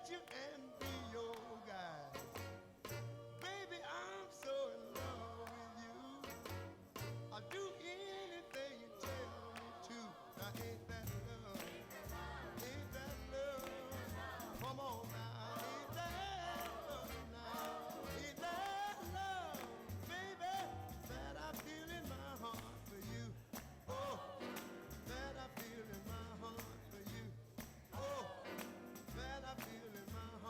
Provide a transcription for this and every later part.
get you and be your guide. Baby, I'm so in love with you. I'll do anything you tell me to. Now ain't that love? Ain't that love? Come on now, ain't that love now? Ain't that love, baby, that I feel in my heart for you? Oh, that I feel in my heart for you. Oh, that I feel in my heart.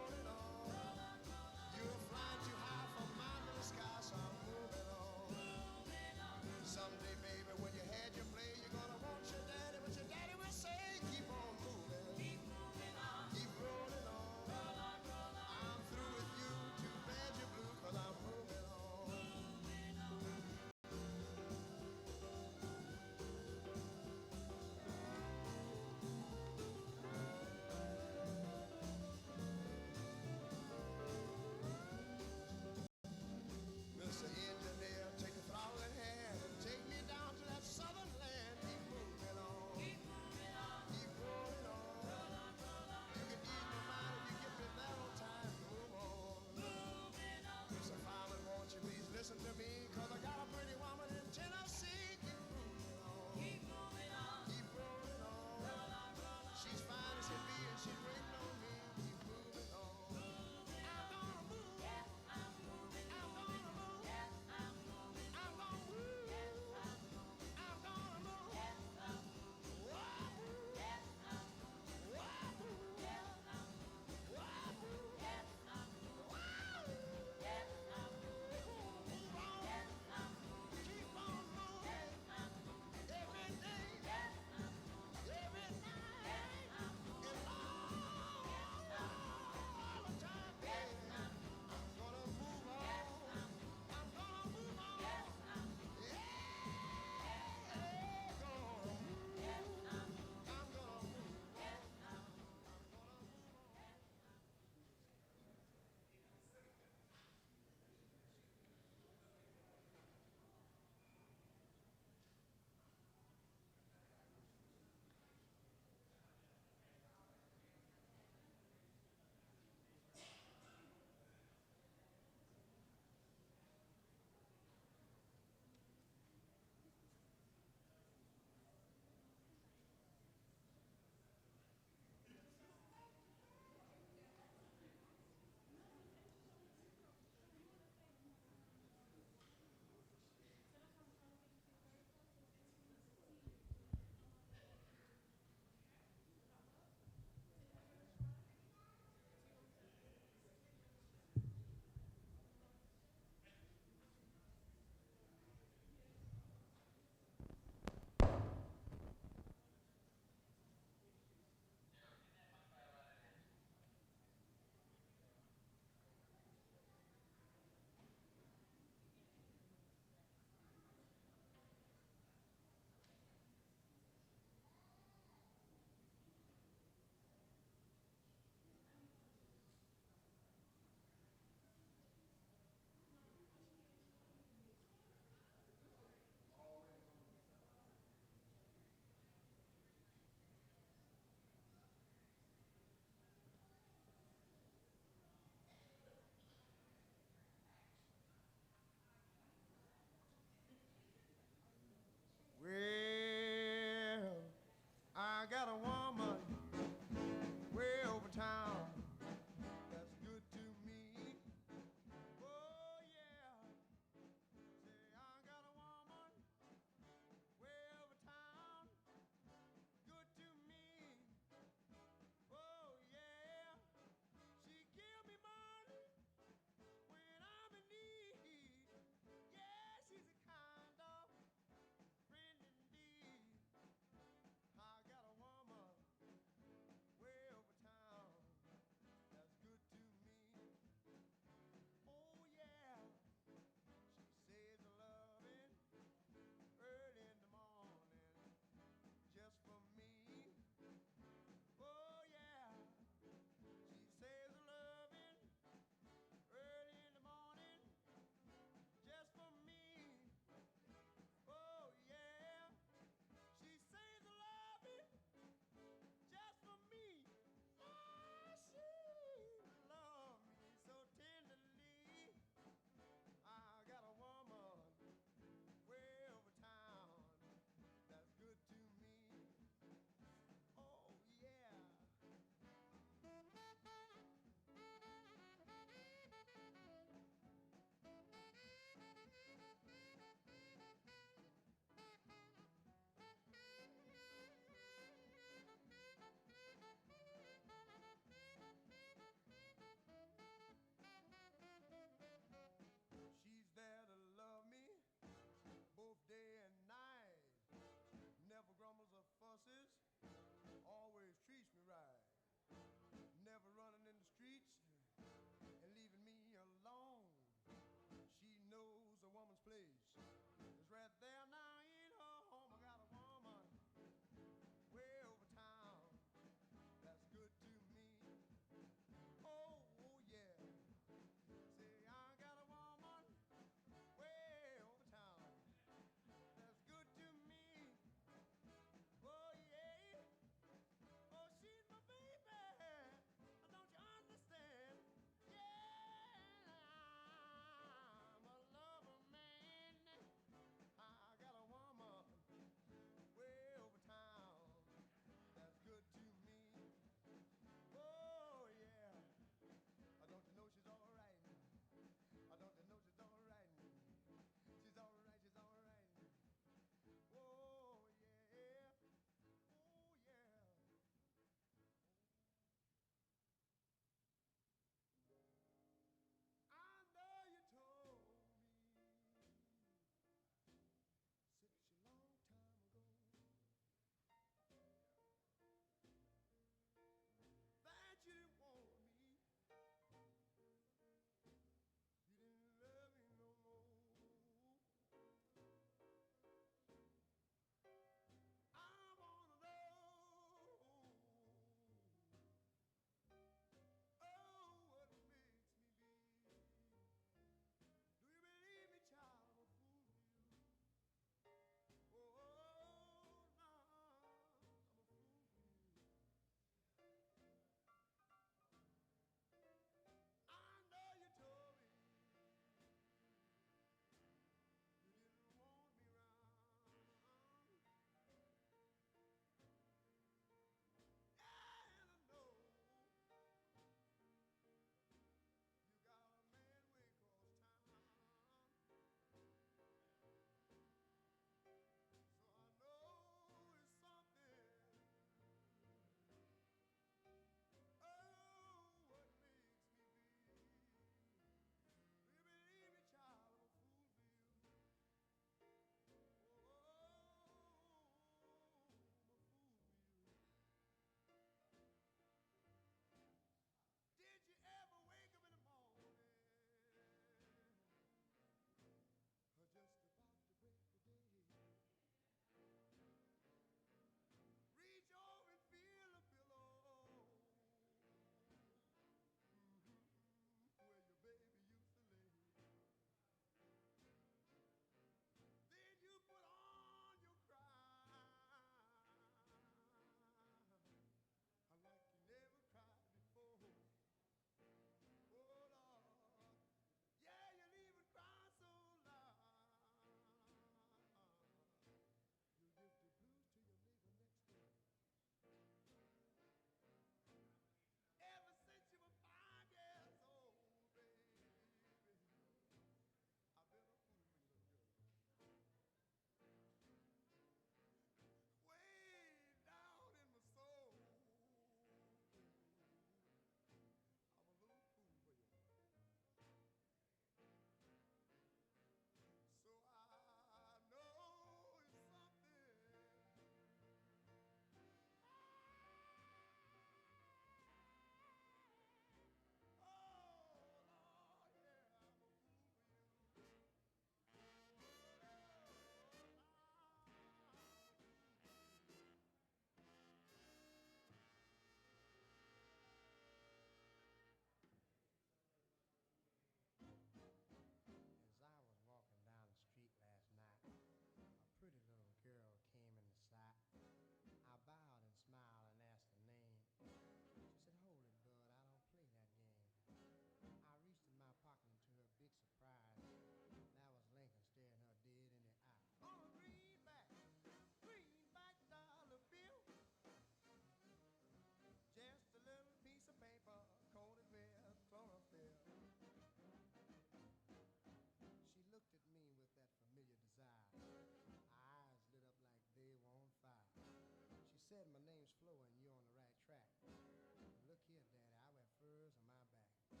So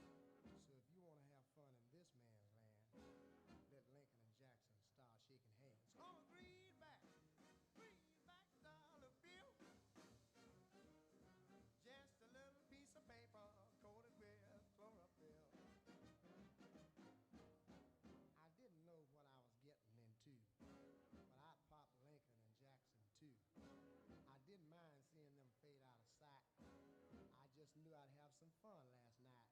if you want to have fun in this man's land, let Lincoln and Jackson start shaking hands. On a greenback dollar bill, just a little piece of paper coated with chlorophyll. I didn't know what I was getting into, but I popped Lincoln and Jackson too. I didn't mind seeing them fade out of sight. I just knew I'd have some fun last night.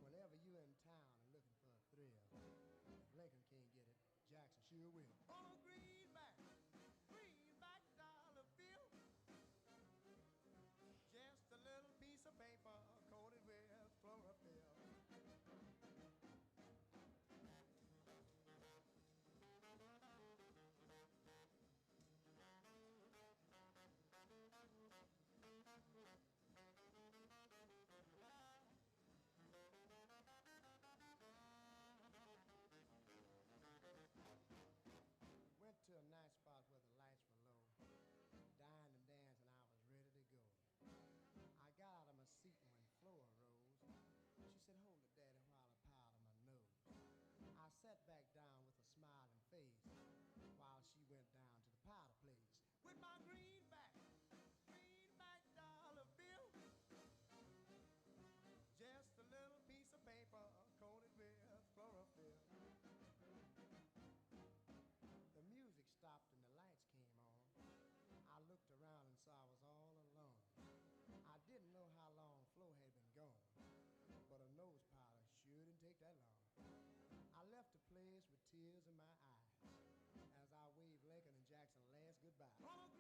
Whenever you're in town and looking for a thrill, if Lincoln can't get it, Jackson sure will. On a greenback dollar bill, just a little piece of paper coated with chlorophyll. Went to a nice spot where the lights were low. Dined and danced and I was ready to go. I got out of my seat and when Flora rose, she said, "Hold it, Daddy, while I powder my nose." I sat back down with a smiling face while she went down to the powder place with my greenback dollar bill, just a little piece of paper coated with chlorophyll. The music stopped and the lights came on. I looked around and saw I was all alone. I didn't know how long Flo had been gone, but a nose powder sure didn't take that long. I left the place with tears in my eyes as I waved Lincoln and Jackson last goodbye. On a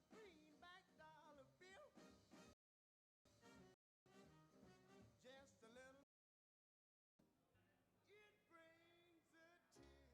greenback dollar bill, just a little. It brings a tear into my eyes when I begin to realize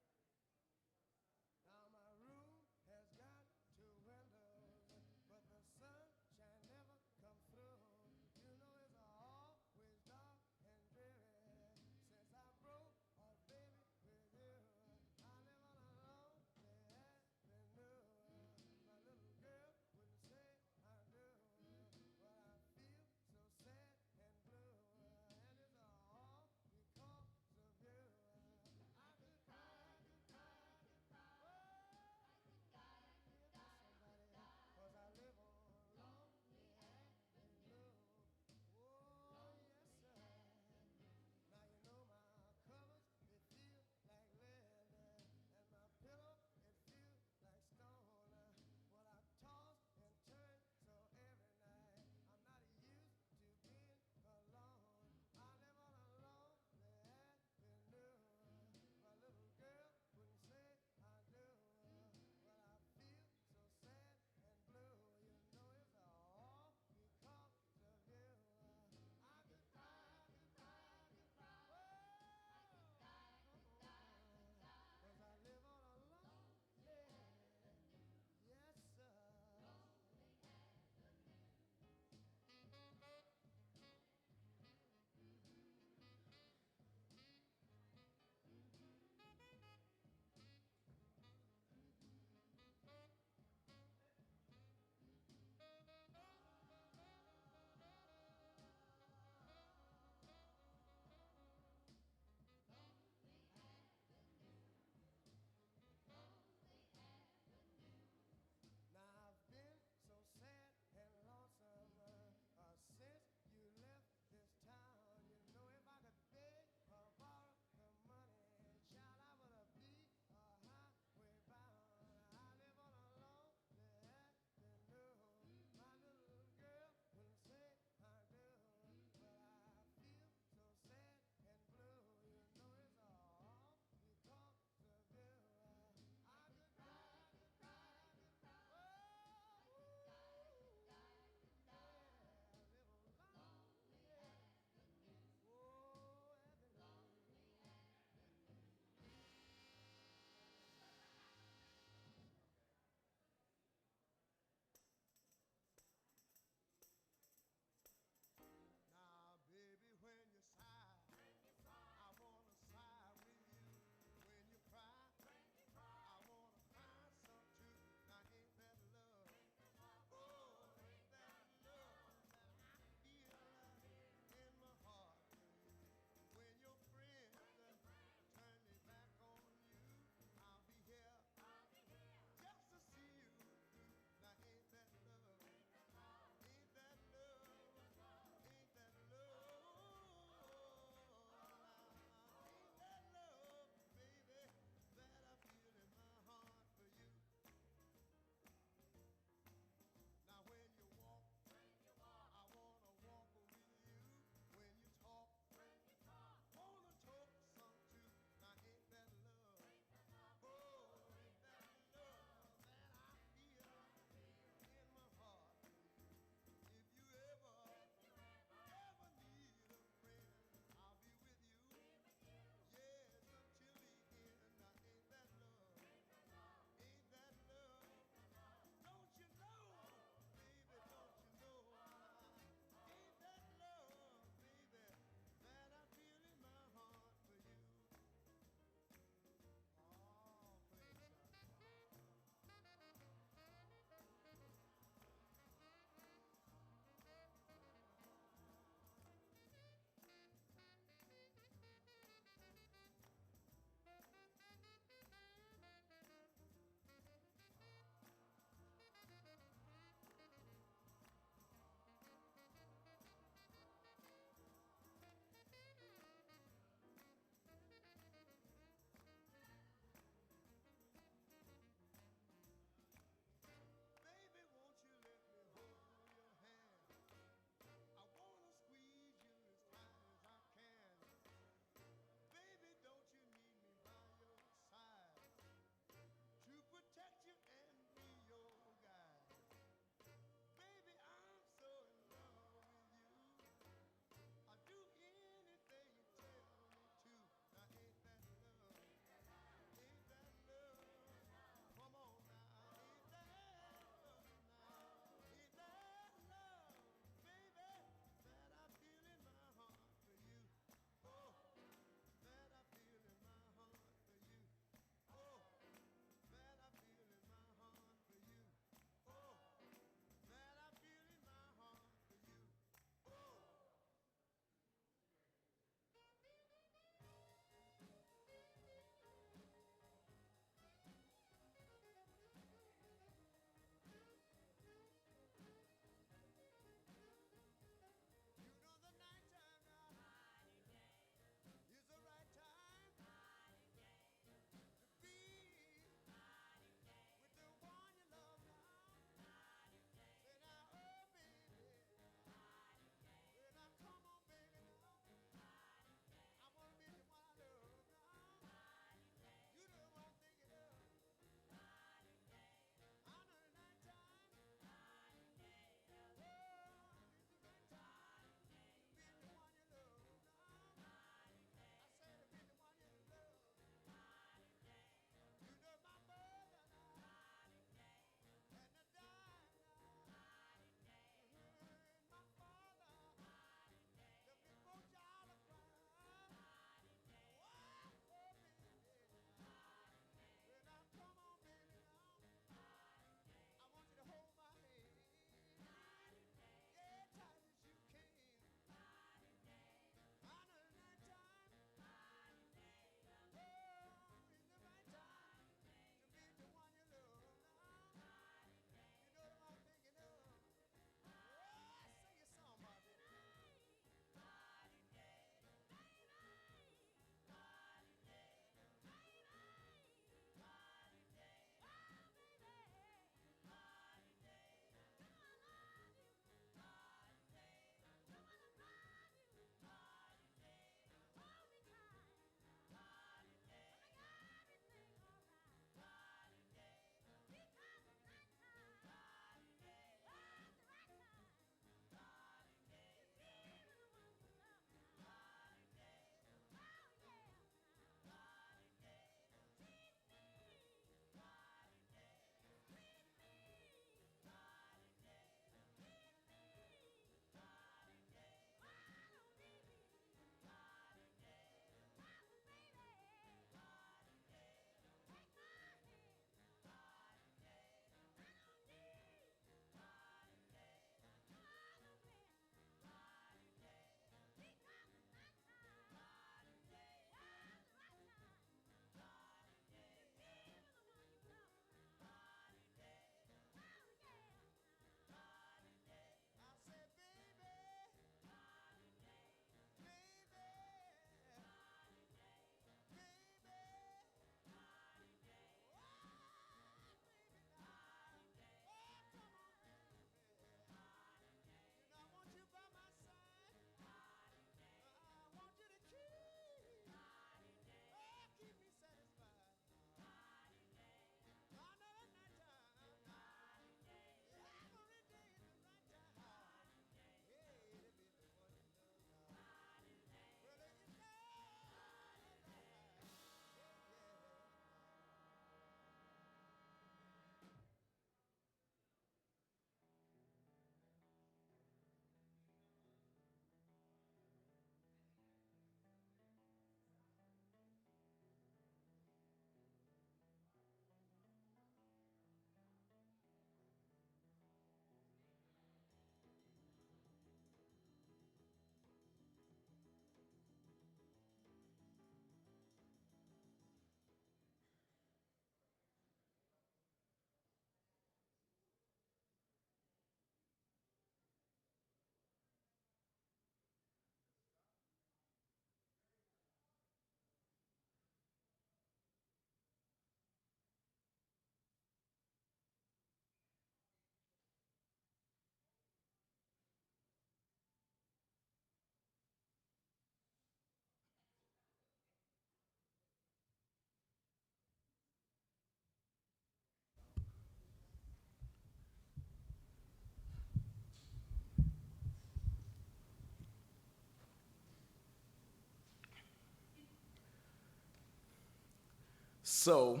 So,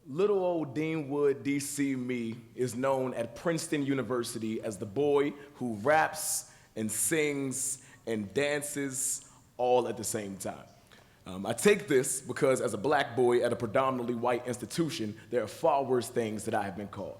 little old Greenwood, DC me is known at Princeton University as the boy who raps and sings and dances all at the same time. I take this because as a black boy at a predominantly white institution, there are far worse things that I have been called.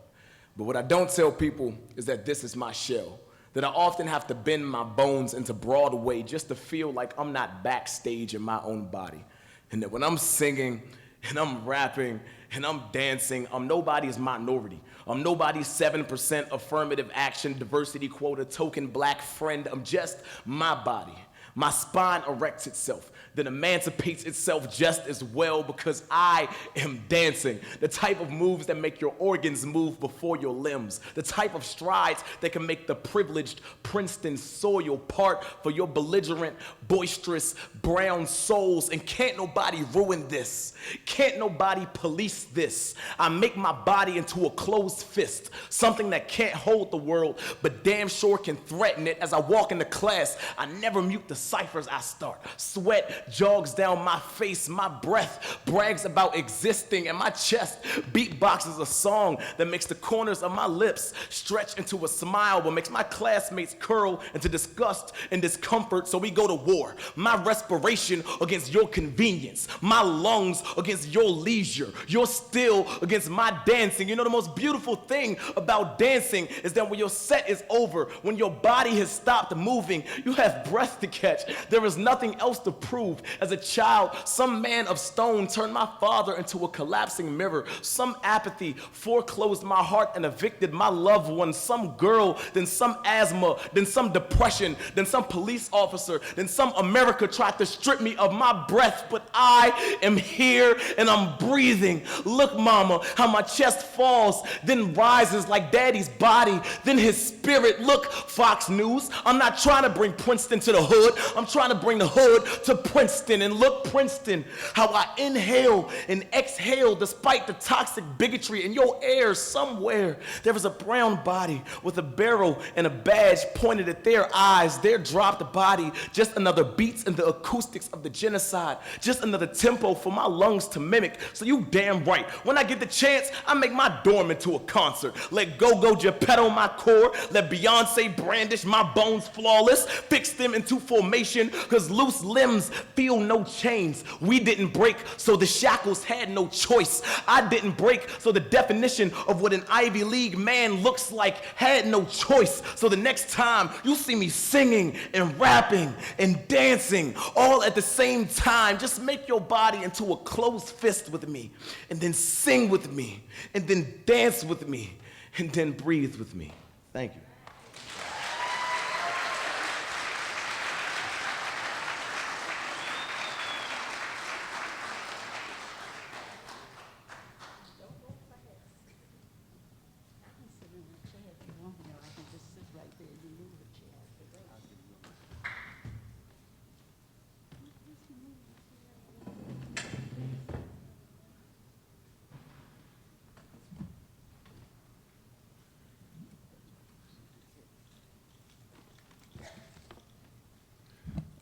But what I don't tell people is that this is my shell, that I often have to bend my bones into Broadway just to feel like I'm not backstage in my own body. And that when I'm singing and I'm rapping and I'm dancing, I'm nobody's minority. I'm nobody's 7% affirmative action, diversity quota, token black friend. I'm just my body. My spine erects itself, then emancipates itself just as well because I am dancing. The type of moves that make your organs move before your limbs. The type of strides that can make the privileged Princeton soil part for your belligerent, boisterous, brown souls. And can't nobody ruin this. Can't nobody police this. I make my body into a closed fist, something that can't hold the world, but damn sure can threaten it. As I walk into class, I never mute the ciphers I start. Sweat jogs down my face, my breath brags about existing, and my chest beatboxes a song that makes the corners of my lips stretch into a smile, but makes my classmates curl into disgust and discomfort. So we go to war. My respiration against your convenience, my lungs against your leisure, your still against my dancing. You know, the most beautiful thing about dancing is that when your set is over, when your body has stopped moving, you have breath to catch. There is nothing else to prove. As a child, some man of stone turned my father into a collapsing mirror. Some apathy foreclosed my heart and evicted my loved one. Some girl, then some asthma, then some depression, then some police officer, then some America tried to strip me of my breath, but I am here and I'm breathing. Look, mama, how my chest falls, then rises like daddy's body, then his spirit. Look, Fox News, I'm not trying to bring Princeton to the hood. I'm trying to bring the hood to Princeton. And look, Princeton, how I inhale and exhale despite the toxic bigotry in your air. Somewhere there is a brown body with a barrel and a badge pointed at their eyes. Their dropped body, just another beats in the acoustics of the genocide, just another tempo for my lungs to mimic. So you damn right, when I get the chance, I make my dorm into a concert. Let Go-Go Geppetto my core, let Beyonce brandish my bones flawless, fix them into formation, cause loose limbs feel no chains. We didn't break, so the shackles had no choice. I didn't break, so the definition of what an Ivy League man looks like had no choice. So the next time you see me singing and rapping and dancing all at the same time, just make your body into a closed fist with me, and then sing with me, and then dance with me, and then breathe with me. Thank you.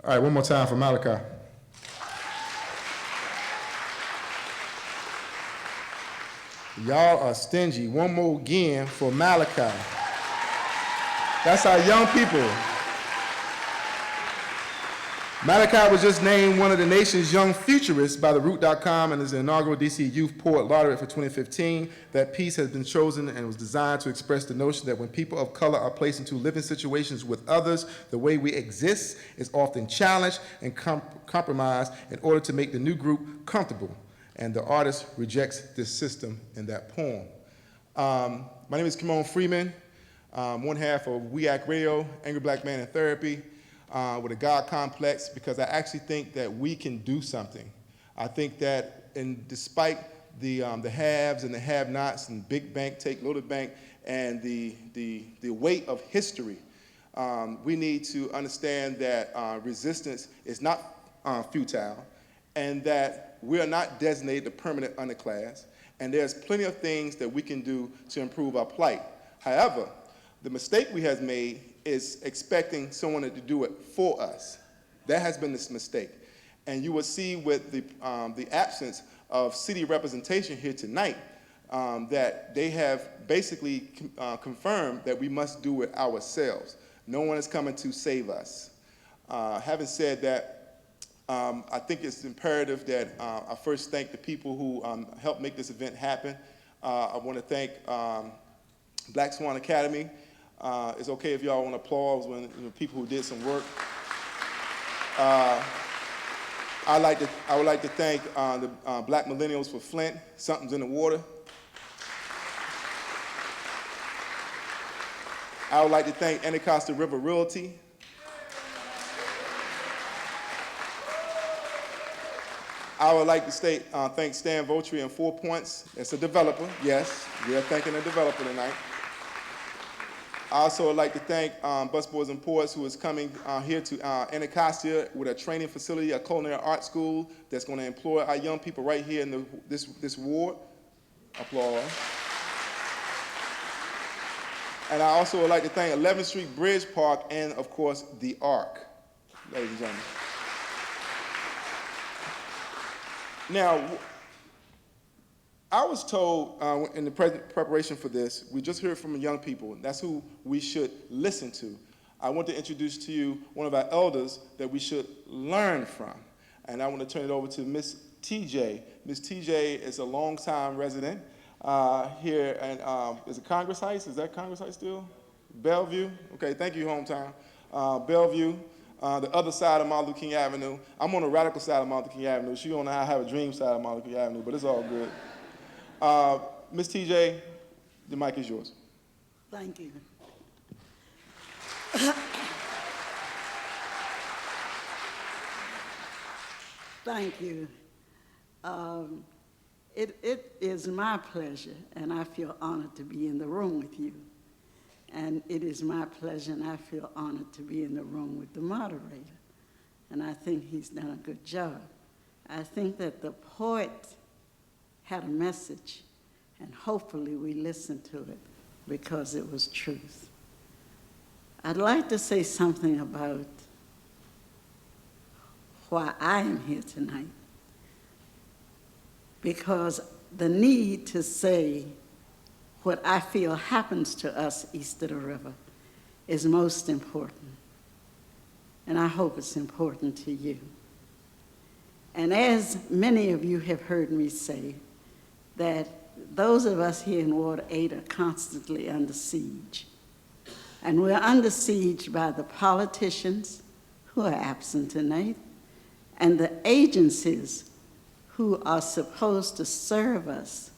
All right, one more time for Malachi. Y'all are stingy. One more again for Malachi. That's our young people. Malachi was just named one of the nation's young futurists by TheRoot.com and is the inaugural DC Youth Poet Laureate for 2015. That piece has been chosen and was designed to express the notion that when people of color are placed into living situations with others, the way we exist is often challenged and compromised in order to make the new group comfortable. And the artist rejects this system in that poem. My name is Kimon Freeman, one half of We Act Radio, Angry Black Man in Therapy, with a God complex, because I actually think that we can do something. I think that despite the haves and the have-nots and big bank take little bank and the weight of history, we need to understand that resistance is not futile, and that we are not designated the permanent underclass, and there's plenty of things that we can do to improve our plight. However, the mistake we have made is expecting someone to do it for us. That has been this mistake. And you will see with the absence of city representation here tonight that they have basically confirmed that we must do it ourselves. No one is coming to save us. Having said that, I think it's imperative that I first thank the people who helped make this event happen. I want to thank Black Swan Academy. It's okay if y'all want to applause when people who did some work. I would like to thank the Black Millennials for Flint. Something's in the water. I would like to thank Anacostia River Realty. I would like to thank Stan Votri and 4 Points. It's a developer, yes. We are thanking a developer tonight. I also would like to thank Busboys and Poets, who is coming here to Anacostia with a training facility, a culinary art school that's going to employ our young people right here in this ward. Applause. And I also would like to thank 11th Street Bridge Park and, of course, the Ark, ladies and gentlemen. Now, I was told in the preparation for this, we just heard from young people, and that's who we should listen to. I want to introduce to you one of our elders that we should learn from. And I want to turn it over to Miss TJ. Miss TJ is a longtime resident here, and is it Congress Heights? Is that Congress Heights still? Bellevue? Okay, thank you, hometown. Bellevue. The other side of Martin Luther King Avenue. I'm on the radical side of Martin Luther King Avenue. She on the I have a dream side of Martin Luther King Avenue, but it's all good. Ms. TJ, the mic is yours. Thank you. Thank you. It is my pleasure, and I feel honored to be in the room with you. And it is my pleasure, and I feel honored to be in the room with the moderator. And I think he's done a good job. I think that the poet had a message, and hopefully we listened to it because it was truth. I'd like to say something about why I am here tonight, because the need to say what I feel happens to us east of the river is most important. And I hope it's important to you. And as many of you have heard me say, that those of us here in Ward 8 are constantly under siege. And we're under siege by the politicians who are absent tonight and the agencies who are supposed to serve us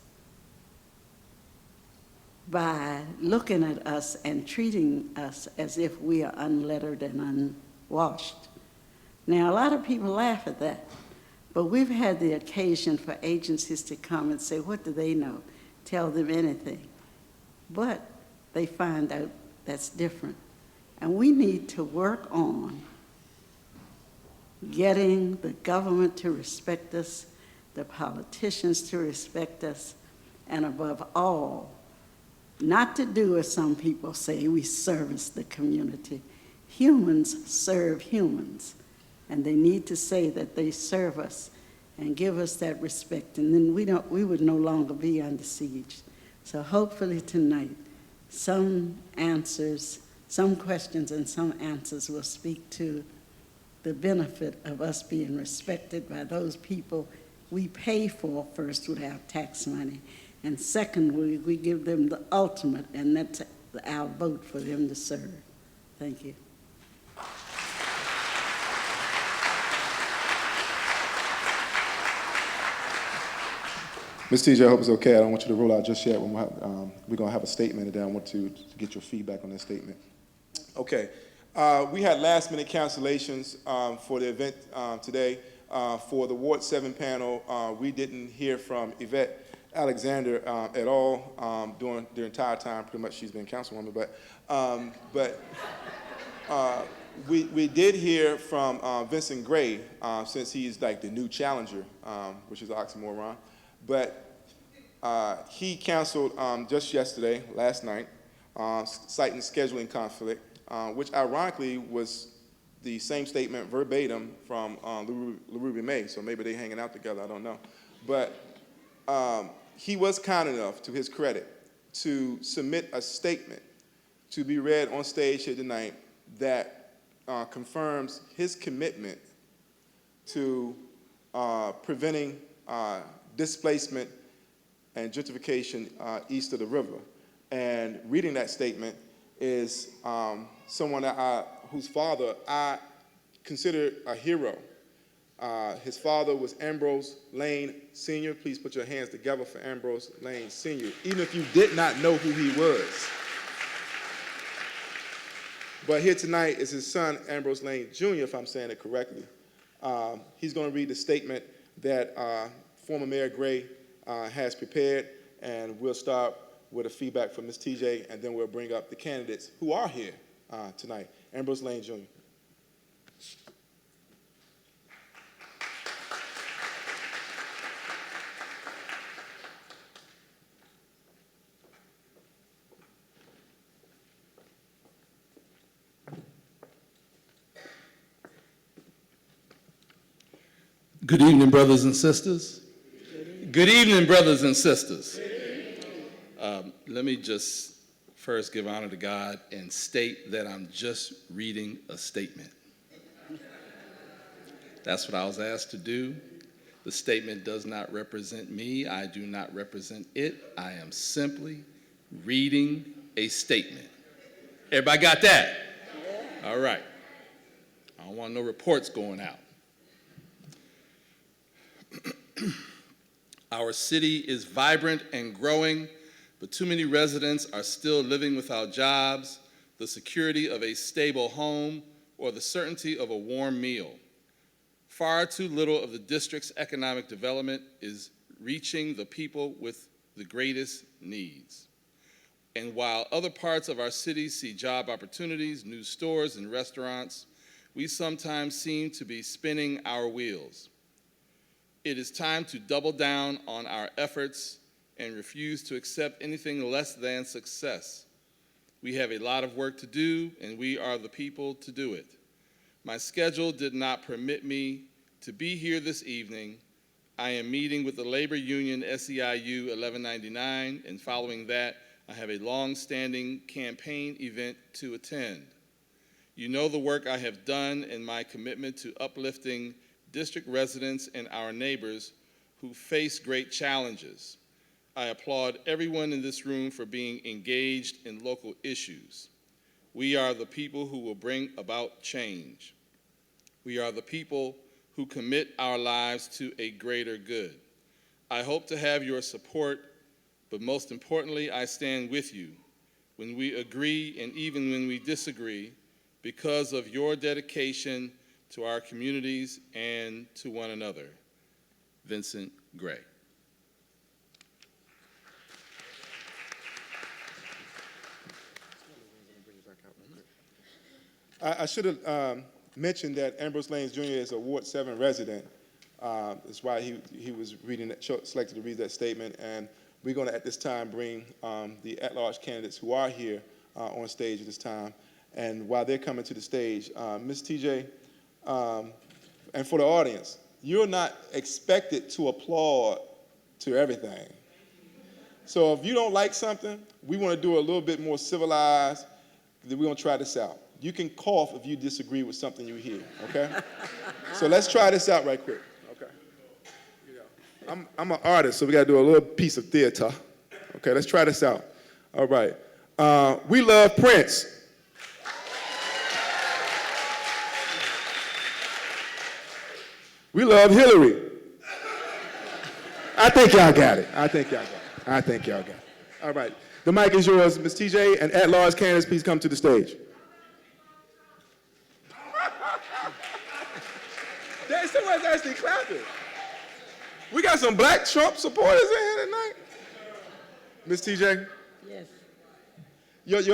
by looking at us and treating us as if we are unlettered and unwashed. Now, a lot of people laugh at that, but we've had the occasion for agencies to come and say, what do they know? Tell them anything. But they find out that's different. And we need to work on getting the government to respect us, the politicians to respect us, and above all, not to do as some people say, we service the community. Humans serve humans, and they need to say that they serve us and give us that respect, and then we would no longer be under siege. So hopefully tonight, some answers, some questions and some answers will speak to the benefit of us being respected by those people we pay for first with our tax money. And secondly, we give them the ultimate, and that's our vote for them to serve. Thank you. Ms. TJ, I hope it's okay. I don't want you to roll out just yet. We're going to have a statement, and then I want to get your feedback on that statement. Okay. We had last-minute cancellations for the event today. For the Ward 7 panel, we didn't hear from Yvette Alexander at all during the entire time. Pretty much she's been councilwoman, but we did hear from Vincent Gray, since he's like the new challenger, which is an oxymoron. But he canceled just yesterday, last night, citing scheduling conflict, which ironically was the same statement verbatim from LaRuby May, so maybe they're hanging out together, I don't know. But he was kind enough, to his credit, to submit a statement to be read on stage here tonight that confirms his commitment to preventing displacement and gentrification east of the river. And reading that statement is someone whose father I consider a hero. His father was Ambrose Lane Sr. Please put your hands together for Ambrose Lane Sr., even if you did not know who he was. But here tonight is his son, Ambrose Lane Jr., if I'm saying it correctly. He's going to read the statement that former Mayor Gray has prepared, and we'll start with a feedback from Ms. TJ, and then we'll bring up the candidates who are here tonight. Ambrose Lane Jr. Good evening, brothers and sisters. Good evening, brothers and sisters. Let me just first give honor to God and state that I'm just reading a statement. That's what I was asked to do. The statement does not represent me. I do not represent it. I am simply reading a statement. Everybody got that? All right. I don't want no reports going out. Our city is vibrant and growing, but too many residents are still living without jobs, the security of a stable home, or the certainty of a warm meal. Far too little of the district's economic development is reaching the people with the greatest needs. And while other parts of our city see job opportunities, new stores, and restaurants, we sometimes seem to be spinning our wheels. It is time to double down on our efforts and refuse to accept anything less than success. We have a lot of work to do, and we are the people to do it. My schedule did not permit me to be here this evening. I am meeting with the labor union SEIU 1199, and following that, I have a long-standing campaign event to attend. You know the work I have done and my commitment to uplifting district residents and our neighbors who face great challenges. I applaud everyone in this room for being engaged in local issues. We are the people who will bring about change. We are the people who commit our lives to a greater good. I hope to have your support, but most importantly, I stand with you when we agree and even when we disagree because of your dedication to our communities and to one another. Vincent Gray. I should have mentioned that Ambrose Lane Jr. is a Ward 7 resident. That's why he was selected to read that statement. And we're going to, at this time, bring the at-large candidates who are here on stage at this time. And while they're coming to the stage, Ms. TJ, and for the audience, you're not expected to applaud to everything. So if you don't like something, we want to do it a little bit more civilized. We're going to try this out. You can cough if you disagree with something you hear, okay? So let's try this out right quick, okay? I'm an artist, so we got to do a little piece of theater. Okay, let's try this out. All right. We love Prince. We love Hillary. I think y'all got it. I think y'all got it. All right. The mic is yours, Ms. TJ, and at-large candidates, please come to the stage. Someone's actually clapping. We got some black Trump supporters in here tonight. Ms. TJ? Yes.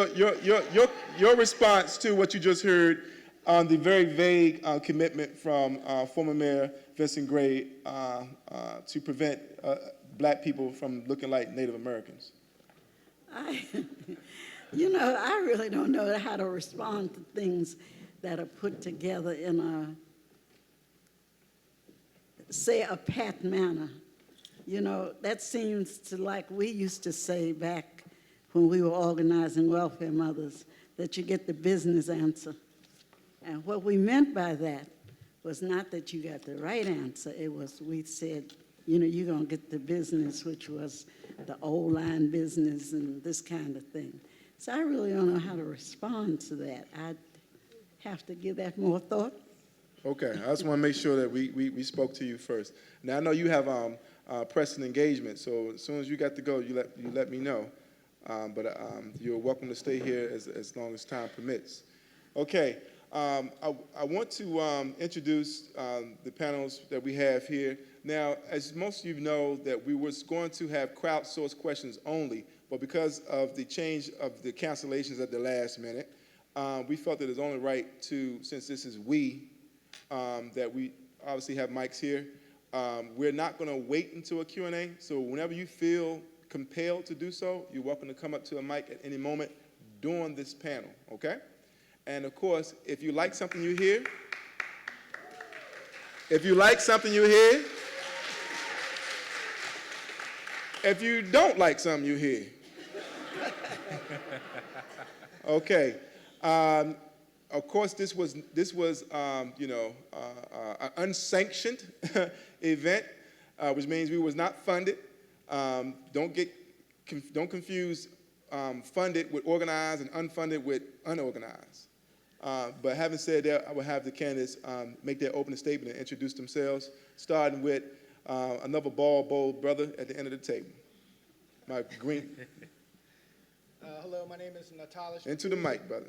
Your response to what you just heard on the very vague commitment from former Mayor Vincent Gray to prevent black people from looking like Native Americans. I really don't know how to respond to things that are put together in a pat manner. You know, that seems to like we used to say back when we were organizing welfare mothers, that you get the business answer. And what we meant by that was not that you got the right answer. It was, we said, you know, you're going to get the business, which was the old line business and this kind of thing. So I really don't know how to respond to that. I'd have to give that more thought. Okay, I just want to make sure that we spoke to you first. Now, I know you have press and engagement, so as soon as you got to go, you let me know. But you're welcome to stay here as long as time permits. Okay, I want to introduce the panels that we have here. Now, as most of you know, that we was going to have crowdsourced questions only, but because of the change of the cancellations at the last minute, we felt that it's only right to, since this is that we obviously have mics here. We're not going to wait until a Q&A, so whenever you feel compelled to do so, you're welcome to come up to a mic at any moment during this panel, okay? And of course, if you like something you hear, if you don't like something you hear, okay. Of course, this was you know, an unsanctioned event, which means we was not funded. Don't confuse funded with organized and unfunded with unorganized. But having said that, I will have the candidates make their opening statement and introduce themselves, starting with another bold brother at the end of the table. My green. Hello, my name is Natalia. Into the mic, brother.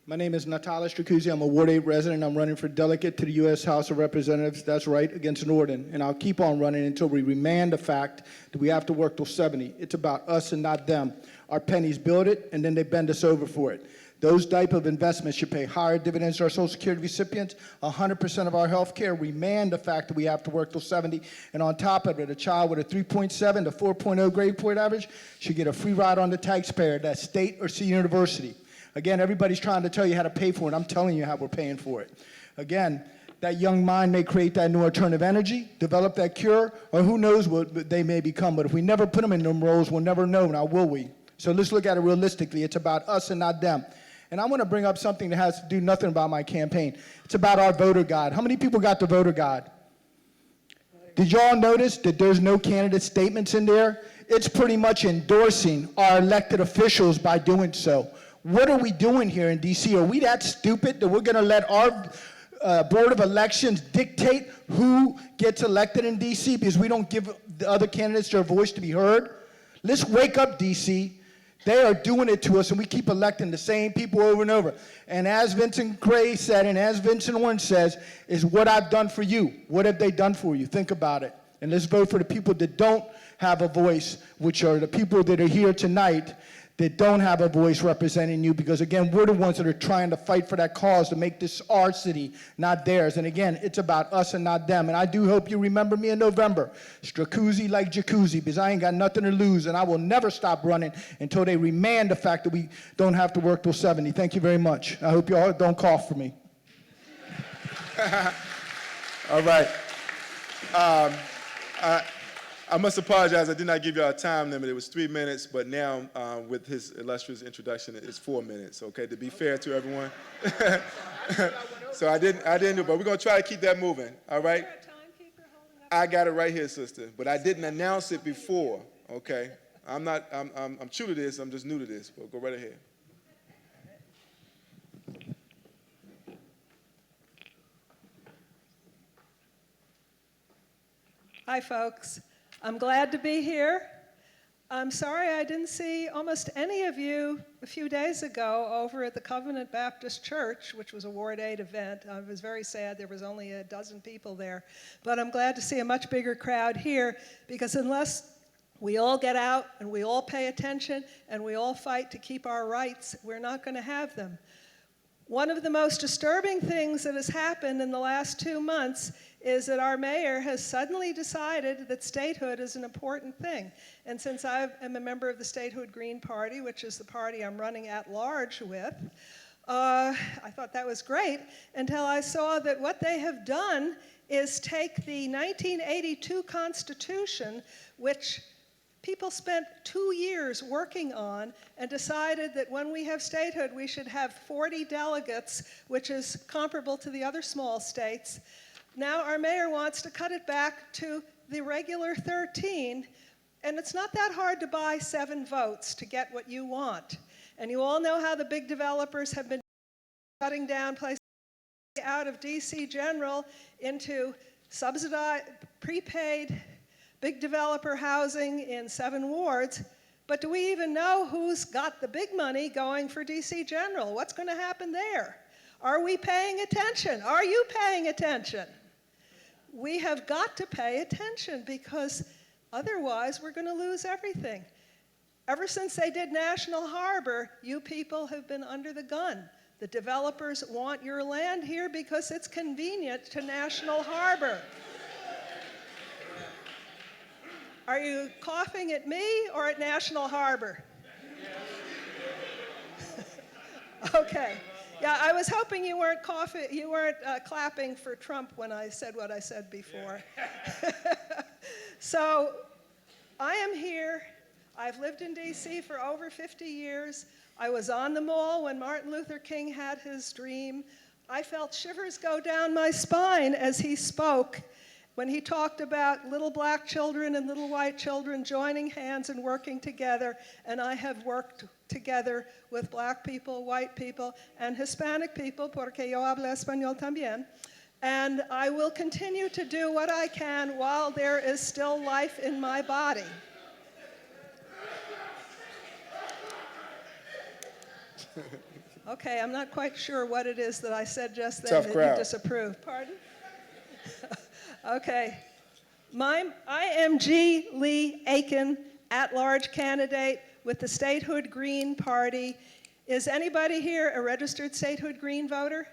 My name is Natalia Stracuzzi. I'm a Ward 8 resident. I'm running for delegate to the U.S. House of Representatives. That's right, against Norden. And I'll keep on running until we remand the fact that we have to work till 70. It's about us and not them. Our pennies build it, and then they bend us over for it. Those type of investments should pay higher dividends to our Social Security recipients, 100% of our health care, remand the fact that we have to work till 70, and on top of it, a child with a 3.7 to 4.0 grade point average should get a free ride on the taxpayer, that state or city university. Again, everybody's trying to tell you how to pay for it. I'm telling you how we're paying for it. Again, that young mind may create that new alternative energy, develop that cure, or who knows what they may become. But if we never put them in them roles, we'll never know, now will we? So let's look at it realistically. It's about us and not them. And I want to bring up something that has to do nothing about my campaign. It's about our voter guide. How many people got the voter guide? Did y'all notice that there's no candidate statements in there? It's pretty much endorsing our elected officials by doing so. What are we doing here in D.C.? Are we that stupid that we're going to let our Board of Elections dictate who gets elected in D.C. because we don't give the other candidates their voice to be heard? Let's wake up, D.C. They are doing it to us, and we keep electing the same people over and over. And as Vincent Gray said, and as Vincent Orange says, is what I've done for you. What have they done for you? Think about it. And let's vote for the people that don't have a voice, which are the people that are here tonight that don't have a voice representing you, because again, we're the ones that are trying to fight for that cause to make this our city, not theirs. And again, it's about us and not them. And I do hope you remember me in November. Stracuzzi like jacuzzi, because I ain't got nothing to lose, and I will never stop running until they remand the fact that we don't have to work till 70. Thank you very much. I hope you all don't cough for me. All right. I must apologize. I did not give you a time limit. It was 3 minutes, but now with his illustrious introduction, it's 4 minutes. Okay, to be fair to everyone. So I didn't do, but we're gonna try to keep that moving. All right. I got it right here, sister. But I didn't announce it before. Okay. I'm true to this. I'm just new to this. But go right ahead. Hi, folks. I'm glad to be here. I'm sorry I didn't see almost any of you a few days ago over at the Covenant Baptist Church, which was a Ward 8 event. I was very sad there was only a dozen people there. But I'm glad to see a much bigger crowd here, because unless we all get out and we all pay attention and we all fight to keep our rights, we're not going to have them. One of the most disturbing things that has happened in the last 2 months is that our mayor has suddenly decided that statehood is an important thing. And since I am a member of the Statehood Green Party, which is the party I'm running at large with, I thought that was great until I saw that what they have done is take the 1982 Constitution, which people spent 2 years working on, and decided that when we have statehood, we should have 40 delegates, which is comparable to the other small states. Now our mayor wants to cut it back to the regular 13, and it's not that hard to buy 7 votes to get what you want. And you all know how the big developers have been cutting down places out of DC General into subsidized, prepaid, big developer housing in 7 wards. But do we even know who's got the big money going for DC General? What's going to happen there? Are we paying attention? Are you paying attention? We have got to pay attention, because otherwise we're going to lose everything. Ever since they did National Harbor, you people have been under the gun. The developers want your land here because it's convenient to National Harbor. Are you coughing at me or at National Harbor? Okay. Yeah, I was hoping you weren't clapping for Trump when I said what I said before. So I am here. I've lived in DC for over 50 years. I was on the Mall when Martin Luther King had his dream. I felt shivers go down my spine as he spoke, when he talked about little black children and little white children joining hands and working together. And I have worked together with black people, white people, and Hispanic people, porque yo hablo español también. And I will continue to do what I can while there is still life in my body. Okay, I'm not quite sure what it is that I said just then that you disapprove. Pardon? Okay. I am G. Lee Aiken, at-large candidate with the Statehood Green Party. Is anybody here a registered Statehood Green voter?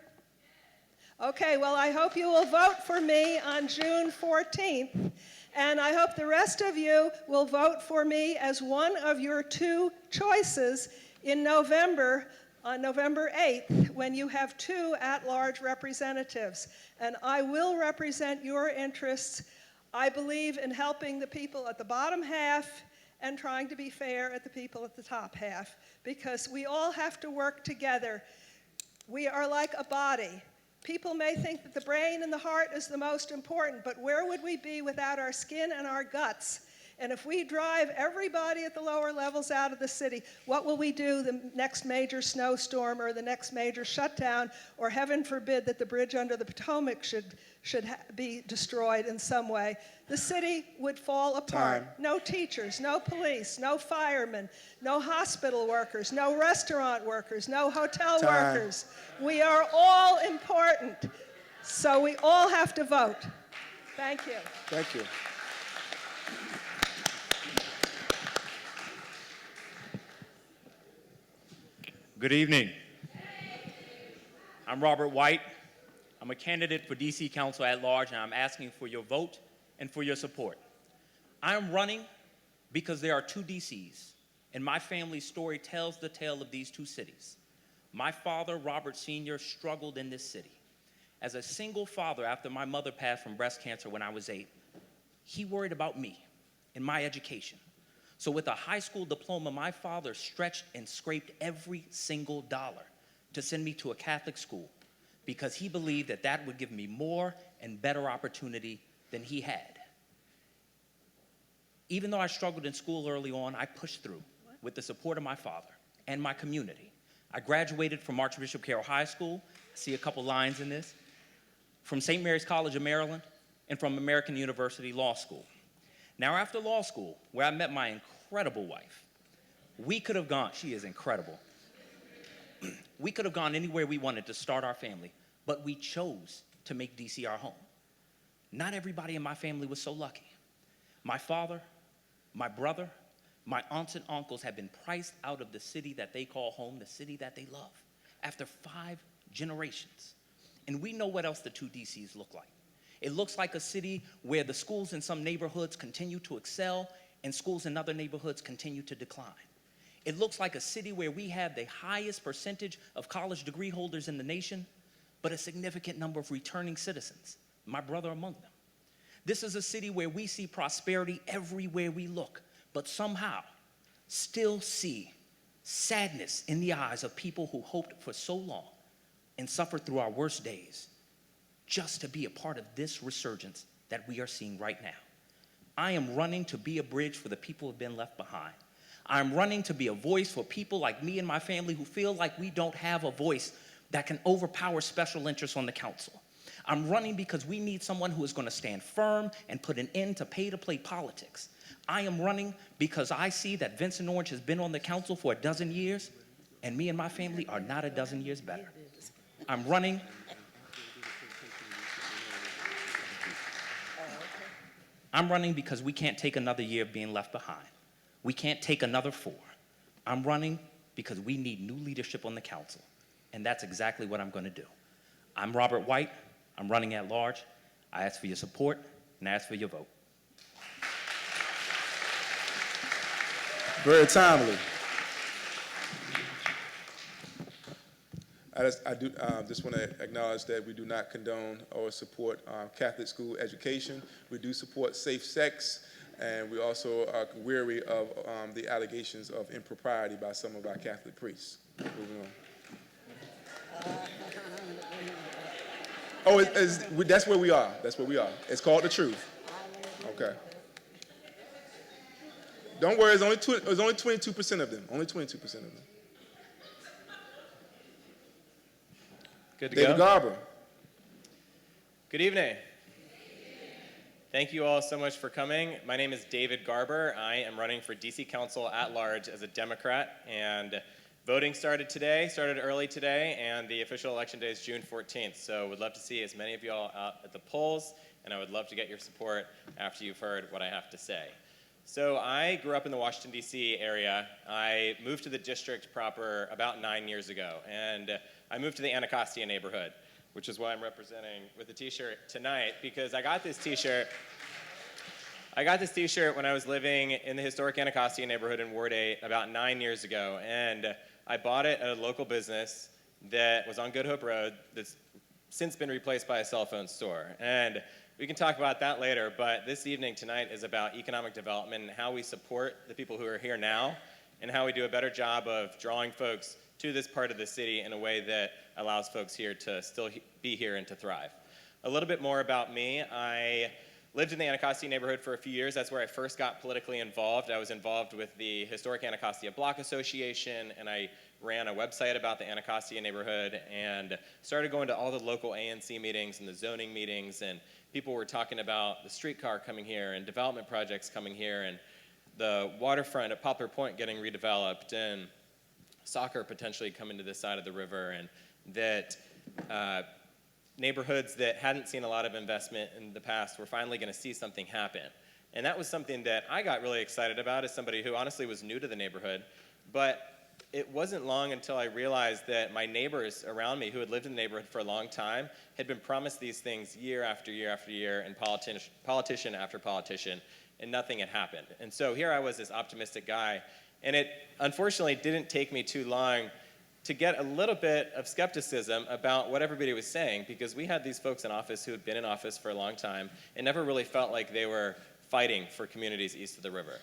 Okay, well, I hope you will vote for me on June 14th, and I hope the rest of you will vote for me as one of your 2 choices in November, on November 8th, when you have 2 at-large representatives. And I will represent your interests. I believe in helping the people at the bottom half and trying to be fair at the people at the top half, because we all have to work together. We are like a body. People may think that the brain and the heart is the most important, but where would we be without our skin and our guts? And if we drive everybody at the lower levels out of the city, what will we do the next major snowstorm or the next major shutdown, or heaven forbid that the bridge under the Potomac should be destroyed in some way? The city would fall apart. Time. No teachers, no police, no firemen, no hospital workers, no restaurant workers, no hotel workers. We are all important, so we all have to vote. Thank you. Thank you. Good evening. I'm Robert White. I'm a candidate for DC Council at Large, and I'm asking for your vote and for your support. I am running because there are 2 DCs, and my family's story tells the tale of these 2 cities. My father, Robert Sr., struggled in this city. As a single father, after my mother passed from breast cancer when I was 8, he worried about me and my education. So with a high school diploma, my father stretched and scraped every single dollar to send me to a Catholic school, because he believed that that would give me more and better opportunity than he had. Even though I struggled in school early on, I pushed through with the support of my father and my community. I graduated from Archbishop Carroll High School. I see a couple lines in this. From St. Mary's College of Maryland, and from American University Law School. Now, after law school, where I met my incredible wife, we could have gone, she is incredible. We could have gone anywhere we wanted to start our family, but we chose to make DC our home. Not everybody in my family was so lucky. My father, my brother, my aunts and uncles have been priced out of the city that they call home, the city that they love, after 5 generations. And we know what else the 2 DCs look like. It looks like a city where the schools in some neighborhoods continue to excel and schools in other neighborhoods continue to decline. It looks like a city where we have the highest percentage of college degree holders in the nation, but a significant number of returning citizens, my brother among them. This is a city where we see prosperity everywhere we look, but somehow still see sadness in the eyes of people who hoped for so long and suffered through our worst days just to be a part of this resurgence that we are seeing right now. I am running to be a bridge for the people who have been left behind. I'm running to be a voice for people like me and my family who feel like we don't have a voice that can overpower special interests on the council. I'm running because we need someone who is going to stand firm and put an end to pay-to-play politics. I am running because I see that Vincent Orange has been on the council for 12 years, and me and my family are not 12 years better. I'm running because we can't take another year of being left behind. We can't take another 4. I'm running because we need new leadership on the council, and that's exactly what I'm going to do. I'm Robert White. I'm running at large. I ask for your support, and I ask for your vote. Very timely. I just want to acknowledge that we do not condone or support Catholic school education. We do support safe sex, and we also are weary of the allegations of impropriety by some of our Catholic priests. Moving on. Oh, that's where we are. That's where we are. It's called the truth. Okay. Don't worry, it's only 22% of them. Only 22% of them. Good to David go? Garber. Good evening. Thank you all so much for coming. My name is David Garber. I am running for DC Council at large as a Democrat, and voting started early today, and the official election day is June 14th. So would love to see as many of you all out at the polls, and I would love to get your support after you've heard what I have to say. So I grew up in the Washington, D.C. area. I moved to the district proper about 9 years ago, and I moved to the Anacostia neighborhood, which is why I'm representing with a t-shirt tonight, because I got this t-shirt when I was living in the historic Anacostia neighborhood in Ward 8 about 9 years ago, and I bought it at a local business that was on Good Hope Road that's since been replaced by a cell phone store. And we can talk about that later, but this evening tonight is about economic development and how we support the people who are here now and how we do a better job of drawing folks to this part of the city in a way that allows folks here to still be here and to thrive. A little bit more about me. I lived in the Anacostia neighborhood for a few years. That's where I first got politically involved. I was involved with the Historic Anacostia Block Association, and I ran a website about the Anacostia neighborhood and started going to all the local ANC meetings and the zoning meetings, and people were talking about the streetcar coming here and development projects coming here and the waterfront at Poplar Point getting redeveloped and soccer potentially coming to this side of the river, and that neighborhoods that hadn't seen a lot of investment in the past were finally going to see something happen. And that was something that I got really excited about as somebody who honestly was new to the neighborhood. But it wasn't long until I realized that my neighbors around me who had lived in the neighborhood for a long time had been promised these things year after year after year, and politician after politician, and nothing had happened. And so here I was, this optimistic guy, and it unfortunately didn't take me too long to get a little bit of skepticism about what everybody was saying, because we had these folks in office who had been in office for a long time and never really felt like they were fighting for communities east of the river.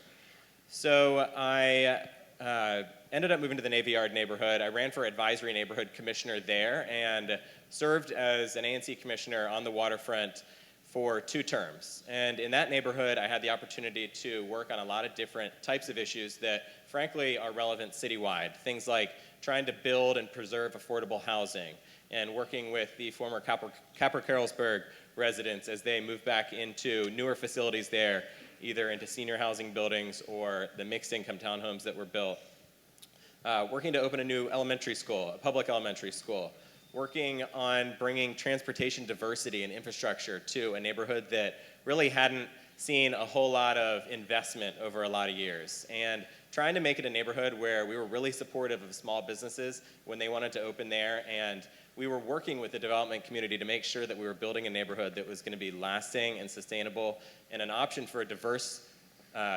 So I ended up moving to the Navy Yard neighborhood. I ran for advisory neighborhood commissioner there and served as an ANC commissioner on the waterfront for 2 terms. And in that neighborhood, I had the opportunity to work on a lot of different types of issues that frankly are relevant citywide. Things like trying to build and preserve affordable housing, and working with the former Capra-Carrollsburg residents as they move back into newer facilities there, either into senior housing buildings or the mixed income townhomes that were built. Working to open a new elementary school, a public elementary school. Working on bringing transportation diversity and infrastructure to a neighborhood that really hadn't seen a whole lot of investment over a lot of years. And trying to make it a neighborhood where we were really supportive of small businesses when they wanted to open there, and we were working with the development community to make sure that we were building a neighborhood that was going to be lasting and sustainable and an option for a diverse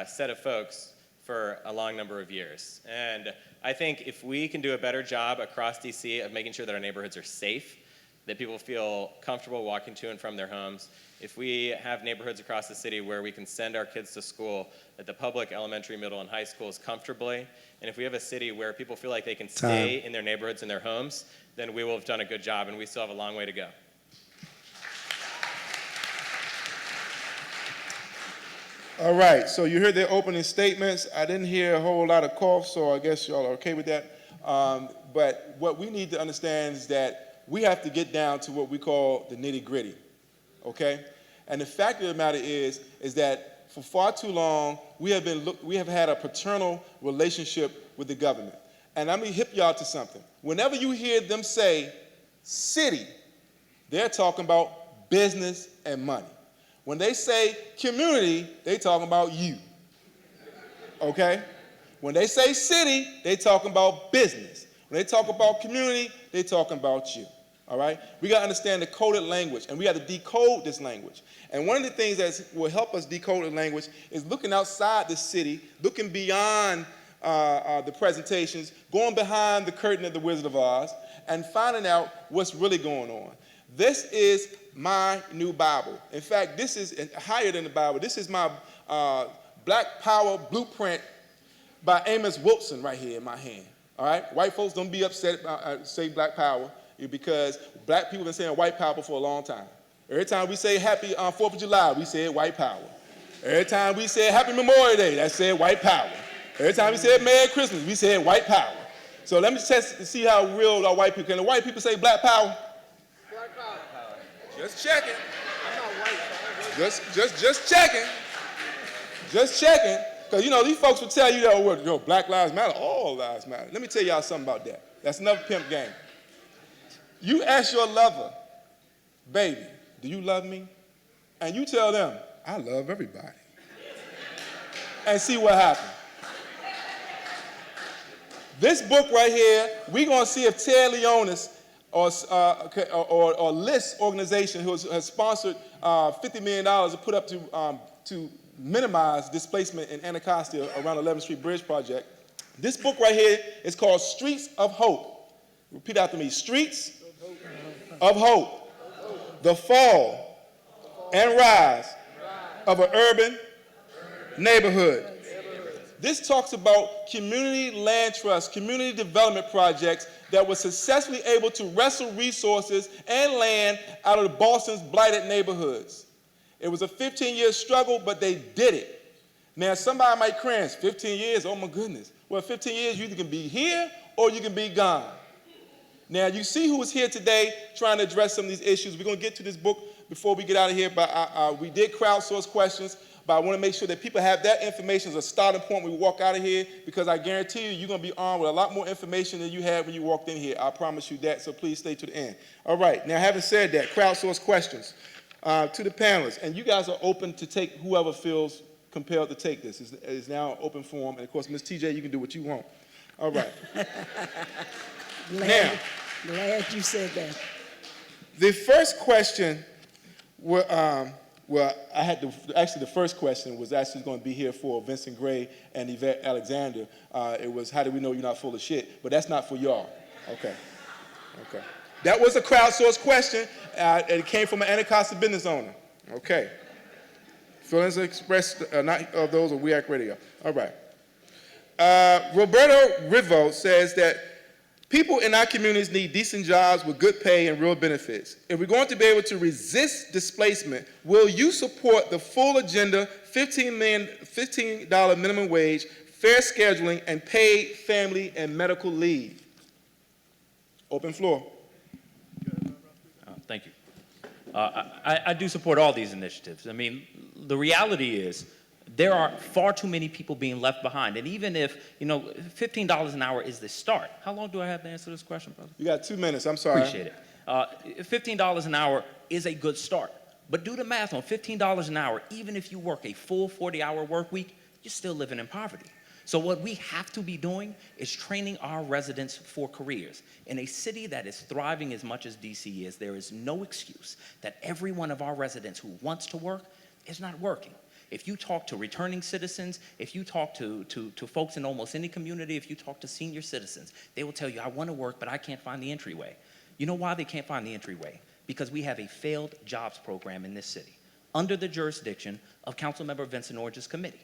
set of folks for a long number of years. And I think if we can do a better job across DC of making sure that our neighborhoods are safe, that people feel comfortable walking to and from their homes, if we have neighborhoods across the city where we can send our kids to school at the public elementary, middle, and high schools comfortably, and if we have a city where people feel like they can stay in their neighborhoods and their homes, then we will have done a good job, and we still have a long way to go. All right, so you heard their opening statements. I didn't hear a whole lot of coughs, so I guess y'all are okay with that. But what we need to understand is that we have to get down to what we call the nitty-gritty, okay? And the fact of the matter is that for far too long, we have had a paternal relationship with the government. And let me hip y'all to something. Whenever you hear them say city, they're talking about business and money. When they say community, they talking about you, okay? When they say city, they talking about business. When they talk about community, they talking about you, all right? We got to understand the coded language, and we got to decode this language. And one of the things that will help us decode the language is looking outside the city, looking beyond the presentations, going behind the curtain of the Wizard of Oz, and finding out what's really going on. This is my new Bible. In fact, this is higher than the Bible. This is my Black Power Blueprint by Amos Wilson right here in my hand. All right? White folks, don't be upset about say Black Power, because black people have been saying white power for a long time. Every time we say happy 4th of July, we say white power. Every time we say happy Memorial Day, that said white power. Every time we say Merry Christmas, we say white power. So let me test and see how real our white people can. The white people say black power? Black power. Just checking. I'm not white. Just checking. Just checking. Because, you know, these folks will tell you that, Black Lives Matter, all lives matter. Let me tell y'all something about that. That's another pimp game. You ask your lover, baby, do you love me? And you tell them, I love everybody. And see what happens. This book right here, we're going to see if Ted Leonis or LIST organization who has sponsored $50 million to put up to minimize displacement in Anacostia around 11th Street Bridge Project. This book right here is called Streets of Hope. Repeat after me, Streets of Hope. The fall and rise of an urban neighborhood. This talks about community land trust, community development projects that were successfully able to wrestle resources and land out of Boston's blighted neighborhoods. It was a 15-year struggle, but they did it. Now, somebody might cringe, 15 years, oh my goodness. Well, 15 years, you either can be here or you can be gone. Now, you see who is here today trying to address some of these issues. We're going to get to this book before we get out of here, but we did crowdsource questions, but I want to make sure that people have that information as a starting point when we walk out of here, because I guarantee you, you're going to be armed with a lot more information than you had when you walked in here. I promise you that, so please stay to the end. All right, now having said that, crowdsource questions to the panelists, and you guys are open to take whoever feels compelled to take this. It's now an open forum, and of course, Ms. TJ, you can do what you want. All right. Glad you said that. The first question, the first question was actually going to be here for Vincent Gray and Yvette Alexander. It was, how do we know you're not full of shit? But that's not for y'all. Okay. That was a crowdsourced question, and it came from an Anacostia business owner. Okay. Feelings expressed, not of those of WEAC Radio. All right. Roberto Rivo says that people in our communities need decent jobs with good pay and real benefits. If we're going to be able to resist displacement, will you support the full agenda, $15 minimum wage, fair scheduling, and paid family and medical leave? Open floor. Thank you. I do support all these initiatives. I mean, the reality is there are far too many people being left behind. And even if, $15 an hour is the start. How long do I have to answer this question, brother? You got 2 minutes. I'm sorry. Appreciate it. $15 an hour is a good start. But do the math on $15 an hour. Even if you work a full 40-hour work week, you're still living in poverty. So what we have to be doing is training our residents for careers. In a city that is thriving as much as DC is, there is no excuse that every one of our residents who wants to work is not working. If you talk to returning citizens, if you talk to folks in almost any community, if you talk to senior citizens, they will tell you, I want to work, but I can't find the entryway. You know why they can't find the entryway? Because we have a failed jobs program in this city, under the jurisdiction of Councilmember Vincent Orange's committee.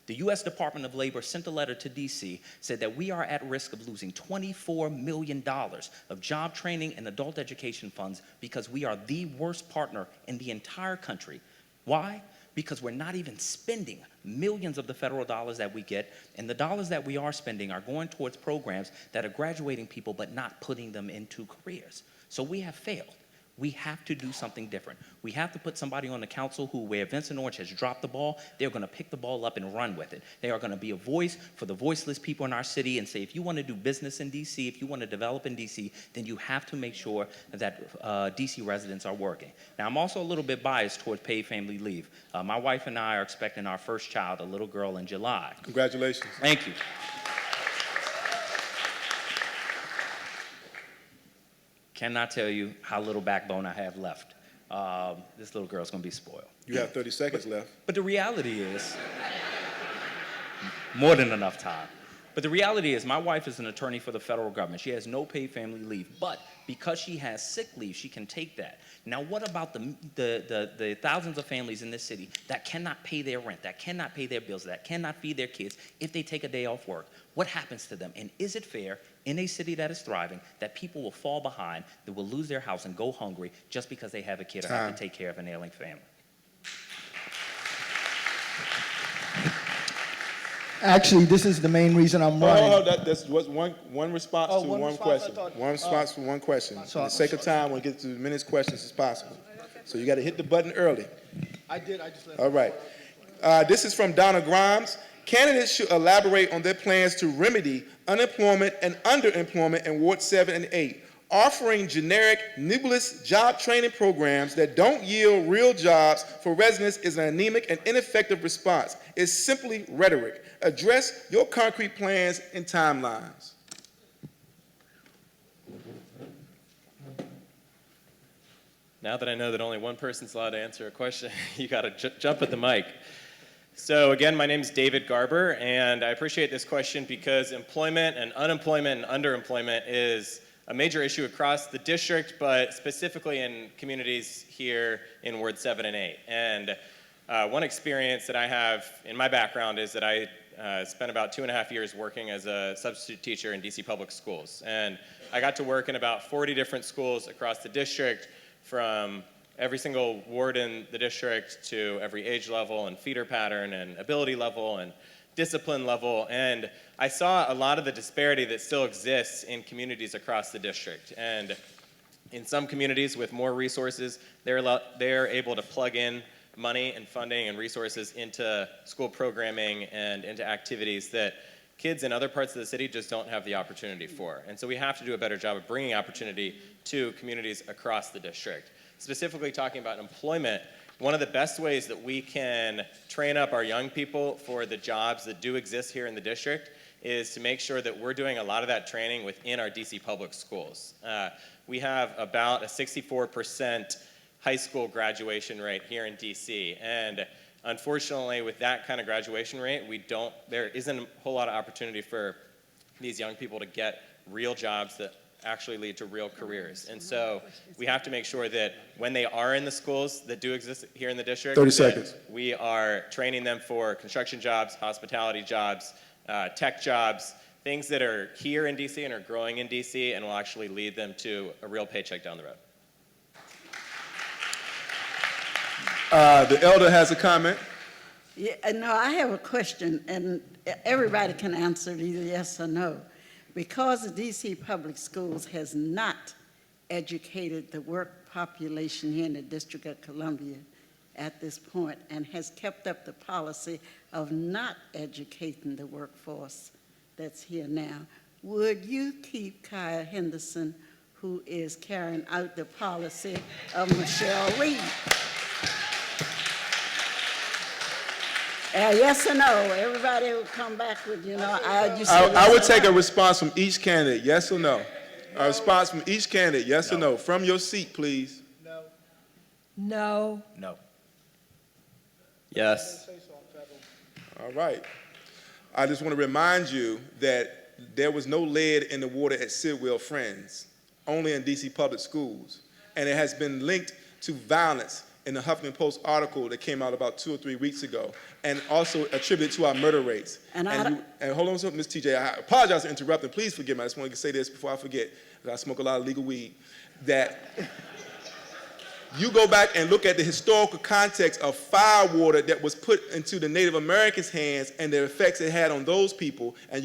The U.S. Department of Labor sent a letter to D.C., said that we are at risk of losing $24 million of job training and adult education funds because we are the worst partner in the entire country. Why? Because we're not even spending millions of the federal dollars that we get, and the dollars that we are spending are going towards programs that are graduating people but not putting them into careers. So we have failed. We have to do something different. We have to put somebody on the council who, where Vincent Orange has dropped the ball, they're going to pick the ball up and run with it. They are going to be a voice for the voiceless people in our city and say, if you want to do business in D.C., if you want to develop in D.C., then you have to make sure that D.C. residents are working. Now, I'm also a little bit biased towards paid family leave. My wife and I are expecting our first child, a little girl, in July. Congratulations. Thank you. Cannot tell you how little backbone I have left. This little girl's gonna be spoiled. You have 30 seconds left. But the reality is, more than enough time. But the reality is, my wife is an attorney for the federal government. She has no paid family leave, but because she has sick leave, she can take that. Now, what about the thousands of families in this city that cannot pay their rent, that cannot pay their bills, that cannot feed their kids if they take a day off work? What happens to them? And is it fair in a city that is thriving that people will fall behind, that will lose their house and go hungry just because they have a kid or have to take care of an ailing family? Actually, this is the main reason I'm running. Oh, that was one response to one one response, question. I thought- One response for one question. For the sake of time, we'll get to as many questions as possible. So you got to hit the button early. I did, I just left. All right. This is from Donna Grimes. Candidates should elaborate on their plans to remedy unemployment and underemployment in Ward 7 and 8. Offering generic, nebulous job training programs that don't yield real jobs for residents is an anemic and ineffective response. It's simply rhetoric. Address your concrete plans and timelines. Now that I know that only one person's allowed to answer a question, you got to jump at the mic. So again, my name is David Garber, and I appreciate this question because employment and unemployment and underemployment is a major issue across the district, but specifically in communities here in Ward 7 and 8. And one experience that I have in my background is that I spent about 2.5 years working as a substitute teacher in DC public schools. And I got to work in about 40 different schools across the district, from every single ward in the district to every age level and feeder pattern and ability level and discipline level. And I saw a lot of the disparity that still exists in communities across the district. And in some communities with more resources, they're able to plug in money and funding and resources into school programming and into activities that kids in other parts of the city just don't have the opportunity for. And so we have to do a better job of bringing opportunity to communities across the district. Specifically talking about employment, one of the best ways that we can train up our young people for the jobs that do exist here in the district is to make sure that we're doing a lot of that training within our DC public schools. We have about a 64% high school graduation rate here in DC, and unfortunately, with that kind of graduation rate, there isn't a whole lot of opportunity for these young people to get real jobs that actually lead to real careers. And so we have to make sure that when they are in the schools that do exist here in the district, 30 seconds. We are training them for construction jobs, hospitality jobs, tech jobs, things that are here in DC and are growing in DC and will actually lead them to a real paycheck down the road. The elder has a comment. Yeah, no, I have a question, and everybody can answer it either yes or no. Because the DC Public Schools has not educated the work population here in the District of Columbia at this point, and has kept up the policy of not educating the workforce that's here now, would you keep Kaya Henderson, who is carrying out the policy of Michelle Reed? Yes or no? Everybody will come back with, I would take a response from each candidate, yes or no. A response from each candidate, yes or no. From your seat, please. No. Yes. All right. I just want to remind you that there was no lead in the water at Sidwell Friends, only in DC public schools. And it has been linked to violence in the Huffington Post article that came out about 2 or 3 weeks ago, and also attributed to our murder rates. And hold on a second, Ms. TJ, I apologize for interrupting. Please forgive me. I just want to say this before I forget, because I smoke a lot of legal weed, that you go back and look at the historical context of fire water that was put into the Native Americans' hands and the effects it had on those people, and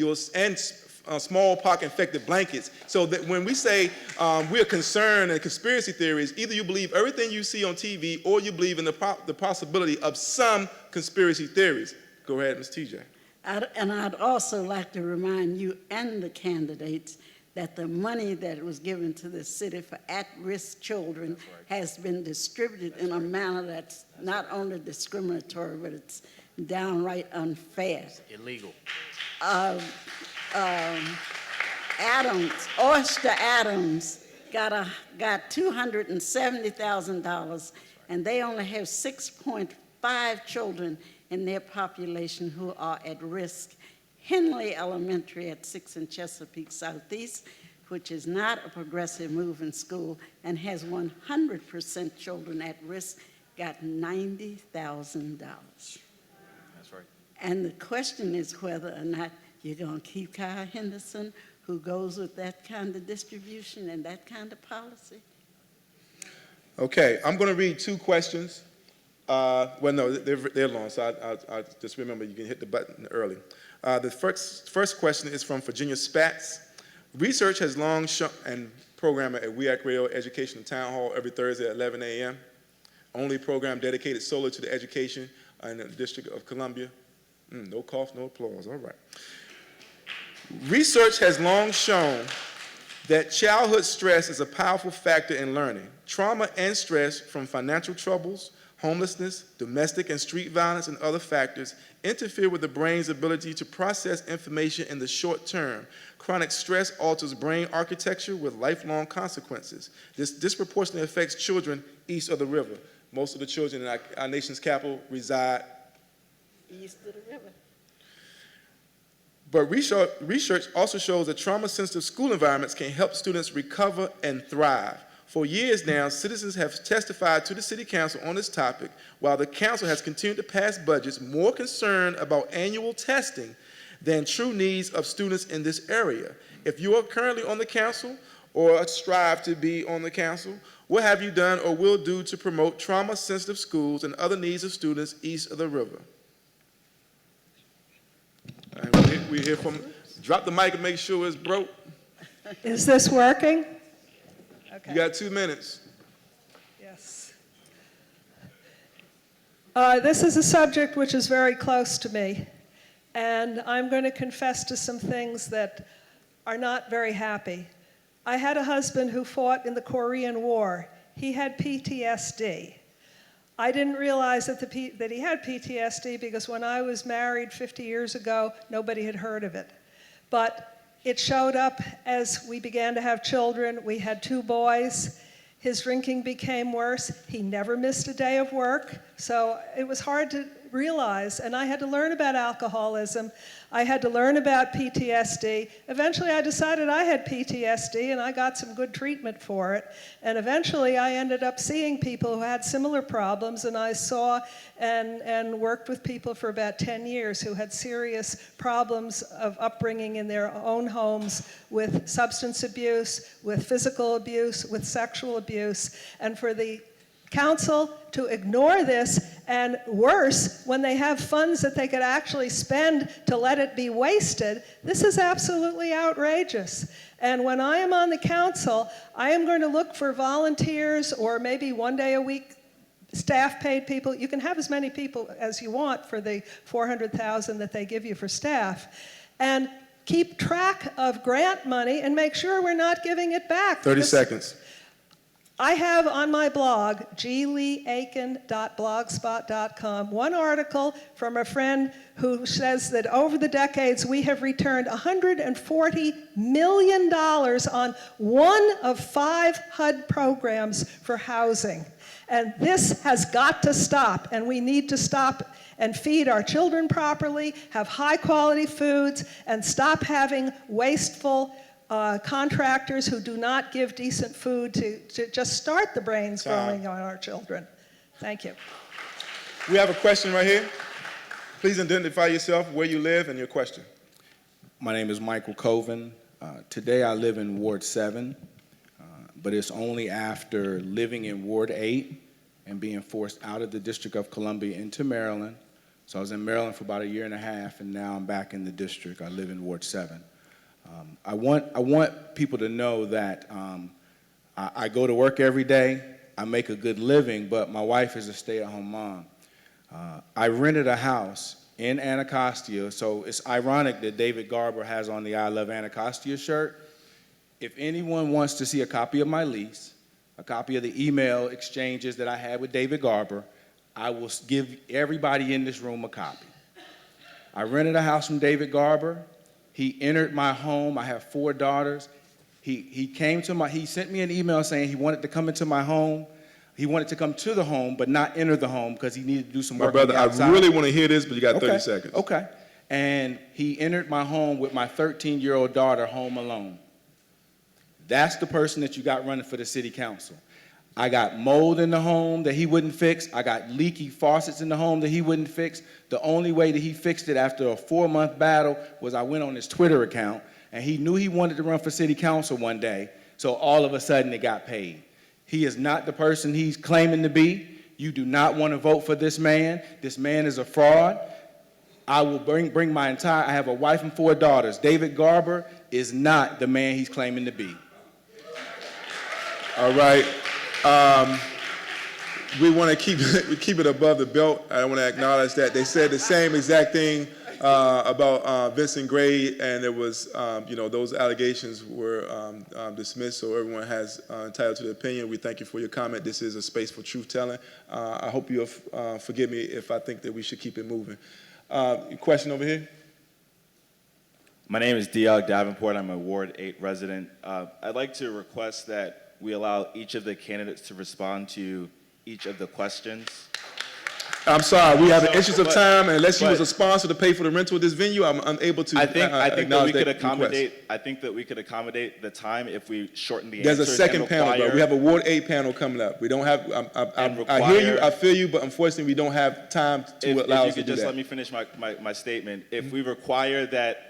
smallpox infected blankets. So that when we say we're concerned in conspiracy theories, either you believe everything you see on TV or you believe in the possibility of some conspiracy theories. Go ahead, Ms. TJ. And I'd also like to remind you and the candidates that the money that was given to the city for at-risk children has been distributed in a manner that's not only discriminatory, but it's downright unfair. It's illegal. Oyster Adams got $270,000, and they only have 6.5 children in their population who are at risk. Henley Elementary at 6 in Chesapeake Southeast, which is not a progressive moving school and has 100% children at risk, got $90,000. That's right. And the question is whether or not you're going to keep Kyle Henderson, who goes with that kind of distribution and that kind of policy. Okay, I'm going to read 2 questions. Well, no, they're long, so I just remember you can hit the button early. The first question is from Virginia Spatz. Research has long shown, and programmer at WEAC Radio Education Town Hall every Thursday at 11 a.m. Only program dedicated solely to the education in the District of Columbia. No cough, no applause, all right. Research has long shown that childhood stress is a powerful factor in learning. Trauma and stress from financial troubles, homelessness, domestic and street violence, and other factors interfere with the brain's ability to process information in the short term. Chronic stress alters brain architecture with lifelong consequences. This disproportionately affects children east of the river. Most of the children in our nation's capital reside East of the river. But research also shows that trauma-sensitive school environments can help students recover and thrive. For years now, citizens have testified to the City Council on this topic, while the Council has continued to pass budgets more concerned about annual testing than true needs of students in this area. If you are currently on the Council or strive to be on the Council, what have you done or will do to promote trauma-sensitive schools and other needs of students east of the river? We hear from, drop the mic and make sure it's broke. Is this working? Okay. You got 2 minutes. Yes. This is a subject which is very close to me, and I'm going to confess to some things that are not very happy. I had a husband who fought in the Korean War. He had PTSD. I didn't realize that he had PTSD because when I was married 50 years ago, nobody had heard of it. But it showed up as we began to have children. We had 2 boys. His drinking became worse. He never missed a day of work. So it was hard to realize, and I had to learn about alcoholism. I had to learn about PTSD. Eventually I decided I had PTSD and I got some good treatment for it. And eventually I ended up seeing people who had similar problems, and I saw and worked with people for about 10 years who had serious problems of upbringing in their own homes with substance abuse, with physical abuse, with sexual abuse. And for the Council to ignore this, and worse, when they have funds that they could actually spend to let it be wasted, this is absolutely outrageous. And when I am on the Council, I am going to look for volunteers or maybe 1 day a week staff-paid people. You can have as many people as you want for the $400,000 that they give you for staff. And keep track of grant money and make sure we're not giving it back. 30 seconds. I have on my blog, gleeaiken.blogspot.com, one article from a friend who says that over the decades we have returned $140 million on 1 of 5 HUD programs for housing. And this has got to stop, and we need to stop. and feed our children properly, have high-quality foods, and stop having wasteful contractors who do not give decent food to just start the brains growing on our children. Thank you. We have a question right here. Please identify yourself, where you live, and your question. My name is Michael Coven. Today I live in Ward 7, but it's only after living in Ward 8 and being forced out of the District of Columbia into Maryland. So I was in Maryland for about 1.5 years, and now I'm back in the district. I live in Ward 7. I want people to know that I go to work every day, I make a good living, but my wife is a stay-at-home mom. I rented a house in Anacostia, so it's ironic that David Garber has on the I Love Anacostia shirt. If anyone wants to see a copy of my lease, a copy of the email exchanges that I had with David Garber, I will give everybody in this room a copy. I rented a house from David Garber. He entered my home. I have 4 daughters. He sent me an email saying he wanted to come into my home. He wanted to come to the home, but not enter the home because he needed to do some work. My brother, I really want to hear this, but you got 30 seconds. Okay. And he entered my home with my 13-year-old daughter home alone. That's the person that you got running for the city council. I got mold in the home that he wouldn't fix. I got leaky faucets in the home that he wouldn't fix. The only way that he fixed it after a 4-month battle was I went on his Twitter account, and he knew he wanted to run for city council one day, so all of a sudden it got paid. He is not the person he's claiming to be. You do not want to vote for this man. This man is a fraud. I will bring my entire, I have a wife and 4 daughters. David Garber is not the man he's claiming to be. All right. We want to keep it above the belt. I want to acknowledge that they said the same exact thing about Vincent Gray, and it was, those allegations were dismissed, so everyone has entitled to their opinion. We thank you for your comment. This is a space for truth-telling. I hope you'll forgive me if I think that we should keep it moving. Question over here? My name is Diog Davenport. I'm a Ward 8 resident. I'd like to request that we allow each of the candidates to respond to each of the questions. I'm sorry, we have an interest of time, and unless you was a sponsor to pay for the rental of this venue, I'm unable to. I think that we could accommodate. request. I think that we could accommodate the time if we shorten the There's answers. a second panel, bro. We have a Ward 8 panel coming up. We don't have. I hear you. I feel you, but unfortunately, we don't have time to allow us to do that. If you could just let me finish my statement. If we require that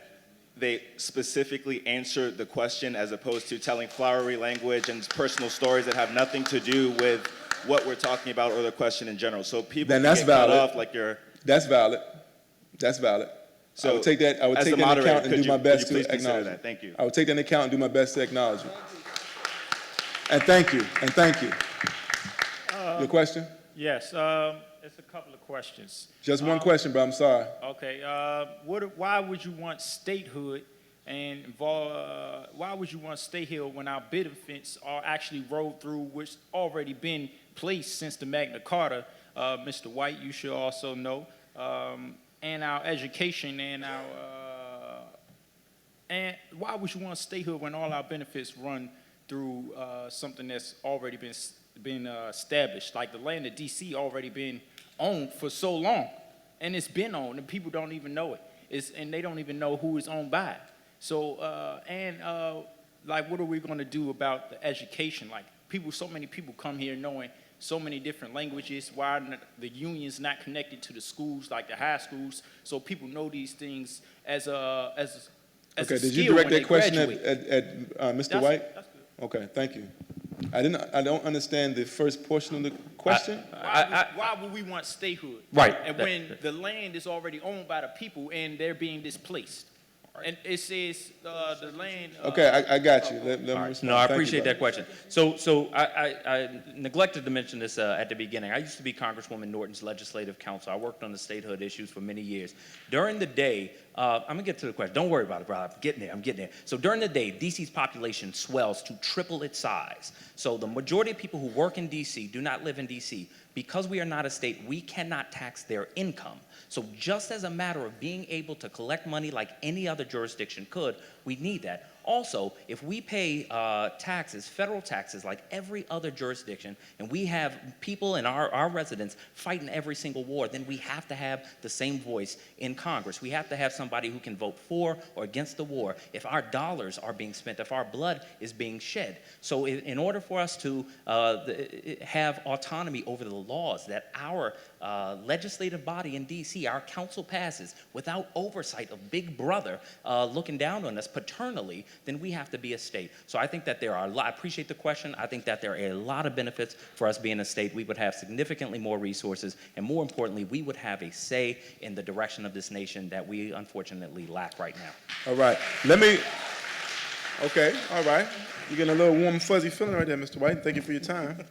they specifically answer the question as opposed to telling flowery language and personal stories that have nothing to do with what we're talking about or the question in general. So people then can that's get valid. cut off like you're... That's valid. That's valid. So I would take that. I would take that into account and do my best to acknowledge it. Thank you. I would take that into account and do my best to acknowledge it. And thank you. And thank you. Your question? Yes. It's a couple of questions. Just one question, but I'm sorry. Okay. Why would you want statehood and why would you want statehood when our benefits are actually rolled through, which already been placed since the Magna Carta? Mr. White, you should also know. And our education and and why would you want statehood when all our benefits run through something that's already been established, like the land of D.C. already been owned for so long, and it's been owned, and people don't even know it. And they don't even know who it's owned by. So, like, what are we going to do about the education? Like, so many people come here knowing so many different languages. Why are the unions not connected to the schools, like the high schools, so people know these things as a Okay, a did you skill direct when that question graduate? at Mr. White? That's good. Okay, thank you. I don't understand the first portion of the question. Why would we want statehood? Right. And when the land is already owned by the people and they're being displaced. And it says the land. Okay, I got you. Let me respond. No, I Thank you, appreciate brother. that question. So I neglected to mention this at the beginning. I used to be Congresswoman Norton's legislative counsel. I worked on the statehood issues for many years. During the day, I'm gonna get to the question. Don't worry about it, bro. I'm getting there. So during the day, DC's population swells to triple its size. So the majority of people who work in DC do not live in DC. Because we are not a state, we cannot tax their income. So just as a matter of being able to collect money like any other jurisdiction could, We need that. Also, if we pay taxes, federal taxes, like every other jurisdiction, and we have people and our residents fighting every single war, then we have to have the same voice in Congress. We have to have somebody who can vote for or against the war if our dollars are being spent, if our blood is being shed. So in order for us to have autonomy over the laws that our legislative body in D.C., our council passes without oversight of Big Brother looking down on us paternally, then we have to be a state. So I think that there are I appreciate the question. I think that there are a lot of benefits for us being a state. We would have significantly more resources, and more importantly, we would have a say in the direction of this nation that we unfortunately lack right now. All right. Okay, all right. You're getting a little warm and fuzzy feeling right there, Mr. White. Thank you for your time.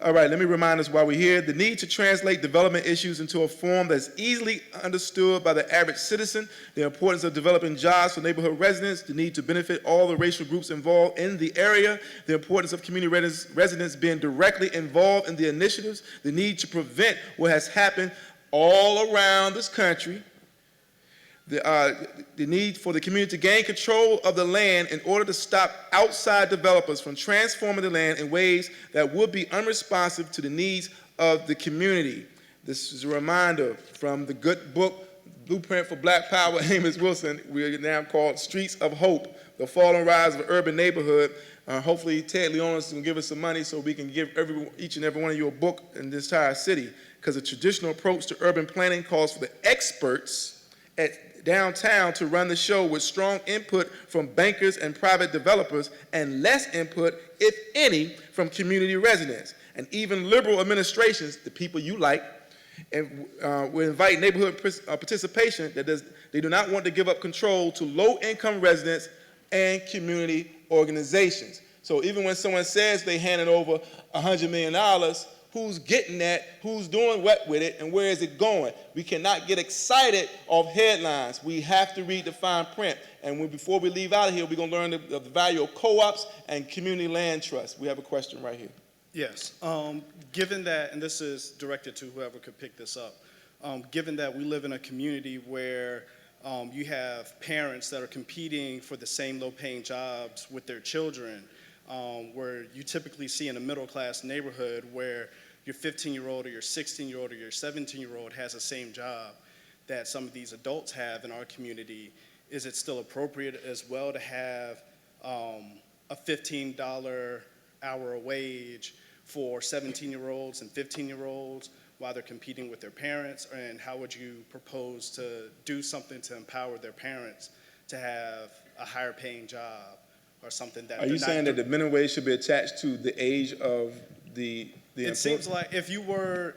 All right, let me remind us why we're here. The need to translate development issues into a form that's easily understood by the average citizen, the importance of developing jobs for neighborhood residents, the need to benefit all the racial groups involved in the area, the importance of community residents being directly involved in the initiatives, the need to prevent what has happened all around this country, the need for the community to gain control of the land in order to stop outside developers from transforming the land in ways that would be unresponsive to the needs of the community. This is a reminder from the good book, Blueprint for Black Power, Amos Wilson. We are now called Streets of Hope, the Fall and Rise of an Urban Neighborhood. Hopefully Ted Leonis can give us some money so we can give each and every one of you a book in this entire city, because a traditional approach to urban planning calls for the experts at downtown to run the show with strong input from bankers and private developers and less input, if any, from community residents. And even liberal administrations, the people you like, and will invite neighborhood participation that they do not want to give up control to low-income residents and community organizations. So even when someone says they handed over $100 million, who's getting that, who's doing what with it, and where is it going? We cannot get excited off headlines. We have to read the fine print. And before we leave out of here, we're going to learn the value of co-ops and community land trusts. We have a question right here. Yes. Given that, and this is directed to whoever could pick this up, given that we live in a community where you have parents that are competing for the same low-paying jobs with their children, where you typically see in a middle-class neighborhood where your 15-year-old or your 16-year-old or your 17-year-old has the same job that some of these adults have in our community, is it still appropriate as well to have a $15 hour wage for 17-year-olds and 15-year-olds while they're competing with their parents? And how would you propose to do something to empower their parents to have a higher paying job or something that... Are you saying that the minimum wage should be attached to the age of the It seems like if you were,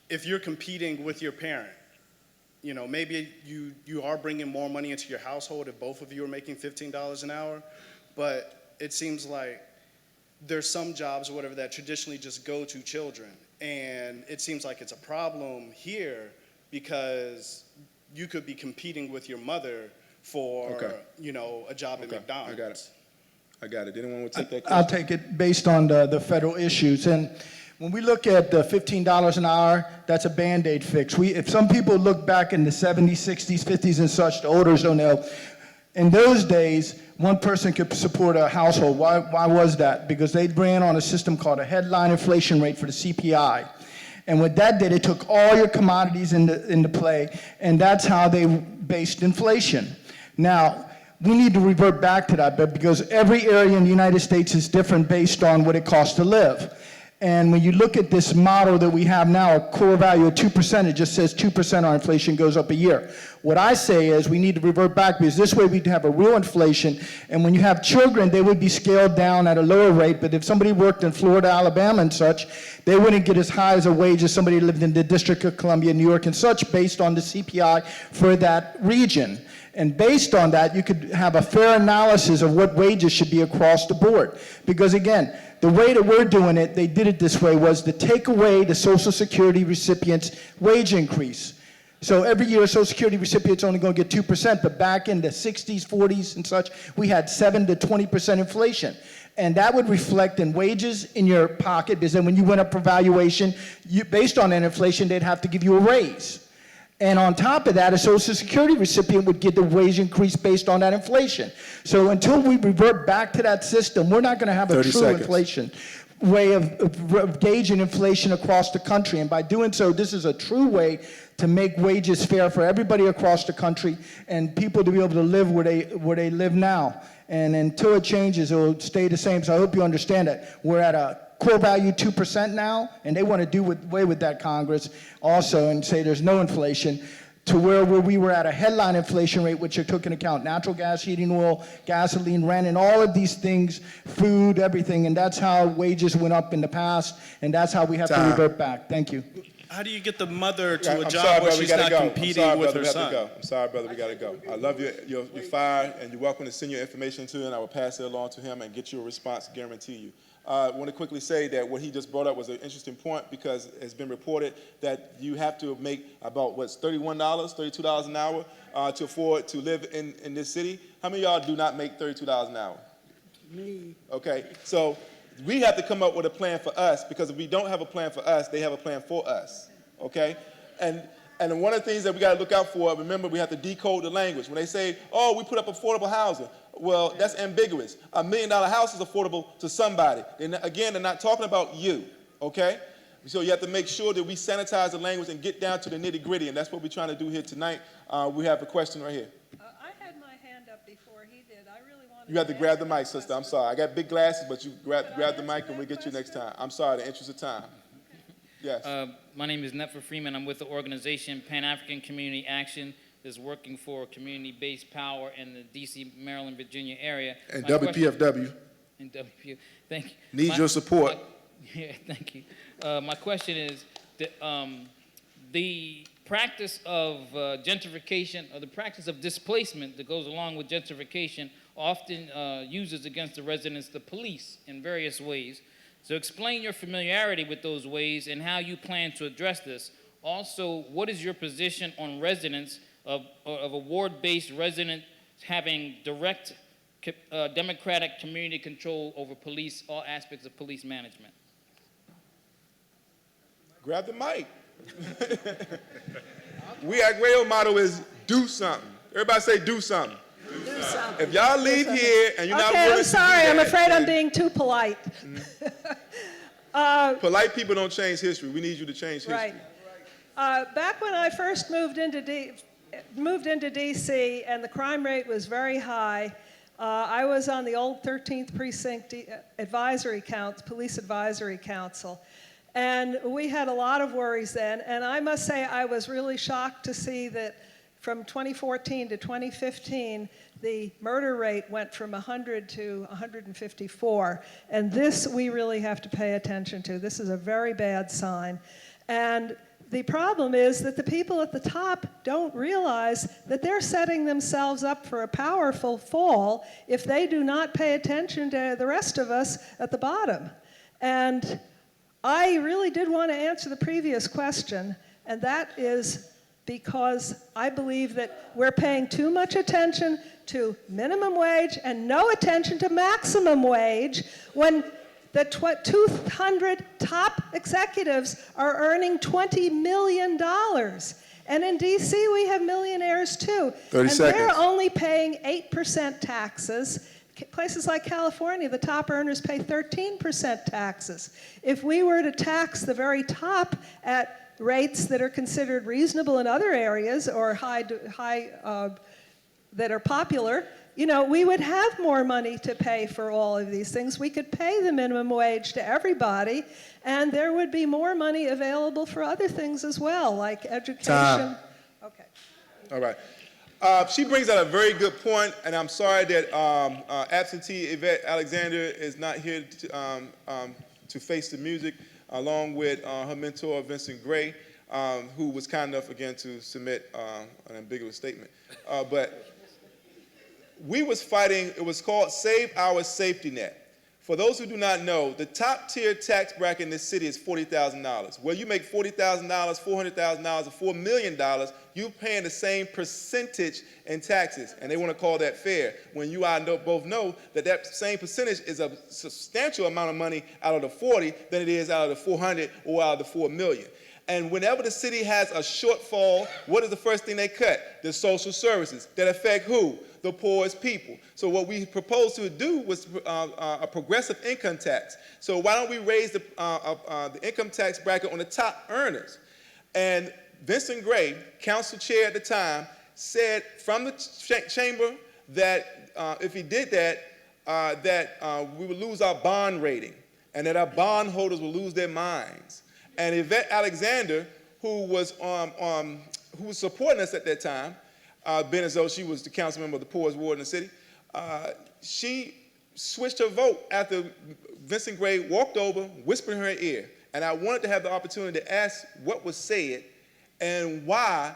if you're competing with your parent, maybe you are bringing more money into your household if both of you are making $15 an hour, but it seems like there's some jobs or whatever that traditionally just go to children. And it seems like it's a problem here because you could be competing with your mother for, a job at McDonald's. I got it. Anyone would take that question? I'll take it based on the federal issues. And when we look at the $15 an hour, that's a Band-Aid fix. If some people look back in the 70s, 60s, 50s and such, the olders don't know, in those days, one person could support a household. Why was that? Because they ran on a system called a headline inflation rate for the CPI. And what that did, it took all your commodities into play, and that's how they based inflation. Now, we need to revert back to that, but because every area in the United States is different based on what it costs to live. And when you look at this model that we have now, a core value of 2%, it just says 2% our inflation goes up a year. What I say is we need to revert back, because this way we'd have a real inflation, and when you have children, they would be scaled down at a lower rate, but if somebody worked in Florida, Alabama and such, they wouldn't get as high as a wage as somebody who lived in the District of Columbia, New York and such, based on the CPI for that region. And based on that, you could have a fair analysis of what wages should be across the board. Because again, the way that we're doing it, they did it this way, was to take away the Social Security recipients' wage increase. So every year, Social Security recipients only going to get 2%, but back in the 60s, 40s and such, we had 7 to 20% inflation. And that would reflect in wages in your pocket, because then when you went up for valuation, based on that inflation, they'd have to give you a raise. And on top of that, a Social Security recipient would get the wage increase based on that inflation. So until we revert back to that system, we're not going to have a 30 true seconds. inflation way of gauging inflation across the country. And by doing so, this is a true way to make wages fair for everybody across the country and people to be able to live where they live now. And until it changes, it will stay the same. So I hope you understand that. We're at a core value 2% now, and they want to do away with that, Congress, also, and say there's no inflation, to where we were at a headline inflation rate, which took into account natural gas, heating oil, gasoline, rent, and all of these things, food, everything, and that's how wages went up in the past, and that's how we have to revert back. Thank you. How do you get the mother to a I'm job sorry, where brother, she's not competing with her we have son? to go. I'm sorry, brother, we got to go. I love you. You're fired, and you're welcome to send your information to him, and I will pass it along to him and get you a response, guarantee you. I want to quickly say that what he just brought up was an interesting point because it's been reported that you have to make about, $31, $32 an hour to afford to live in this city. How many of y'all do not make $32 an hour? Me. Okay, so we have to come up with a plan for us because if we don't have a plan for us, they have a plan for us, okay? And one of the things that we got to look out for, remember, we have to decode the language. When they say, oh, we put up affordable housing, well, that's ambiguous. $1 million house is affordable to somebody. And again, they're not talking about you, okay? So you have to make sure that we sanitize the language and get down to the nitty-gritty, and that's what we're trying to do here tonight. We have a question right here. I had my hand up before he did. I really wanted You have to grab the mic, sister. I'm sorry. I got big glasses, but you grab the mic and we'll get you next time. I'm sorry, the interest of time. Yes. My name is Netfer Freeman. I'm with the organization Pan-African Community Action that's working for community-based power in the D.C., Maryland, Virginia area. And WPFW. And WPFW. Thank you. Needs your support. Yeah, thank you. My question is, the practice of gentrification or the practice of displacement that goes along with gentrification often uses against the residents the police in various ways. So explain your familiarity with those ways and how you plan to address this. Also, what is your position on residents of a ward-based resident having direct democratic community control over police, all aspects of police management? Grab the mic. We at Grail motto is do something. Everybody say do something. Do something. If y'all leave here and you're not willing I'm to sorry. do that, I'm afraid I'm being too polite. polite people don't change history. We need you to change history. Right. Back when I first moved into D.C. and the crime rate was very high, I was on the old 13th Precinct Police Advisory Council. And we had a lot of worries then. And I must say I was really shocked to see that from 2014 to 2015, the murder rate went from 100 to 154. And this we really have to pay attention to. This is a very bad sign. And the problem is that the people at the top don't realize that they're setting themselves up for a powerful fall if they do not pay attention to the rest of us at the bottom. And I really did want to answer the previous question, and that is because I believe that we're paying too much attention to minimum wage and no attention to maximum wage when the 200 top executives are earning $20 million. And in D.C., we have millionaires too. 30 and seconds. they're only paying 8% taxes. Places like California, the top earners pay 13% taxes. If we were to tax the very top at rates that are considered reasonable in other areas or high that are popular, you know, we would have more money to pay for all of these things. We could pay the minimum wage to everybody, and there would be more money available for other things as well, like education. Time. Okay. All right. She brings out a very good point, and I'm sorry that absentee Yvette Alexander is not here to face the music, along with her mentor, Vincent Gray, who was kind enough, again, to submit an ambiguous statement. But we was fighting, it was called Save Our Safety Net. For those who do not know, the top tier tax bracket in this city is $40,000. Where you make $40,000, $400,000, or $4 million, you're paying the same percentage in taxes, and they want to call that fair. When you and I both know that that same percentage is a substantial amount of money out of the 40 than it is out of the 400 or out of the 4 million. And whenever the city has a shortfall, what is the first thing they cut? The social services that affect who? The poorest people. So what we proposed to do was a progressive income tax. So why don't we raise the income tax bracket on the top earners? And Vincent Gray, council chair at the time, said from the chamber that if he did that, we would lose our bond rating and that our bondholders would lose their minds. And Yvette Alexander, who was supporting us at that time, being as though she was the council member of the poorest ward in the city, she switched her vote after Vincent Gray walked over, whispered in her ear. And I wanted to have the opportunity to ask what was said and why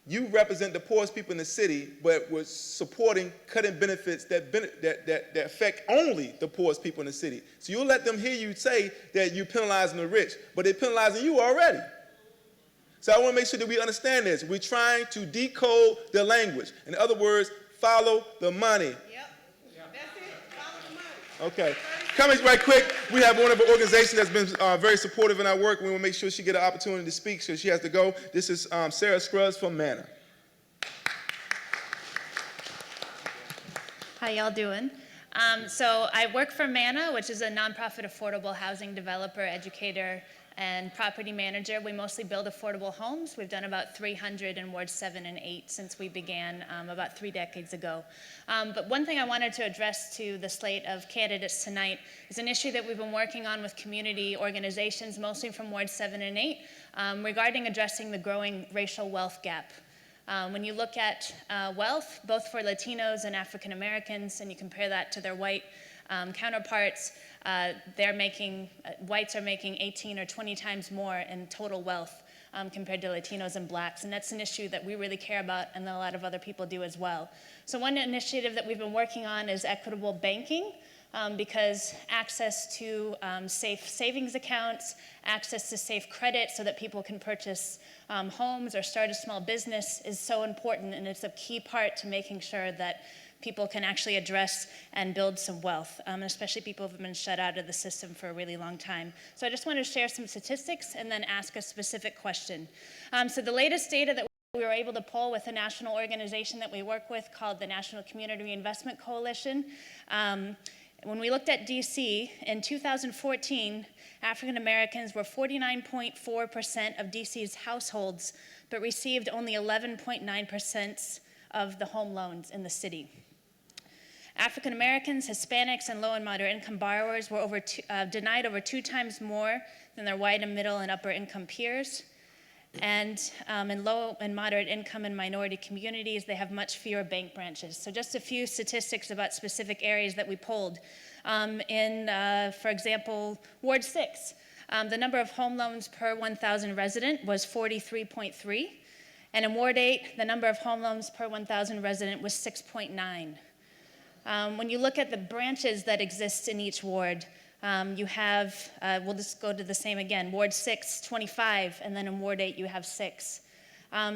you represent the poorest people in the city, but was supporting cutting benefits that affect only the poorest people in the city. So you'll let them hear you say that you're penalizing the rich, but they're penalizing you already. So I want to make sure that we understand this. We're trying to decode the language. In other words, follow the money. Yep. That's it. Follow the money. Okay. Coming right quick, we have one of our organizations that's been very supportive in our work. We will make sure she get an opportunity to speak, so she has to go. This is Sarah Scruggs from MANA. How y'all doing? So I work for MANA, which is a nonprofit affordable housing developer, educator, and property manager. We mostly build affordable homes. We've done about 300 in Wards 7 and 8 since we began about 3 decades ago. But one thing I wanted to address to the slate of candidates tonight is an issue that we've been working on with community organizations, mostly from Wards 7 and 8, regarding addressing the growing racial wealth gap. When you look at wealth, both for Latinos and African Americans, and you compare that to their white counterparts, whites are making 18 or 20 times more in total wealth compared to Latinos and blacks. And that's an issue that we really care about and that a lot of other people do as well. So one initiative that we've been working on is equitable banking, because access to safe savings accounts, access to safe credit so that people can purchase homes or start a small business is so important, and it's a key part to making sure that people can actually address and build some wealth, especially people who have been shut out of the system for a really long time. So I just want to share some statistics and then ask a specific question. So the latest data that we were able to pull with a national organization that we work with called the National Community Reinvestment Coalition, when we looked at DC, in 2014, African Americans were 49.4% of DC's households, but received only 11.9% of the home loans in the city. African Americans, Hispanics, and low and moderate income borrowers were denied over 2 times more than their white and middle and upper income peers. And in low and moderate income and minority communities, they have much fewer bank branches. So just a few statistics about specific areas that we polled. For example, Ward 6, the number of home loans per 1,000 resident was 43.3. And in Ward 8, the number of home loans per 1,000 resident was 6.9. When you look at the branches that exist in each ward, you have, we'll just go to the same again, Ward 6, 25, and then in Ward 8 you have 6.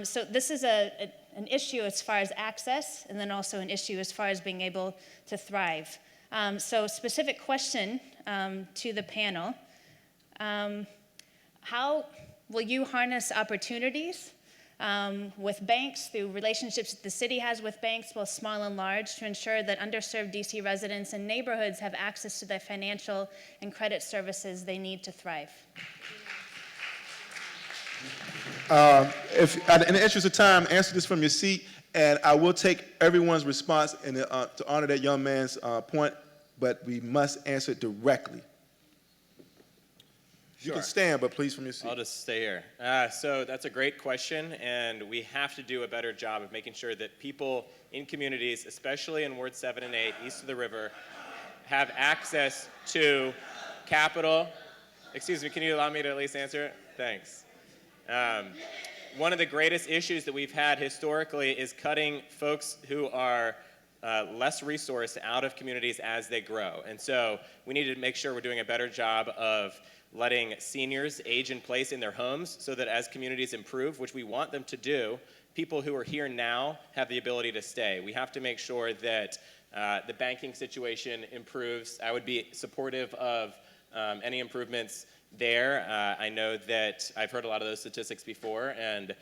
So this is an issue as far as access, and then also an issue as far as being able to thrive. So specific question to the panel, how will you harness opportunities with banks through relationships that the city has with banks, both small and large, to ensure that underserved DC residents and neighborhoods have access to the financial and credit services they need to thrive? In the interest of time, answer this from your seat, and I will take everyone's response to honor that young man's point, but we must answer it directly. You can stand, but please from your seat. I'll just stay here. So that's a great question, and we have to do a better job of making sure that people in communities, especially in Ward 7 and 8, east of the river, have access to capital. Excuse me, can you allow me to at least answer it? Thanks. One of the greatest issues that we've had historically is cutting folks who are less resourced out of communities as they grow. And so we need to make sure we're doing a better job of letting seniors age in place in their homes so that as communities improve, which we want them to do, people who are here now have the ability to stay. We have to make sure that the banking situation improves. I would be supportive of any improvements there. I know that I've heard a lot of those statistics before, and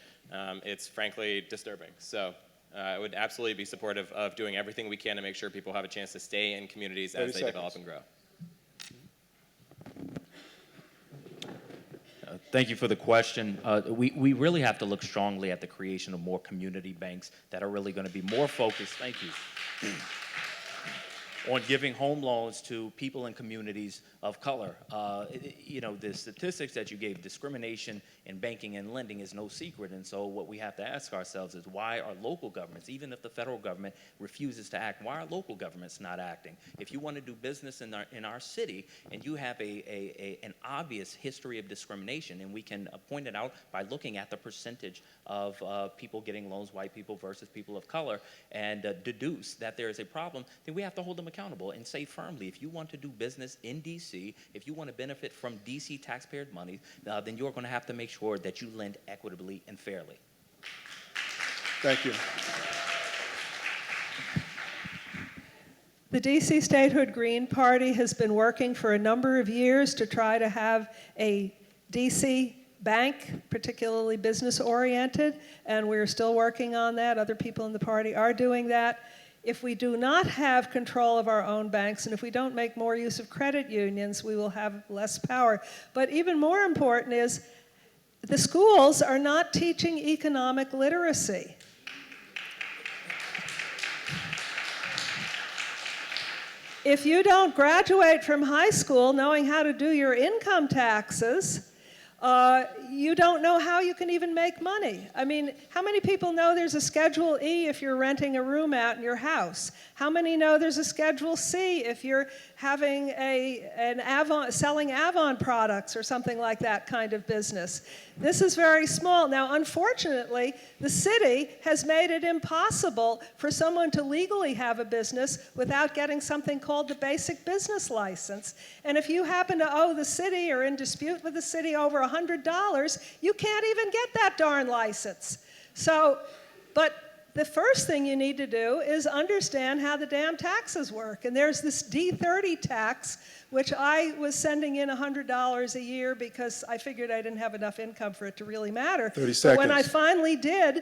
it's frankly disturbing. So I would absolutely be supportive of doing everything we can to make sure people have a chance to stay in communities as they develop and grow. Thank you for the question. We really have to look strongly at the creation of more community banks that are really going to be more focused, thank you, on giving home loans to people in communities of color. You know, the statistics that you gave, discrimination in banking and lending is no secret, and so what we have to ask ourselves is why are local governments, even if the federal government refuses to act, why are local governments not acting? If you want to do business in our city and you have an obvious history of discrimination, and we can point it out by looking at the percentage of people getting loans, white people versus people of color, and deduce that there is a problem, then we have to hold them accountable and say firmly, if you want to do business in D.C., if you want to benefit from D.C. taxpayer money, then you're going to have to make sure that you lend equitably and fairly. Thank you. The DC Statehood Green Party has been working for a number of years to try to have a DC bank, particularly business-oriented, and we're still working on that. Other people in the party are doing that. If we do not have control of our own banks, and if we don't make more use of credit unions, we will have less power. But even more important is the schools are not teaching economic literacy. If you don't graduate from high school knowing how to do your income taxes, you don't know how you can even make money. I mean, how many people know there's a Schedule E if you're renting a room out in your house? How many know there's a Schedule C if you're having selling Avon products or something like that kind of business? This is very small. Now, unfortunately, the city has made it impossible for someone to legally have a business without getting something called the basic business license. And if you happen to owe the city or in dispute with the city over $100, you can't even get that darn license. So, but the first thing you need to do is understand how the damn taxes work. And there's this D30 tax, which I was sending in $100 a year because I figured I didn't have enough income for it to really matter. 30 seconds. But when I finally did,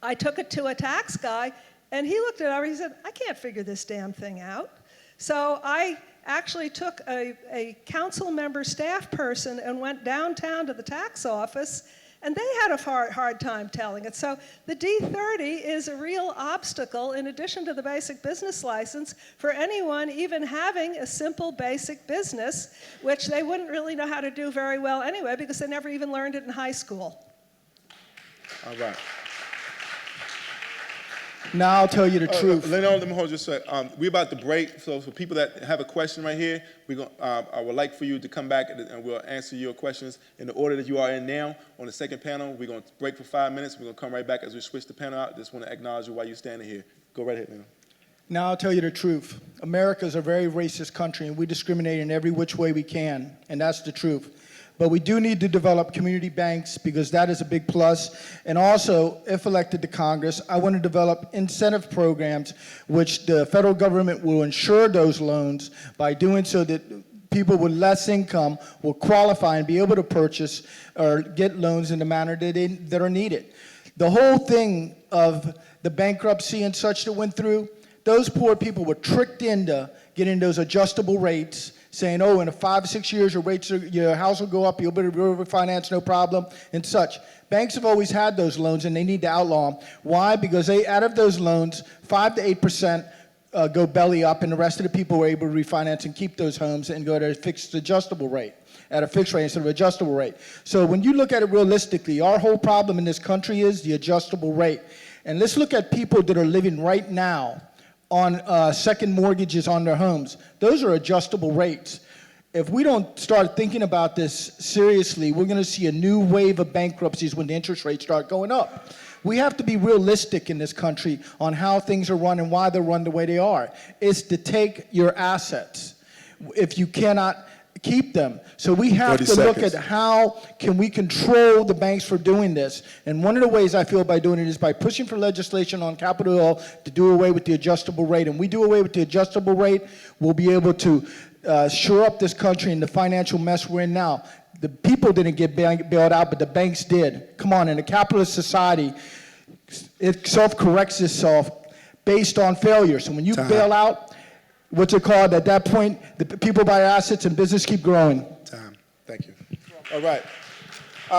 I took it to a tax guy, and he looked it over, he said, I can't figure this damn thing out. So I actually took a council member staff person and went downtown to the tax office, and they had a hard time telling it. So the D30 is a real obstacle, in addition to the basic business license, for anyone even having a simple basic business, which they wouldn't really know how to do very well anyway, because they never even learned it in high school. All right. Now I'll tell you the truth. Let me hold just a sec. We're about to break, so for people that have a question right here, I would like for you to come back and we'll answer your questions in the order that you are in now. On the second panel, we're going to break for 5 minutes. We're going to come right back as we switch the panel out. Just want to acknowledge you while you're standing here. Go right ahead, man. Now I'll tell you the truth. America is a very racist country, and we discriminate in every which way we can, and that's the truth. But we do need to develop community banks because that is a big plus. And also, if elected to Congress, I want to develop incentive programs which the federal government will insure those loans by doing so that people with less income will qualify and be able to purchase or get loans in the manner that are needed. The whole thing of the bankruptcy and such that went through, those poor people were tricked into getting those adjustable rates, saying, oh, in 5 or 6 years, your house will go up, you'll be able to refinance, no problem, and such. Banks have always had those loans, and they need to outlaw them. Why? Because out of those loans, 5 to 8% go belly up, and the rest of the people were able to refinance and keep those homes and go at a fixed adjustable rate, at a fixed rate instead of adjustable rate. So when you look at it realistically, our whole problem in this country is the adjustable rate. And let's look at people that are living right now on second mortgages on their homes. Those are adjustable rates. If we don't start thinking about this seriously, we're going to see a new wave of bankruptcies when the interest rates start going up. We have to be realistic in this country on how things are run and why they're run the way they are. It's to take your assets if you cannot keep them. So we have to look at how can we control the banks for doing this. And one of the ways I feel by doing it is by pushing for legislation on Capitol Hill to do away with the adjustable rate. And we do away with the adjustable rate, we'll be able to shore up this country and the financial mess we're in now. The people didn't get bailed out, but the banks did. Come on, in a capitalist society, it self-corrects itself based on failure. So when you bail out, what's it called? At that point, the people buy assets and business keep growing. Time. Thank you. All right.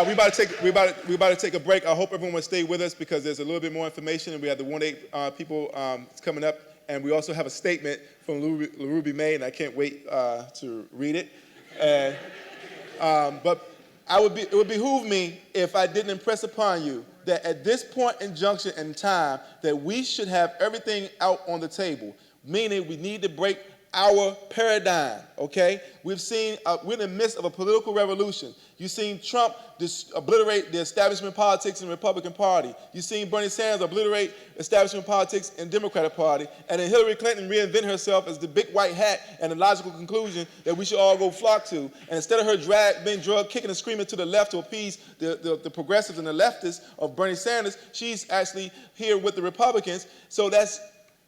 We about to take a break. I hope everyone will stay with us because there's a little bit more information, and we have the 1-8 people coming up, and we also have a statement from LaRuby May, and I can't wait to read it. And, but it would behoove me if I didn't impress upon you that at this point in junction in time, that we should have everything out on the table, meaning we need to break our paradigm, okay? We're in the midst of a political revolution. You've seen Trump obliterate the establishment politics in the Republican Party. You've seen Bernie Sanders obliterate establishment politics in the Democratic Party. And then Hillary Clinton reinvent herself as the big white hat and the logical conclusion that we should all go flock to. And instead of her being drugged, kicking and screaming to the left to appease the progressives and the leftists of Bernie Sanders, she's actually here with the Republicans. So that's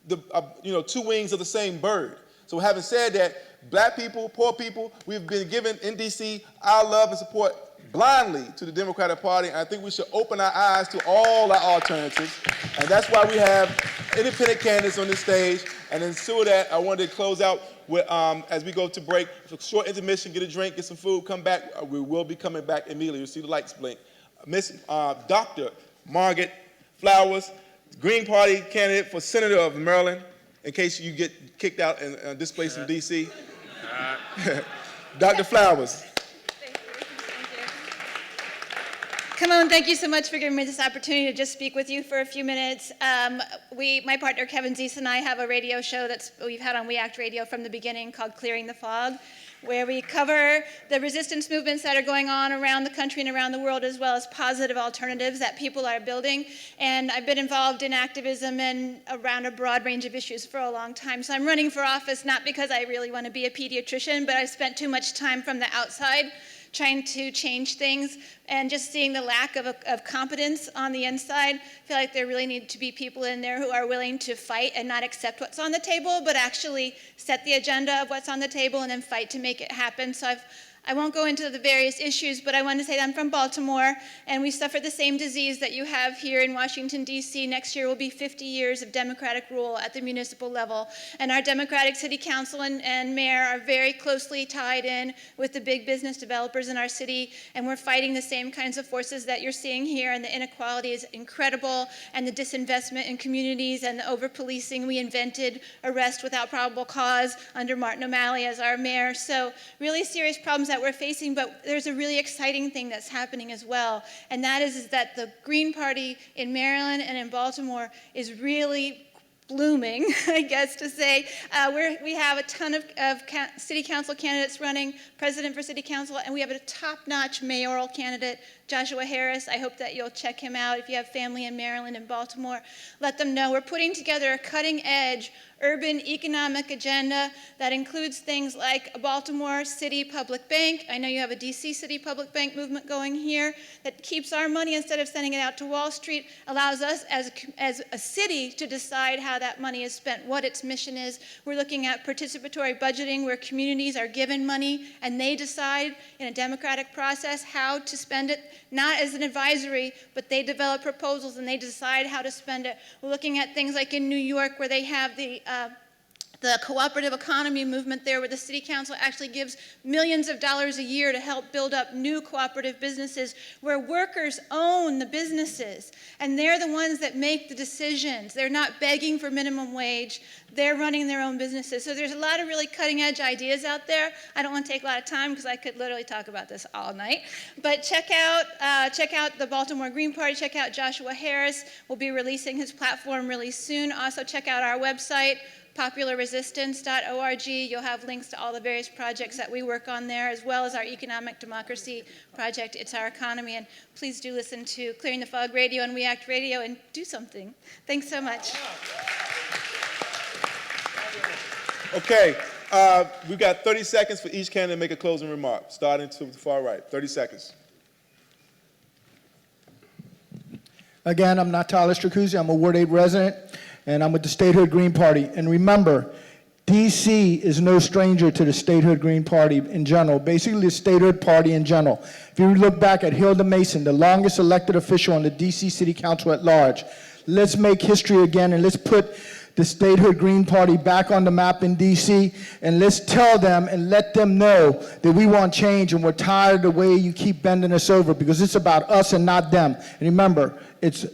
two wings of the same bird. So having said that, black people, poor people, we've been given in D.C. our love and support blindly to the Democratic Party, and I think we should open our eyes to all our alternatives, and that's why we have independent candidates on this stage. And then so that, I wanted to close out with, as we go to break, a short intermission, get a drink, get some food, come back. We will be coming back immediately. You'll see the lights blink. Miss Dr. Margaret Flowers, Green Party candidate for Senator of Maryland, in case you get kicked out and displaced from D.C. Dr. Flowers. Thank you. Come on, thank you so much for giving me this opportunity to just speak with you for a few minutes. My partner Kevin Zeese and I have a radio show we've had on We Act Radio from the beginning called Clearing the Fog, where we cover the resistance movements that are going on around the country and around the world, as well as positive alternatives that people are building. And I've been involved in activism and around a broad range of issues for a long time. So I'm running for office not because I really want to be a pediatrician, but I spent too much time from the outside trying to change things and just seeing the lack of competence on the inside. I feel like there really need to be people in there who are willing to fight and not accept what's on the table, but actually set the agenda of what's on the table and then fight to make it happen. So I won't go into the various issues, but I want to say that I'm from Baltimore, and we suffer the same disease that you have here in Washington, D.C. Next year will be 50 years of Democratic rule at the municipal level, and our Democratic City Council and Mayor are very closely tied in with the big business developers in our city, and we're fighting the same kinds of forces that you're seeing here, and the inequality is incredible, and the disinvestment in communities and the over-policing. We invented arrest without probable cause under Martin O'Malley as our mayor, so really serious problems that we're facing, but there's a really exciting thing that's happening as well, and that is that the Green Party in Maryland and in Baltimore is really blooming, I guess to say. We have a ton of city council candidates running, president for city council, and we have a top-notch mayoral candidate, Joshua Harris. I hope that you'll check him out. If you have family in Maryland and Baltimore, let them know. We're putting together a cutting-edge urban economic agenda that includes things like a Baltimore City Public Bank. I know you have a DC City Public Bank movement going here that keeps our money instead of sending it out to Wall Street, allows us as a city to decide how that money is spent, what its mission is. We're looking at participatory budgeting where communities are given money and they decide in a democratic process how to spend it, not as an advisory, but they develop proposals and they decide how to spend it. We're looking at things like in New York where they have the cooperative economy movement there, where the city council actually gives millions of dollars a year to help build up new cooperative businesses where workers own the businesses and they're the ones that make the decisions. They're not begging for minimum wage. They're running their own businesses. So there's a lot of really cutting edge ideas out there. I don't want to take a lot of time because I could literally talk about this all night. But check out the Baltimore Green Party. Check out Joshua Harris. We'll be releasing his platform really soon. Also check out our website, popularresistance.org. You'll have links to all the various projects that we work on there, as well as our economic democracy project, It's Our Economy. And please do listen to Clearing the Fog Radio and We Act Radio and do something. Thanks so much. Okay, we've got 30 seconds for each candidate to make a closing remark, starting to the far right. 30 seconds. Again, I'm Natalia Stracuzzi. I'm a Ward 8 resident, and I'm with the Statehood Green Party. And remember, DC is no stranger to the Statehood Green Party in general, basically the Statehood Party in general. If you look back at Hilda Mason, the longest elected official on the DC City Council at large, let's make history again and let's put the Statehood Green Party back on the map in DC, and let's tell them and let them know that we want change and we're tired of the way you keep bending us over, because it's about us and not them. And remember,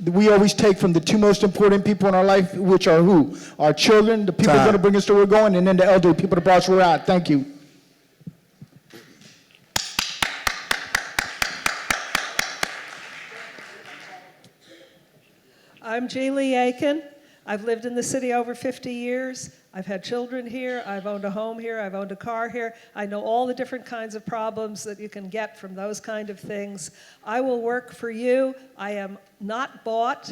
we always take from the two most important people in our life, which are who? Our children, the people that are bringing us to where we're going, and then the elderly people that brought us where we're at. Thank you. I'm G. Lee Aiken. I've lived in the city over 50 years. I've had children here. I've owned a home here. I've owned a car here. I know all the different kinds of problems that you can get from those kind of things. I will work for you. I am not bought.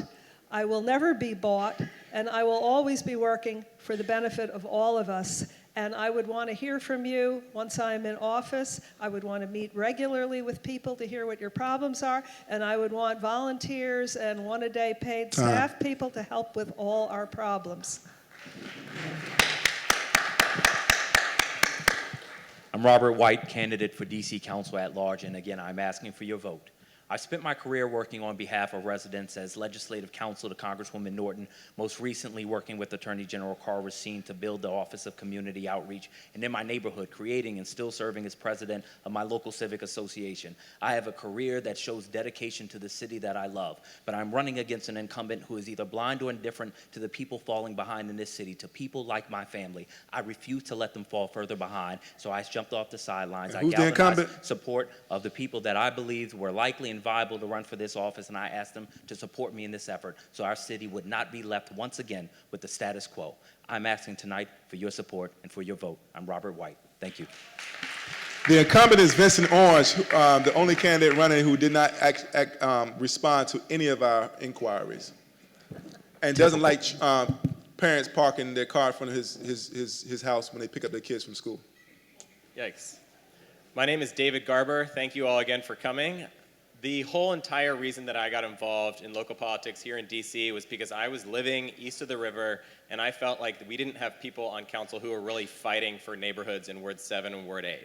I will never be bought. And I will always be working for the benefit of all of us. And I would want to hear from you once I'm in office. I would want to meet regularly with people to hear what your problems are. And I would want volunteers and one-a-day paid staff people to help with all our problems. I'm Robert White, candidate for DC Council at Large, and again, I'm asking for your vote. I spent my career working on behalf of residents as legislative counsel to Congresswoman Norton, most recently working with Attorney General Carl Racine to build the Office of Community Outreach, and in my neighborhood, creating and still serving as president of my local civic association. I have a career that shows dedication to the city that I love, but I'm running against an incumbent who is either blind or indifferent to the people falling behind in this city, to people like my family. I refuse to let them fall further behind, so I jumped off the sidelines. I galvanized support of the people that I believed were likely and viable to run for this office, and I asked them to support me in this effort so our city would not be left once again with the status quo. I'm asking tonight for your support and for your vote. I'm Robert White. Thank you. The incumbent is Vincent Orange, the only candidate running who did not respond to any of our inquiries, and doesn't like parents parking their car in front of his house when they pick up their kids from school. Yikes. My name is David Garber. Thank you all again for coming. The whole entire reason that I got involved in local politics here in DC was because I was living east of the river, and I felt like we didn't have people on council who were really fighting for neighborhoods in Ward 7 and Ward 8.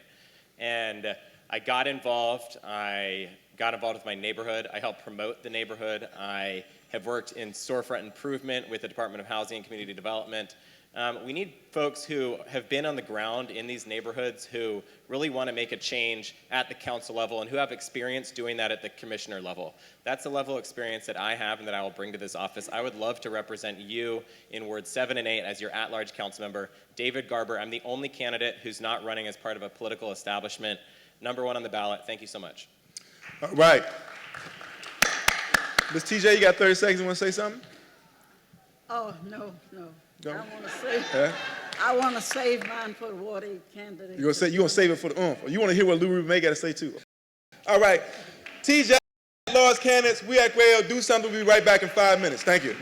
And I got involved. I got involved with my neighborhood. I helped promote the neighborhood. I have worked in storefront improvement with the Department of Housing and Community Development. We need folks who have been on the ground in these neighborhoods who really want to make a change at the council level and who have experience doing that at the commissioner level. That's the level of experience that I have and that I will bring to this office. I would love to represent you in Wards 7 and 8 as your at-large council member. David Garber, I'm the only candidate who's not running as part of a political establishment. #1 on the ballot. Thank you so much. All right. Ms. TJ, you got 30 seconds. You want to say something? Oh, no. No? I want to save mine for the Ward 8 candidate. You gonna save it for the oomph. Or you want to hear what Lou Rubin May got to say too? All right, TJ, Lord's candidates, we at Quail, do something. We'll be right back in 5 minutes. Thank you.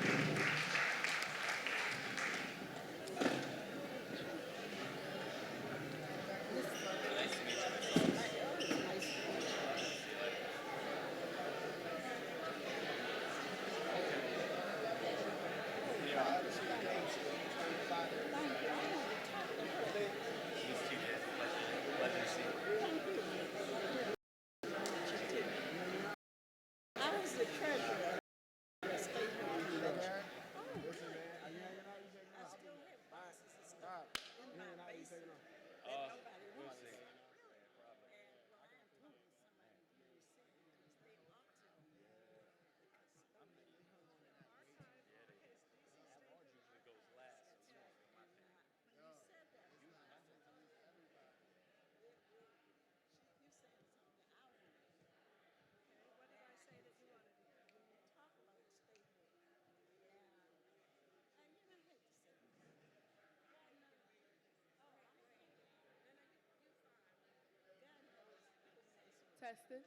Tested.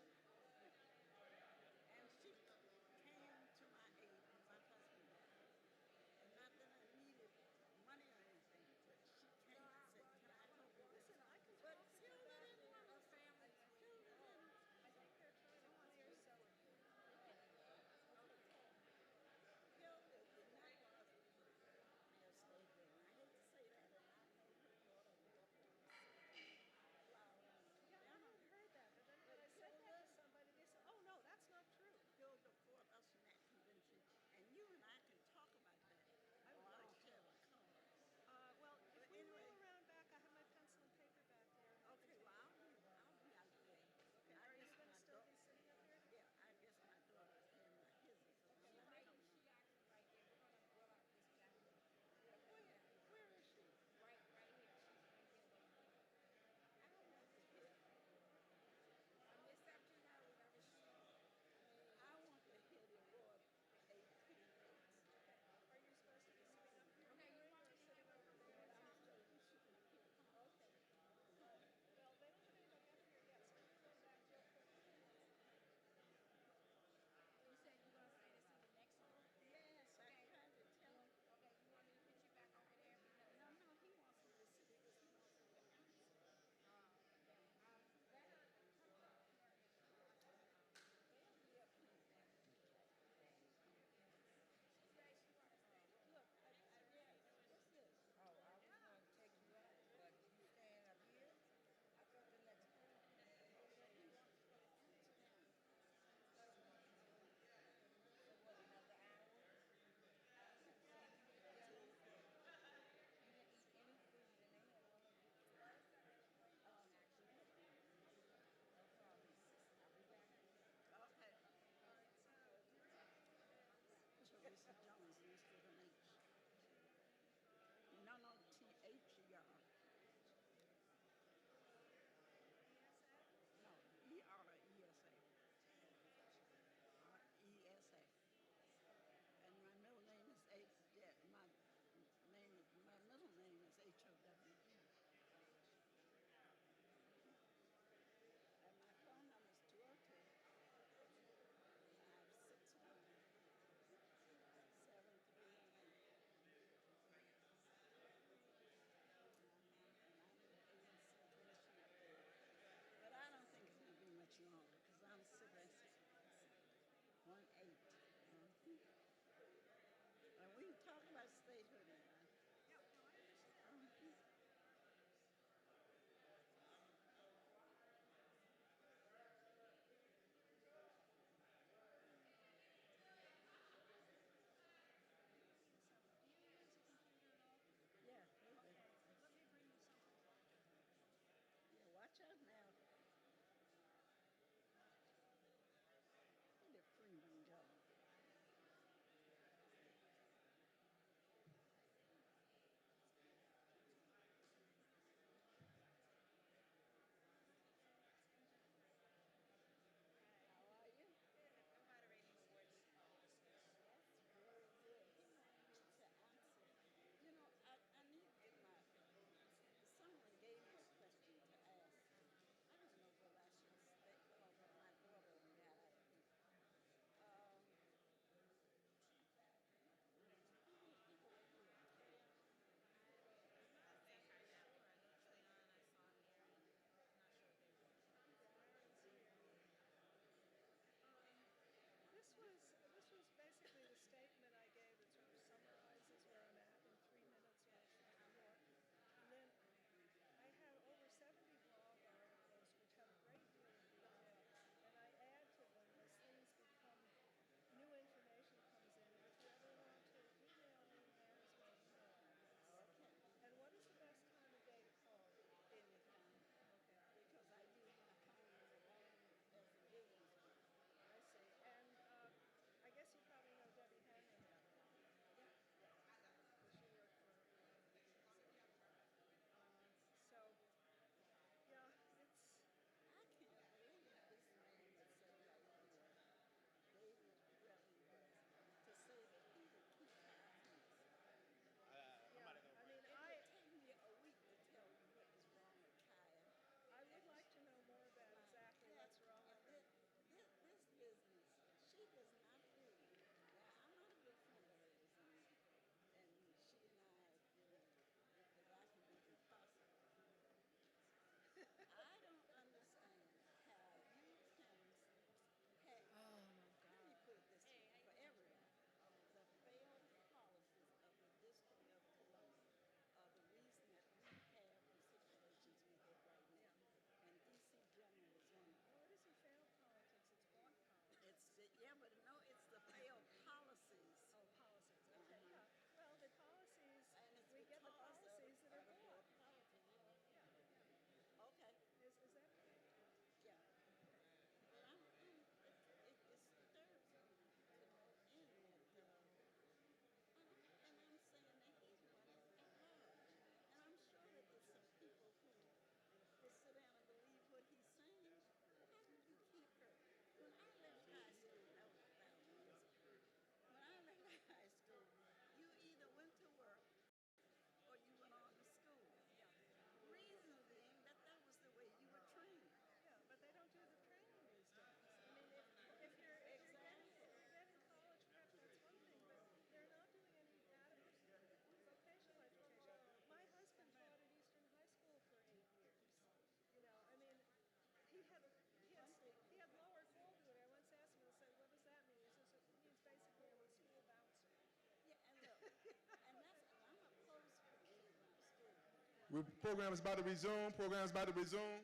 The program is about to resume. Program is about to resume.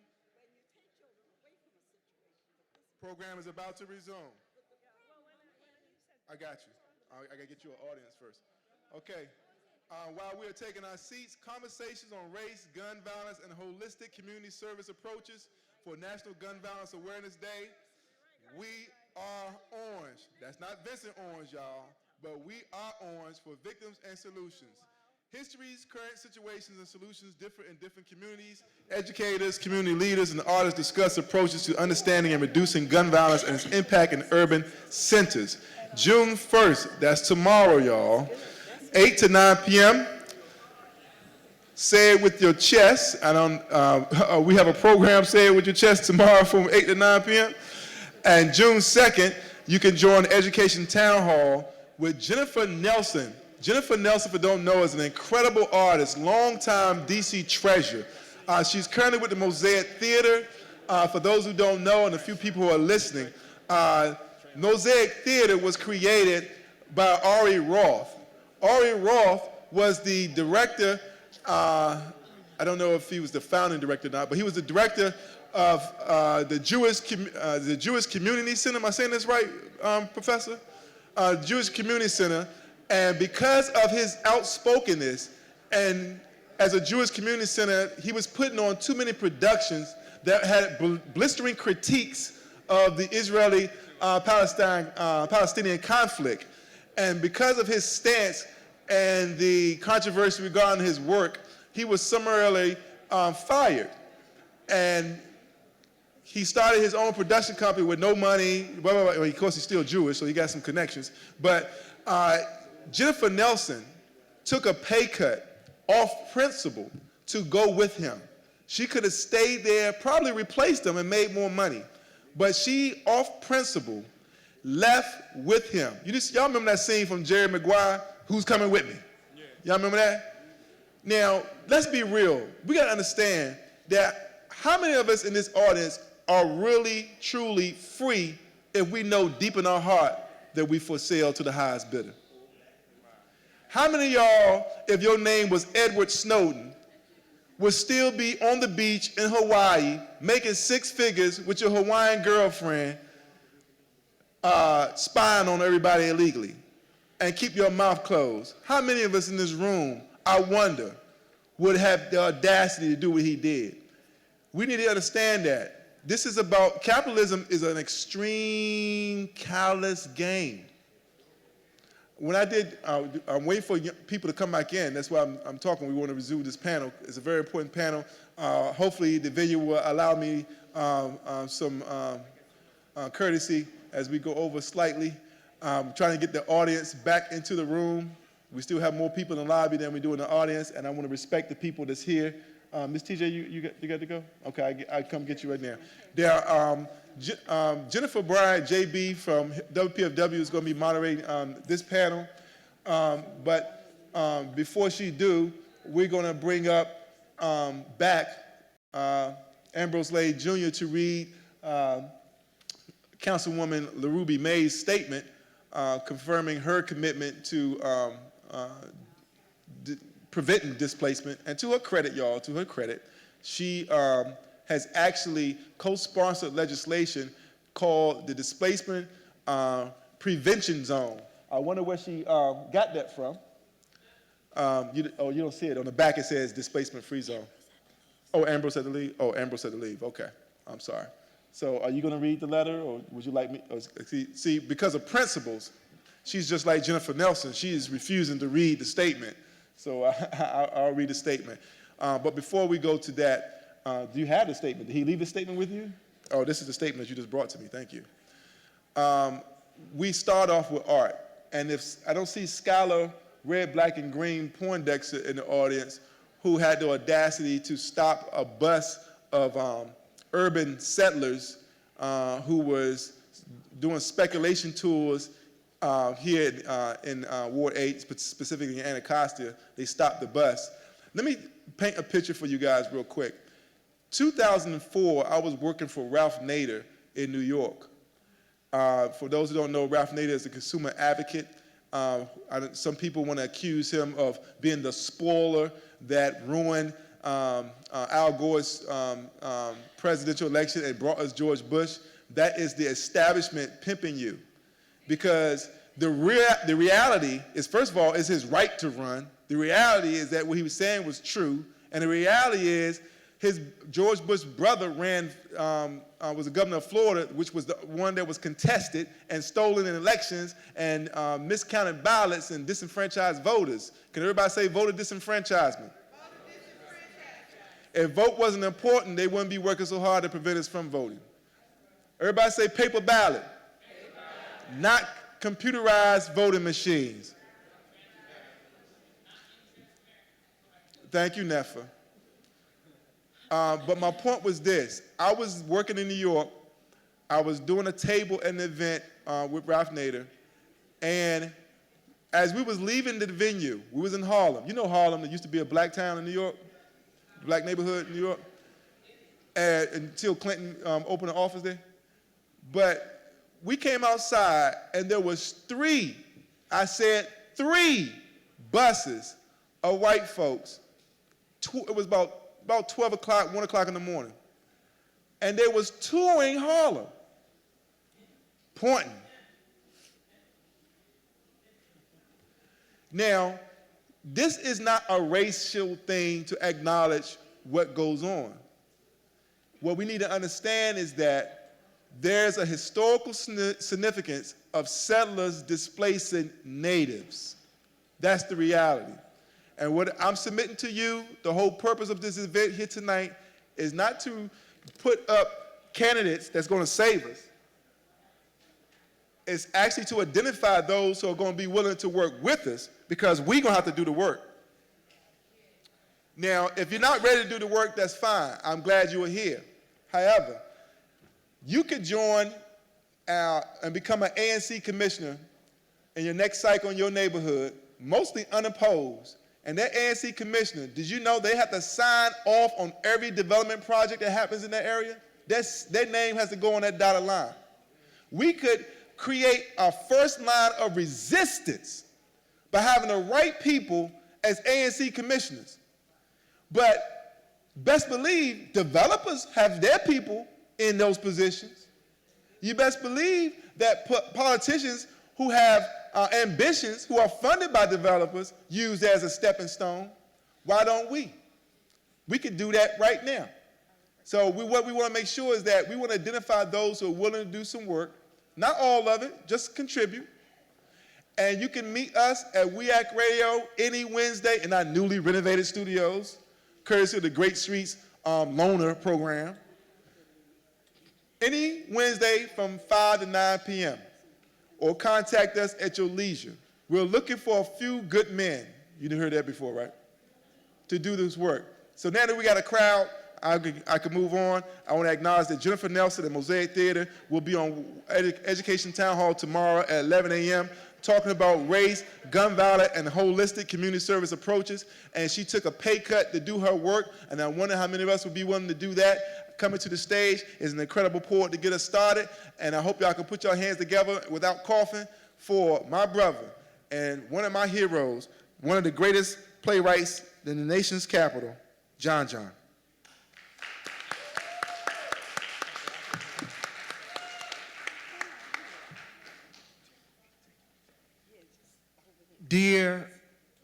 Program is about to resume. I got you. I got to get you an audience first. Okay. While we are taking our seats, conversations on race, gun violence, and holistic community service approaches for National Gun Violence Awareness Day. We are orange. That's not Vincent Orange, y'all, but we are orange for victims and solutions. Histories, current situations, and solutions differ in different communities. Educators, community leaders, and artists discuss approaches to understanding and reducing gun violence and its impact in urban centers. June 1st, that's tomorrow, y'all, 8 to 9 p.m. Say it with your chest. We have a program, Say It With Your Chest, tomorrow from 8 to 9 p.m. And June 2nd, you can join the Education Town Hall with Jennifer Nelson. Jennifer Nelson, if you don't know, is an incredible artist, longtime DC treasure. She's currently with the Mosaic Theater. For those who don't know, and a few people who are listening, Mosaic Theater was created by Ari Roth. Ari Roth was the director, I don't know if he was the founding director or not, but he was the director of the Jewish Community Center. Am I saying this right, Professor? Jewish Community Center. And because of his outspokenness, and as a Jewish Community Center, he was putting on too many productions that had blistering critiques of the Israeli-Palestinian conflict. And because of his stance and the controversy regarding his work, he was summarily fired. And he started his own production company with no money. Well, of course, he's still Jewish, so he got some connections. But Jennifer Nelson took a pay cut off principle to go with him. She could have stayed there, probably replaced him and made more money. But she, off principle, left with him. Y'all remember that scene from Jerry Maguire, Who's Coming With Me? Yeah. Y'all remember that? Now, let's be real. We got to understand that how many of us in this audience are really, truly free if we know deep in our heart that we for sale to the highest bidder? How many of y'all, if your name was Edward Snowden, would still be on the beach in Hawaii making 6 figures with your Hawaiian girlfriend, spying on everybody illegally, and keep your mouth closed? How many of us in this room, I wonder, would have the audacity to do what he did? We need to understand that. This is about, capitalism is an extreme, callous game. When I did, I'm waiting for people to come back in. That's why I'm talking. We want to resume this panel. It's a very important panel. Hopefully the video will allow me some courtesy as we go over slightly. Trying to get the audience back into the room. We still have more people in the lobby than we do in the audience, and I want to respect the people that's here. Ms. TJ, you got to go? Okay, I come get you right now. There are Jennifer Bryant, JB from WPFW is going to be moderating this panel. But before she do, we're going to bring up back Ambrose Lay Jr. to read Councilwoman LaRuby May's statement confirming her commitment to preventing displacement. And to her credit, y'all, to her credit, she has actually co-sponsored legislation called the Displacement Prevention Zone. I wonder where she got that from. You don't see it. On the back it says Displacement Free Zone. Oh, Ambrose had to leave? Oh, Ambrose had to leave. Okay, I'm sorry. So are you going to read the letter, or would you like me? See, because of principles, she's just like Jennifer Nelson. She is refusing to read the statement. So I'll read the statement. But before we go to that, do you have the statement? Did he leave the statement with you? Oh, this is the statement that you just brought to me. Thank you. We start off with art. And if I don't see Skylar Red, Black, and Green Poindexter in the audience, who had the audacity to stop a bus of urban settlers who was doing speculation tours here in Ward 8, specifically in Anacostia. They stopped the bus. Let me paint a picture for you guys real quick. 2004, I was working for Ralph Nader in New York. For those who don't know, Ralph Nader is a consumer advocate. Some people want to accuse him of being the spoiler that ruined Al Gore's presidential election and brought us George Bush, that is the establishment pimping you. Because the reality is, first of all, is his right to run. The reality is that what he was saying was true. And the reality is George Bush's brother was the governor of Florida, which was the one that was contested and stolen in elections and miscounted ballots and disenfranchised voters. Can everybody say voter disenfranchisement? If vote wasn't important, they wouldn't be working so hard to prevent us from voting. Everybody say paper ballot. Not computerized voting machines. Thank you, Nefa. But my point was this. I was working in New York. I was doing a table at an event with Ralph Nader. And as we was leaving the venue, we was in Harlem. You know Harlem, it used to be a black town in New York, black neighborhood in New York, until Clinton opened an office there. But we came outside and there was three buses of white folks. It was about 12 o'clock, 1 o'clock in the morning. And they was touring Harlem, pointing. Now, this is not a racial thing to acknowledge what goes on. What we need to understand is that there's a historical significance of settlers displacing natives. That's the reality. And what I'm submitting to you, the whole purpose of this event here tonight is not to put up candidates that's going to save us. It's actually to identify those who are going to be willing to work with us, because we're going to have to do the work. Now, if you're not ready to do the work, that's fine. I'm glad you are here. However, you could join and become an ANC commissioner in your next cycle in your neighborhood, mostly unopposed. And that ANC commissioner, did you know they have to sign off on every development project that happens in that area? Their name has to go on that dotted line. We could create our first line of resistance by having the right people as ANC commissioners. But best believe developers have their people in those positions. You best believe that politicians who have ambitions, who are funded by developers, use that as a stepping stone. Why don't we? We could do that right now. So what we want to make sure is that we want to identify those who are willing to do some work, not all of it, just contribute. And you can meet us at WEAC Radio any Wednesday in our newly renovated studios, courtesy of the Great Streets Loaner program. Any Wednesday from 5 to 9 p.m. or contact us at your leisure. We're looking for a few good men, you heard that before, right? To do this work. So now that we got a crowd, I could move on. I want to acknowledge that Jennifer Nelson at Mosaic Theater will be on Education Town Hall tomorrow at 11 a.m. talking about race, gun violence, and holistic community service approaches. And she took a pay cut to do her work, and I wonder how many of us would be willing to do that. Coming to the stage is an incredible poet to get us started, and I hope y'all can put your hands together without coughing for my brother and one of my heroes, one of the greatest playwrights in the nation's capital, John John. Dear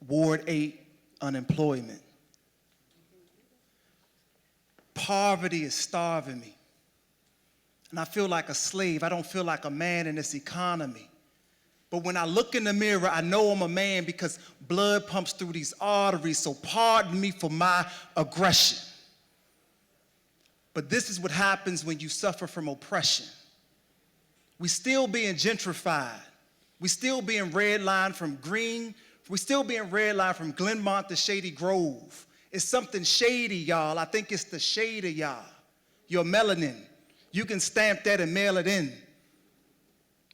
Ward 8 unemployment, poverty is starving me, and I feel like a slave. I don't feel like a man in this economy. But when I look in the mirror, I know I'm a man because blood pumps through these arteries, so pardon me for my aggression. But this is what happens when you suffer from oppression. We still being gentrified. We still being redlined from Green. We still being redlined from Glenmont to Shady Grove. It's something shady, y'all. I think it's the shade of y'all. Your melanin. You can stamp that and mail it in.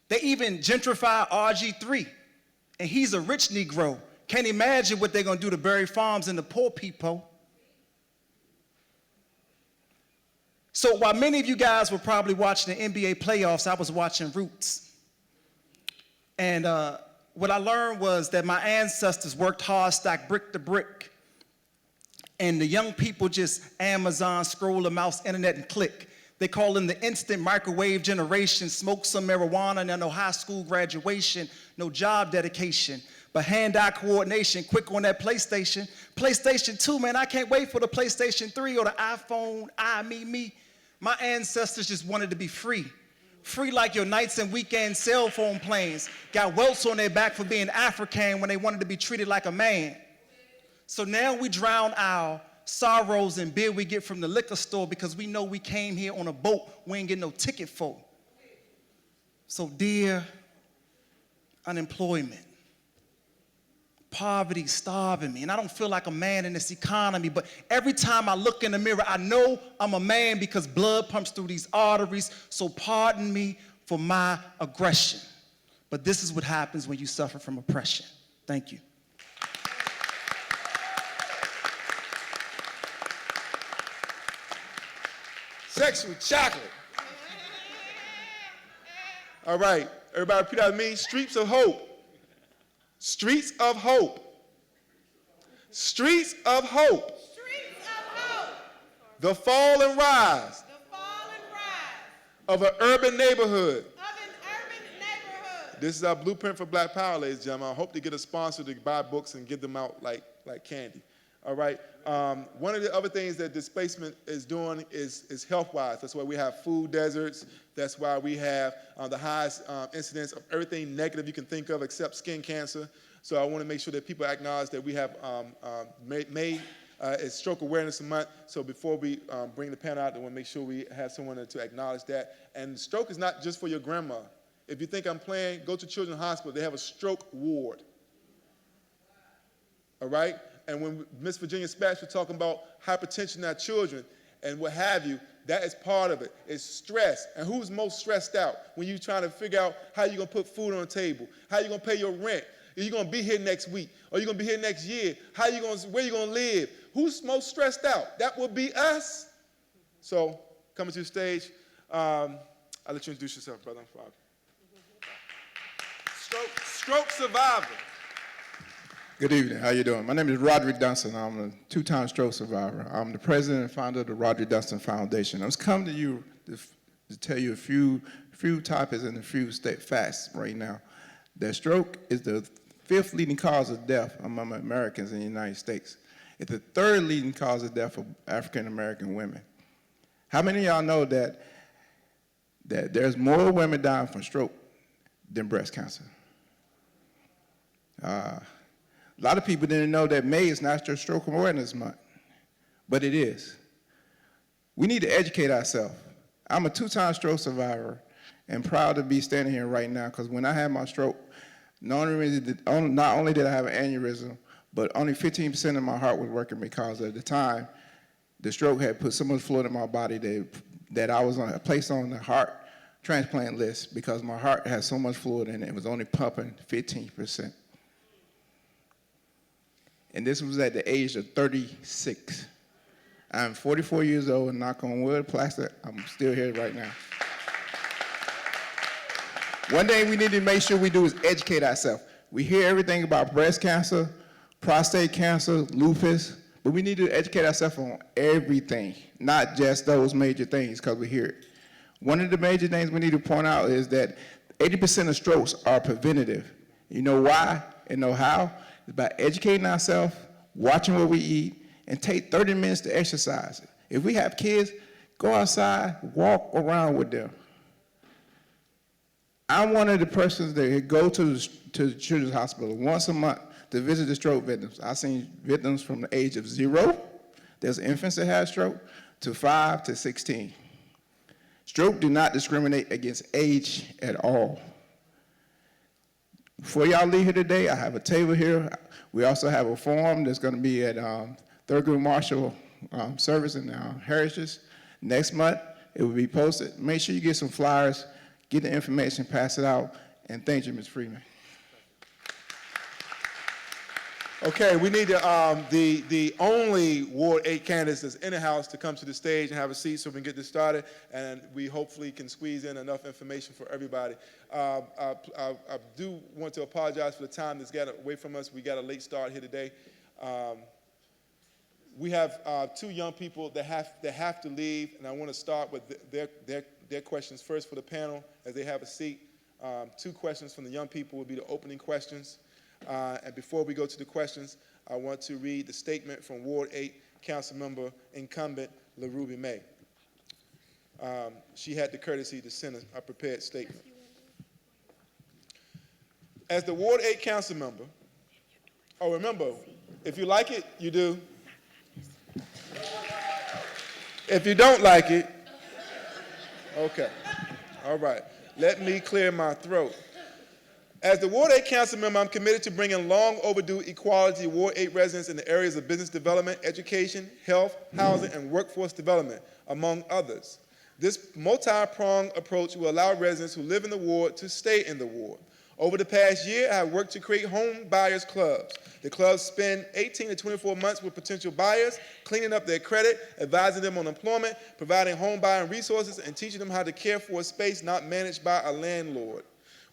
They even gentrify RG3, and he's a rich Negro. Can't imagine what they're gonna do to Berry Farms and the poor people. So while many of you guys were probably watching the NBA playoffs, I was watching Roots. And what I learned was that my ancestors worked hard, stacked brick to brick. And the young people just Amazon, scroll the mouse, internet, and click. They call them the instant microwave generation, smoke some marijuana, and no high school graduation, no job dedication, but hand-eye coordination, quick on that PlayStation. PlayStation 2, man, I can't wait for the PlayStation 3 or the iPhone, me. My ancestors just wanted to be free. Free like your nights and weekend cell phone planes. Got welts on their back for being African when they wanted to be treated like a man. So now we drown our sorrows in beer we get from the liquor store because we know we came here on a boat we ain't getting no ticket for. So dear unemployment, poverty starving me, and I don't feel like a man in this economy, but every time I look in the mirror, I know I'm a man because blood pumps through these arteries, so pardon me for my aggression. But this is what happens when you suffer from oppression. Thank you. Sexual chocolate. All right, everybody repeat after me. Streets of hope. Streets of hope. Streets of hope. Streets of hope. The fall and rise. The fall and rise. Of an urban neighborhood. Of an urban neighborhood. This is our blueprint for Black Power, ladies and gentlemen. I hope to get a sponsor to buy books and give them out like candy. All right. One of the other things that displacement is doing is health-wise. That's why we have food deserts. That's why we have the highest incidence of everything negative you can think of except skin cancer. So I want to make sure that people acknowledge that we have May is Stroke Awareness Month. So before we bring the panel out, I want to make sure we have someone to acknowledge that. And stroke is not just for your grandma. If you think I'm playing, go to Children's Hospital. They have a stroke ward. All right? And when Miss Virginia Spatz was talking about hypertension in our children and what have you, that is part of it. It's stress. And who's most stressed out when you're trying to figure out how you're going to put food on the table, how you're going to pay your rent, are you going to be here next week, or are you going to be here next year, where are you going to live? Who's most stressed out? That would be us. So coming to the stage, I'll let you introduce yourself, brother. Stroke survivor. Good evening. How you doing? My name is Roderick Dunston. I'm a two-time stroke survivor. I'm the president and founder of the Roderick Dunston Foundation. I was coming to you to tell you a few topics and a few facts right now. That stroke is the 5th leading cause of death among Americans in the United States. It's the 3rd leading cause of death for African American women. How many of y'all know that there's more women dying from stroke than breast cancer? A lot of people didn't know that May is National Stroke Awareness Month, but it is. We need to educate ourselves. I'm a 2-time stroke survivor and proud to be standing here right now because when I had my stroke, not only did I have an aneurysm, but only 15% of my heart was working because at the time, the stroke had put so much fluid in my body that I was placed on the heart transplant list because my heart had so much fluid in it, it was only pumping 15%. And this was at the age of 36. I'm 44 years old, and knock on wood, plastic, I'm still here right now. One thing we need to make sure we do is educate ourselves. We hear everything about breast cancer, prostate cancer, lupus, but we need to educate ourselves on everything, not just those major things, because we hear it. One of the major things we need to point out is that 80% of strokes are preventative. You know why and know how? It's by educating ourselves, watching what we eat, and take 30 minutes to exercise. If we have kids, go outside, walk around with them. I'm one of the persons that go to the Children's Hospital once a month to visit the stroke victims. I've seen victims from the age of 0, there's infants that have stroke, to 5 to 16. Stroke do not discriminate against age at all. Before y'all leave here today, I have a table here. We also have a forum that's going to be at Thurgood Marshall service in Heritage. Next month, it will be posted. Make sure you get some flyers, get the information, pass it out, and thank you, Ms. Freeman. Okay, we need the only Ward 8 candidates that's in the house to come to the stage and have a seat so we can get this started, and we hopefully can squeeze in enough information for everybody. I do want to apologize for the time that's got away from us. We got a late start here today. We have two young people that have to leave, and I want to start with their questions first for the panel as they have a seat. Two questions from the young people will be the opening questions. And before we go to the questions, I want to read the statement from Ward 8 Councilmember incumbent LaRuby May. She had the courtesy to send a prepared statement. As the Ward 8 council member, oh, remember, if you like it, you do. If you don't like it, okay. All right. Let me clear my throat. As the Ward 8 council member, I'm committed to bringing long overdue equality to Ward 8 residents in the areas of business development, education, health, housing, and workforce development, among others. This multi-pronged approach will allow residents who live in the ward to stay in the ward. Over the past year, I have worked to create home buyers clubs. The clubs spend 18 to 24 months with potential buyers, cleaning up their credit, advising them on employment, providing home buying resources, and teaching them how to care for a space not managed by a landlord.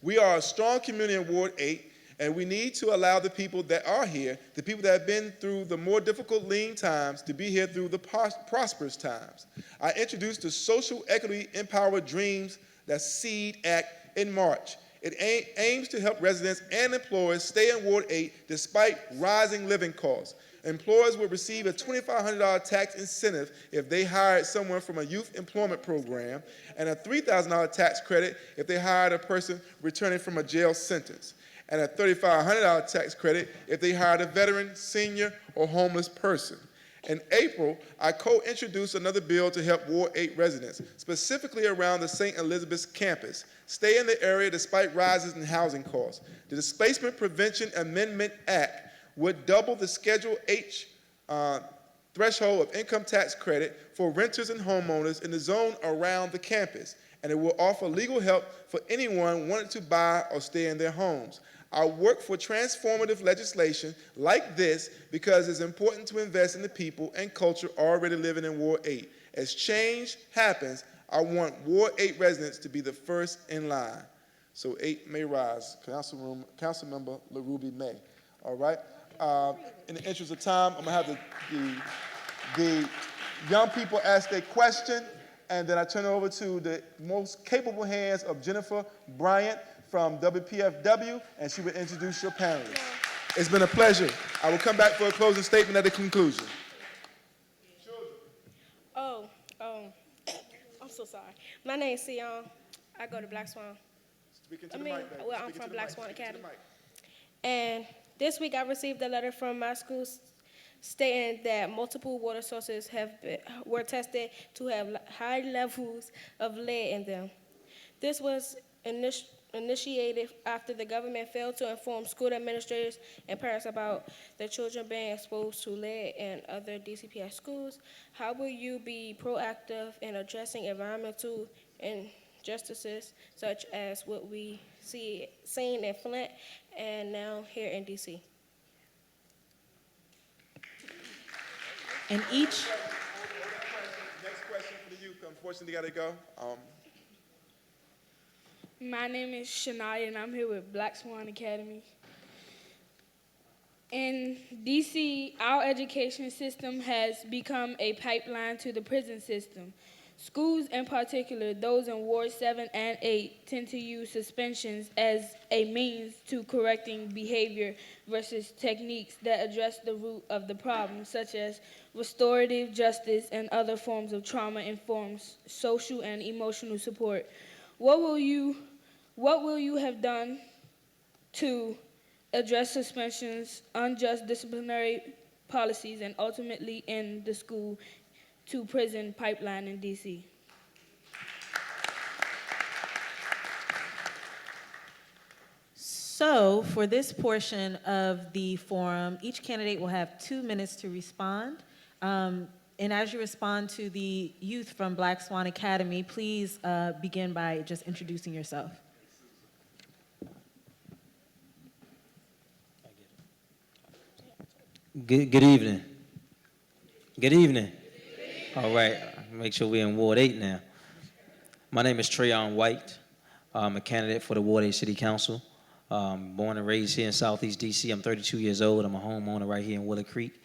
We are a strong community in Ward 8, and we need to allow the people that are here, the people that have been through the more difficult lean times, to be here through the prosperous times. I introduced the Social Equity Empowered Dreams, that's SEED Act, in March. It aims to help residents and employers stay in Ward 8 despite rising living costs. Employers will receive a $2,500 tax incentive if they hired someone from a youth employment program, and a $3,000 tax credit if they hired a person returning from a jail sentence, and a $3,500 tax credit if they hired a veteran, senior, or homeless person. In April, I co-introduced another bill to help Ward 8 residents, specifically around the St. Elizabeth's campus, stay in the area despite rises in housing costs. The Displacement Prevention Amendment Act would double the Schedule H threshold of income tax credit for renters and homeowners in the zone around the campus, and it will offer legal help for anyone wanting to buy or stay in their homes. I work for transformative legislation like this because it's important to invest in the people and culture already living in Ward 8. As change happens, I want Ward 8 residents to be the first in line. So 8 may rise. Councilmember LaRuby May. All right? In the interest of time, I'm going to have the young people ask their question, and then I turn it over to the most capable hands of Jennifer Bryant from WPFW, and she will introduce your panelists. It's been a pleasure. I will come back for a closing statement at the conclusion. I'm so sorry. My name is Sion. I go to Black Swan. I'm from Black Swan Academy. And this week I received a letter from my school stating that multiple water sources were tested to have high levels of lead in them. This was initiated after the government failed to inform school administrators and parents about their children being exposed to lead in other DCPS schools. How will you be proactive in addressing environmental injustices such as what we seen in Flint and now here in DC? And each. Next question for the youth. Unfortunately, got to go. My name is Shania, and I'm here with Black Swan Academy. In DC, our education system has become a pipeline to the prison system. Schools, in particular, those in Ward 7 and 8, tend to use suspensions as a means to correcting behavior versus techniques that address the root of the problem, such as restorative justice and other forms of trauma-informed social and emotional support. What will you have done to address suspensions, unjust disciplinary policies, and ultimately end the school to prison pipeline in DC? So for this portion of the forum, each candidate will have 2 minutes to respond. And as you respond to the youth from Black Swan Academy, please begin by just introducing yourself. Good evening. Good evening. All right, make sure we're in Ward 8 now. My name is Trayon White. I'm a candidate for the Ward 8 City Council. Born and raised here in Southeast DC. I'm 32 years old. I'm a homeowner right here in Willow Creek.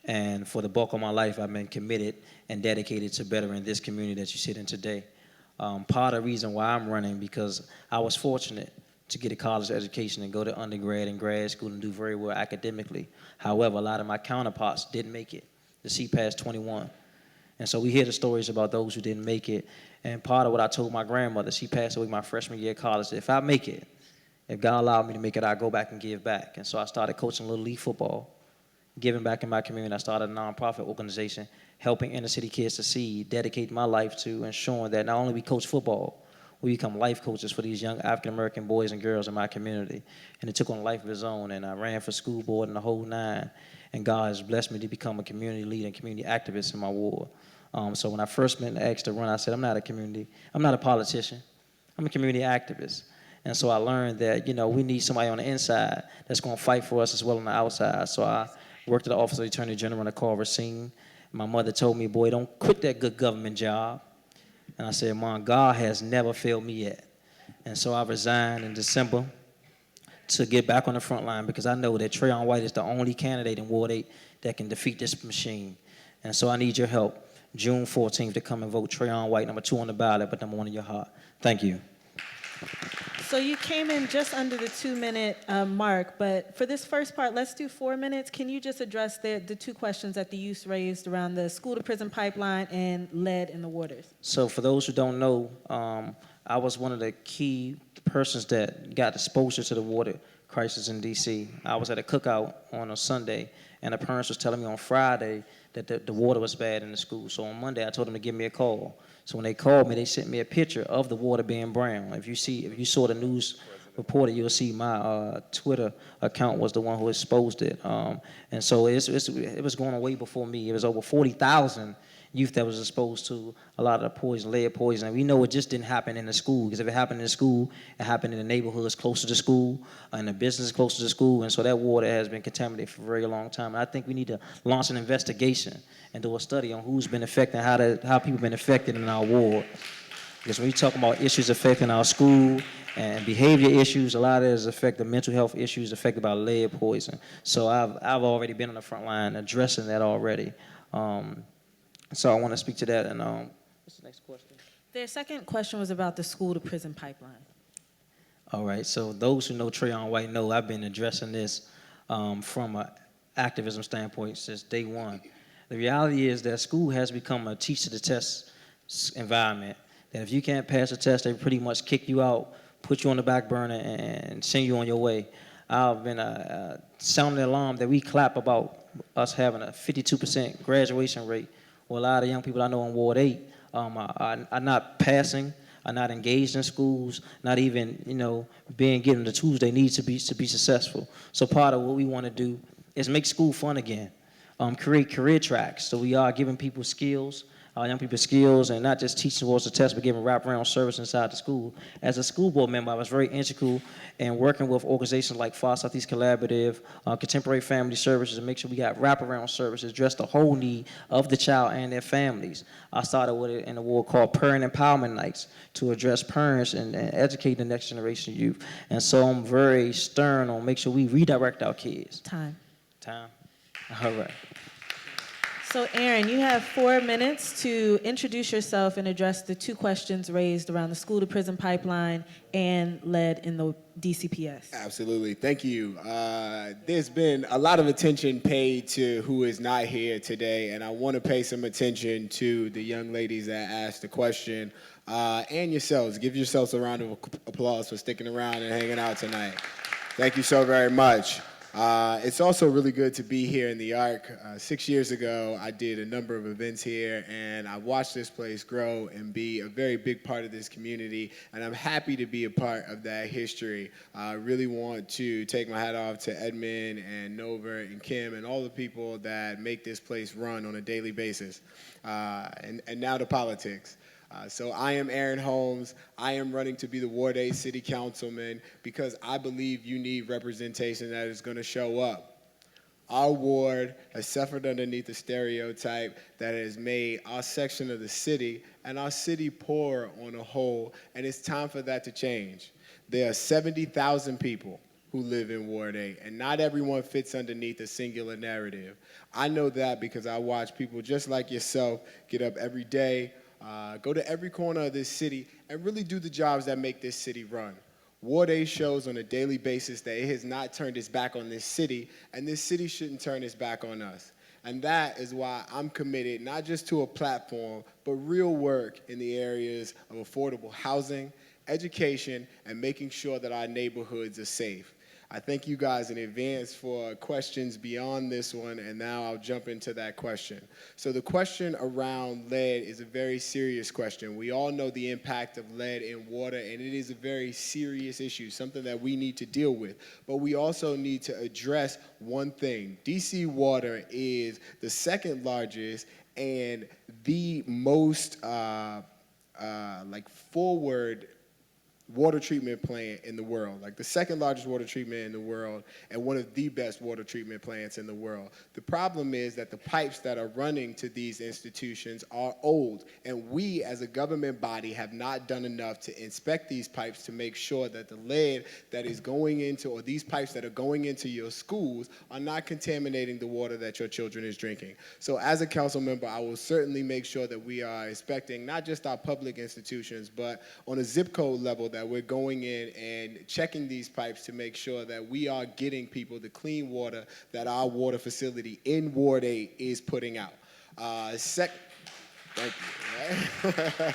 And for the bulk of my life, I've been committed and dedicated to bettering this community that you sit in today. Part of the reason why I'm running, because I was fortunate to get a college education and go to undergrad and grad school and do very well academically. However, a lot of my counterparts didn't make it to see past 21. And so we hear the stories about those who didn't make it. And part of what I told my grandmother, she passed away my freshman year of college, if I make it, if God allowed me to make it, I'll go back and give back. And so I started coaching Little League football, giving back in my community. I started a nonprofit organization, helping inner city kids succeed, dedicating my life to ensuring that not only we coach football, we become life coaches for these young African-American boys and girls in my community. And it took on a life of its own, and I ran for school board and the whole nine. And God has blessed me to become a community leader and community activist in my ward. So when I first been asked to run, I said, I'm not a politician, I'm a community activist. And so I learned that, we need somebody on the inside that's gonna fight for us as well on the outside. So I worked at the Office of the Attorney General in the Culver scene. My mother told me, boy, don't quit that good government job. And I said, Mom, God has never failed me yet. And so I resigned in December to get back on the front line, because I know that Trayon White is the only candidate in Ward 8 that can defeat this machine. And so I need your help, June 14th, to come and vote Trayon White, number 2 on the ballot, but number 1 in your heart. Thank you. So you came in just under the 2-minute mark, but for this first part, let's do 4 minutes. Can you just address the 2 questions that the youth raised around the school-to-prison pipeline and lead in the waters? So for those who don't know, I was one of the key persons that got exposure to the water crisis in D.C. I was at a cookout on a Sunday, and the parents was telling me on Friday that the water was bad in the school. So on Monday, I told them to give me a call. So when they called me, they sent me a picture of the water being brown. If you saw the news reporter, you'll see my Twitter account was the one who exposed it. And so it was going on way before me. It was over 40,000 youth that was exposed to a lot of the poison, lead poison. And we know it just didn't happen in the school, because if it happened in the school, it happened in the neighborhoods closer to school, and the business closer to school. And so that water has been contaminated for a very long time. And I think we need to launch an investigation and do a study on who's been affected, how people been affected in our ward. Because when we talk about issues affecting our school and behavior issues, a lot of it is affected mental health issues affected by lead poison. So I've already been on the front line addressing that already. So I want to speak to that. And what's the next question? Their second question was about the school-to-prison pipeline. All right. So those who know Trayon White know I've been addressing this from an activism standpoint since day one. The reality is that school has become a teach-to-the-test environment. That if you can't pass a test, they pretty much kick you out, put you on the back burner, and send you on your way. I've been sounding the alarm that we clap about us having a 52% graduation rate. Well, a lot of young people I know in Ward 8 are not passing, are not engaged in schools, not even being given the tools they need to be successful. So part of what we want to do is make school fun again, create career tracks. So we are giving people skills, young people skills, and not just teaching towards the test, but giving wraparound service inside the school. As a school board member, I was very integral in working with organizations like Far Southeast Collaborative, Contemporary Family Services, to make sure we got wraparound services, address the whole need of the child and their families. I started with it in a award called Parent Empowerment Nights to address parents and educate the next generation of youth. And so I'm very stern on make sure we redirect our kids. Time. All right. So Aaron, you have 4 minutes to introduce yourself and address the 2 questions raised around the school-to-prison pipeline and lead in the DCPS. Absolutely. Thank you. There's been a lot of attention paid to who is not here today, and I want to pay some attention to the young ladies that asked the question, and yourselves. Give yourselves a round of applause for sticking around and hanging out tonight. Thank you so very much. It's also really good to be here in the Arc. 6 years ago, I did a number of events here, and I watched this place grow and be a very big part of this community, and I'm happy to be a part of that history. I really want to take my hat off to Edmund and Nova and Kim and all the people that make this place run on a daily basis. And now to politics. So I am Aaron Holmes. I am running to be the Ward 8 City Councilman because I believe you need representation that is going to show up. Our ward has suffered underneath a stereotype that has made our section of the city and our city poor on a whole, and it's time for that to change. There are 70,000 people who live in Ward 8, and not everyone fits underneath a singular narrative. I know that because I watch people just like yourself get up every day, go to every corner of this city, and really do the jobs that make this city run. Ward 8 shows on a daily basis that it has not turned its back on this city, and this city shouldn't turn its back on us. And that is why I'm committed not just to a platform, but real work in the areas of affordable housing, education, and making sure that our neighborhoods are safe. I thank you guys in advance for questions beyond this one, and now I'll jump into that question. So the question around lead is a very serious question. We all know the impact of lead in water, and it is a very serious issue, something that we need to deal with. But we also need to address one thing. DC Water is the second largest and the most forward water treatment plant in the world, like the second largest water treatment in the world and one of the best water treatment plants in the world. The problem is that the pipes that are running to these institutions are old, and we as a government body have not done enough to inspect these pipes to make sure that the lead that is going into, or these pipes that are going into your schools are not contaminating the water that your children is drinking. So as a council member, I will certainly make sure that we are inspecting not just our public institutions, but on a zip code level, that we're going in and checking these pipes to make sure that we are getting people the clean water that our water facility in Ward 8 is putting out. Thank you.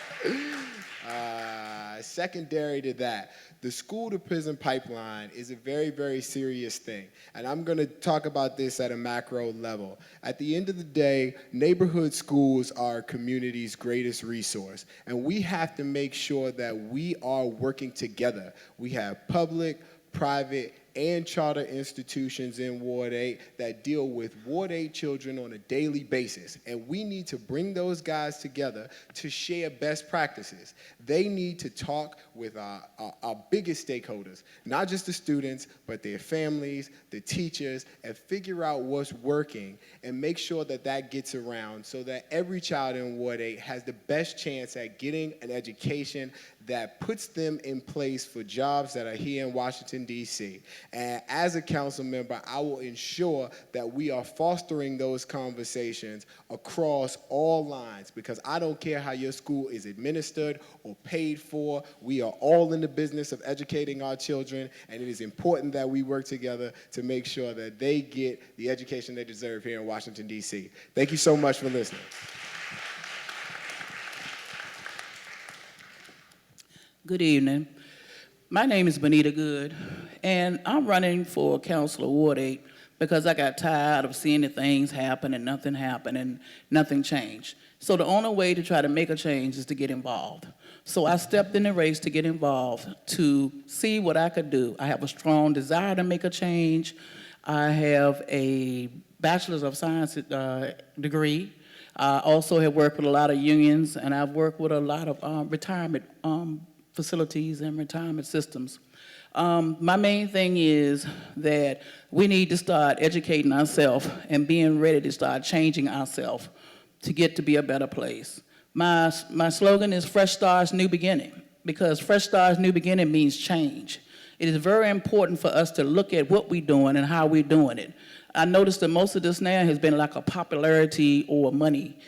Secondary to that, the school to prison pipeline is a very, very serious thing. And I'm going to talk about this at a macro level. At the end of the day, neighborhood schools are a community's greatest resource. And we have to make sure that we are working together. We have public, private, and charter institutions in Ward 8 that deal with Ward 8 children on a daily basis. And we need to bring those guys together to share best practices. They need to talk with our biggest stakeholders, not just the students, but their families, the teachers, and figure out what's working and make sure that that gets around so that every child in Ward 8 has the best chance at getting an education that puts them in place for jobs that are here in Washington, D.C. And as a council member, I will ensure that we are fostering those conversations across all lines, because I don't care how your school is administered or paid for. We are all in the business of educating our children, and it is important that we work together to make sure that they get the education they deserve here in Washington, D.C. Thank you so much for listening. Good evening. My name is Bonita Good, and I'm running for Councilor Ward 8 because I got tired of seeing the things happen and nothing changed. So the only way to try to make a change is to get involved. So I stepped in the race to get involved to see what I could do. I have a strong desire to make a change. I have a Bachelor's of Science degree. I also have worked with a lot of unions, and I've worked with a lot of retirement facilities and retirement systems. My main thing is that we need to start educating ourselves and being ready to start changing ourselves to get to be a better place. My slogan is Fresh Starts, New Beginning, because Fresh Starts, New Beginning means change. It is very important for us to look at what we're doing and how we're doing it. I noticed that most of this now has been like a popularity or money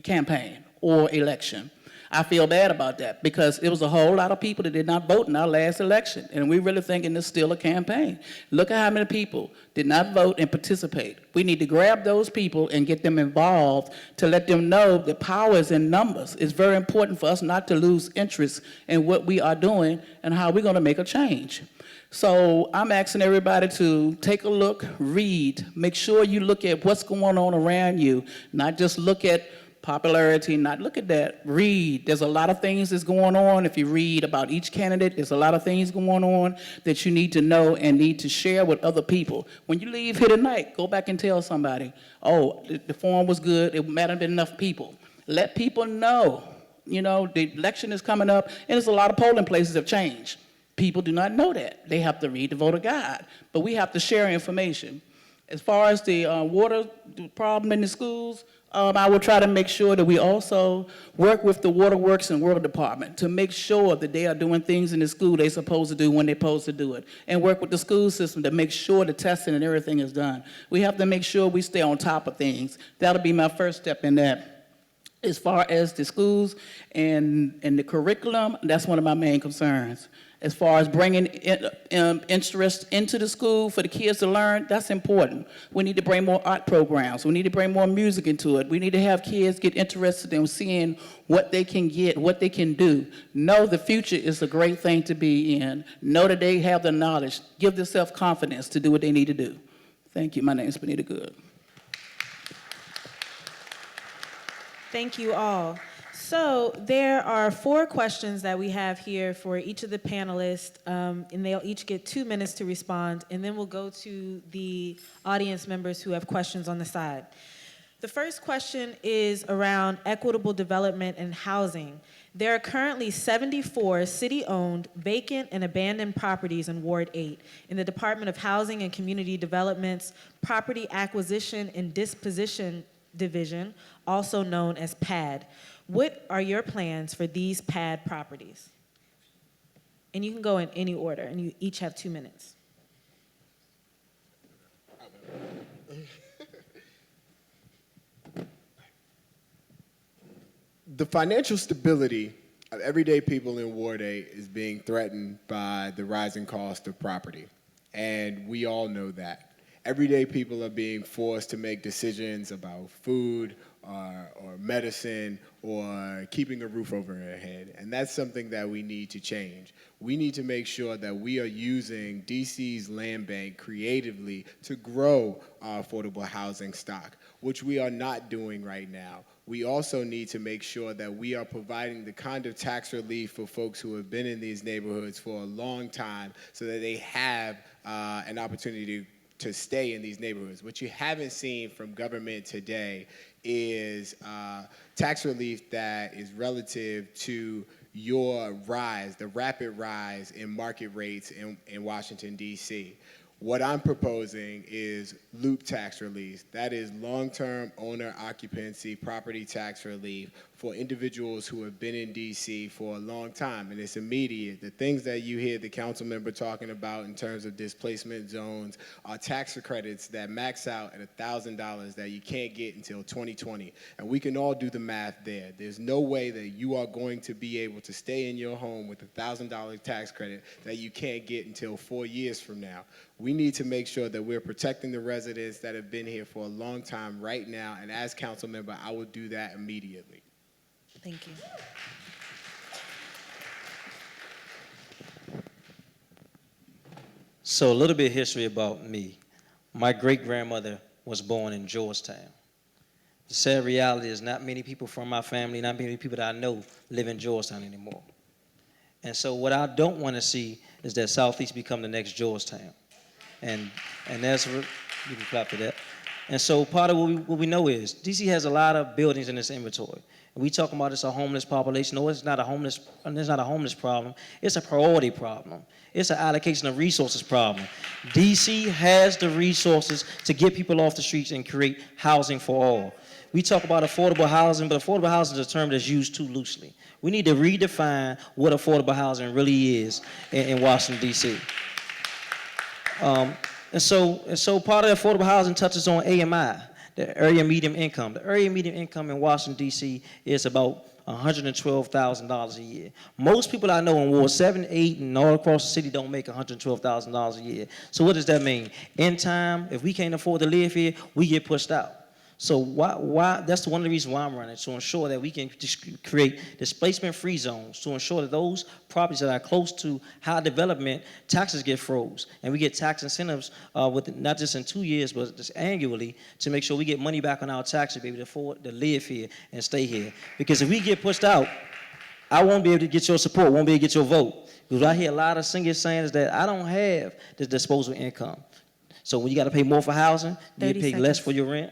campaign or election. I feel bad about that because it was a whole lot of people that did not vote in our last election, and we really thinking it's still a campaign. Look at how many people did not vote and participate. We need to grab those people and get them involved to let them know that power is in numbers. It's very important for us not to lose interest in what we are doing and how we're going to make a change. So I'm asking everybody to take a look, read, make sure you look at what's going on around you, not just look at popularity, not look at that, read. There's a lot of things that's going on. If you read about each candidate, there's a lot of things going on that you need to know and need to share with other people. When you leave here tonight, go back and tell somebody, oh, the forum was good, it might have been enough people. Let people know, you know, the election is coming up, and there's a lot of polling places have changed. People do not know that. They have to read the voter guide, but we have to share information. As far as the water problem in the schools, I will try to make sure that we also work with the waterworks and water department to make sure that they are doing things in the school they're supposed to do when they're supposed to do it, and work with the school system to make sure the testing and everything is done. We have to make sure we stay on top of things. That'll be my first step in that. As far as the schools and the curriculum, that's one of my main concerns. As far as bringing interest into the school for the kids to learn, that's important. We need to bring more art programs. We need to bring more music into it. We need to have kids get interested in seeing what they can get, what they can do. Know the future is a great thing to be in. Know that they have the knowledge. Give themselves confidence to do what they need to do. Thank you. My name is Benita Good. Thank you all. So there are 4 questions that we have here for each of the panelists, and they'll each get 2 minutes to respond, and then we'll go to the audience members who have questions on the side. The first question is around equitable development and housing. There are currently 74 city-owned, vacant, and abandoned properties in Ward 8 in the Department of Housing and Community Development's Property Acquisition and Disposition Division, also known as PAD. What are your plans for these PAD properties? And you can go in any order, and you each have 2 minutes. The financial stability of everyday people in Ward 8 is being threatened by the rising cost of property, and we all know that. Everyday people are being forced to make decisions about food or medicine or keeping a roof over their head, and that's something that we need to change. We need to make sure that we are using DC's land bank creatively to grow our affordable housing stock, which we are not doing right now. We also need to make sure that we are providing the kind of tax relief for folks who have been in these neighborhoods for a long time so that they have an opportunity to stay in these neighborhoods. What you haven't seen from government today is tax relief that is relative to your rise, the rapid rise in market rates in Washington, D.C. What I'm proposing is loop tax relief. That is long-term owner occupancy property tax relief for individuals who have been in D.C. for a long time, and it's immediate. The things that you hear the council member talking about in terms of displacement zones are tax credits that max out at $1,000 that you can't get until 2020, and we can all do the math there. There's no way that you are going to be able to stay in your home with a $1,000 tax credit that you can't get until 4 years from now. We need to make sure that we're protecting the residents that have been here for a long time right now, and as council member, I will do that immediately. Thank you. So a little bit of history about me. My great-grandmother was born in Georgetown. The sad reality is not many people from my family, not many people that I know live in Georgetown anymore. And so what I don't want to see is that Southeast become the next Georgetown. And that's, you can clap for that. And so part of what we know is DC has a lot of buildings in this inventory. And we talking about it's a homeless population. No, it's not a homeless problem. It's a priority problem. It's an allocation of resources problem. DC has the resources to get people off the streets and create housing for all. We talk about affordable housing, but affordable housing is a term that's used too loosely. We need to redefine what affordable housing really is in Washington, D.C. And so part of affordable housing touches on AMI, the area median income. The area median income in Washington, D.C. is about $112,000 a year. Most people I know in Ward 7, 8, and all across the city don't make $112,000 a year. So what does that mean? In time, if we can't afford to live here, we get pushed out. So why? That's one of the reasons why I'm running, to ensure that we can just create displacement-free zones, to ensure that those properties that are close to high development, taxes get froze, and we get tax incentives with not just in 2 years, but just annually, to make sure we get money back on our taxes to be able to afford to live here and stay here. Because if we get pushed out, I won't be able to get your support, won't be able to get your vote. Because I hear a lot of singers saying is that I don't have the disposable income. So when you got to pay more for housing, you pay less for your rent.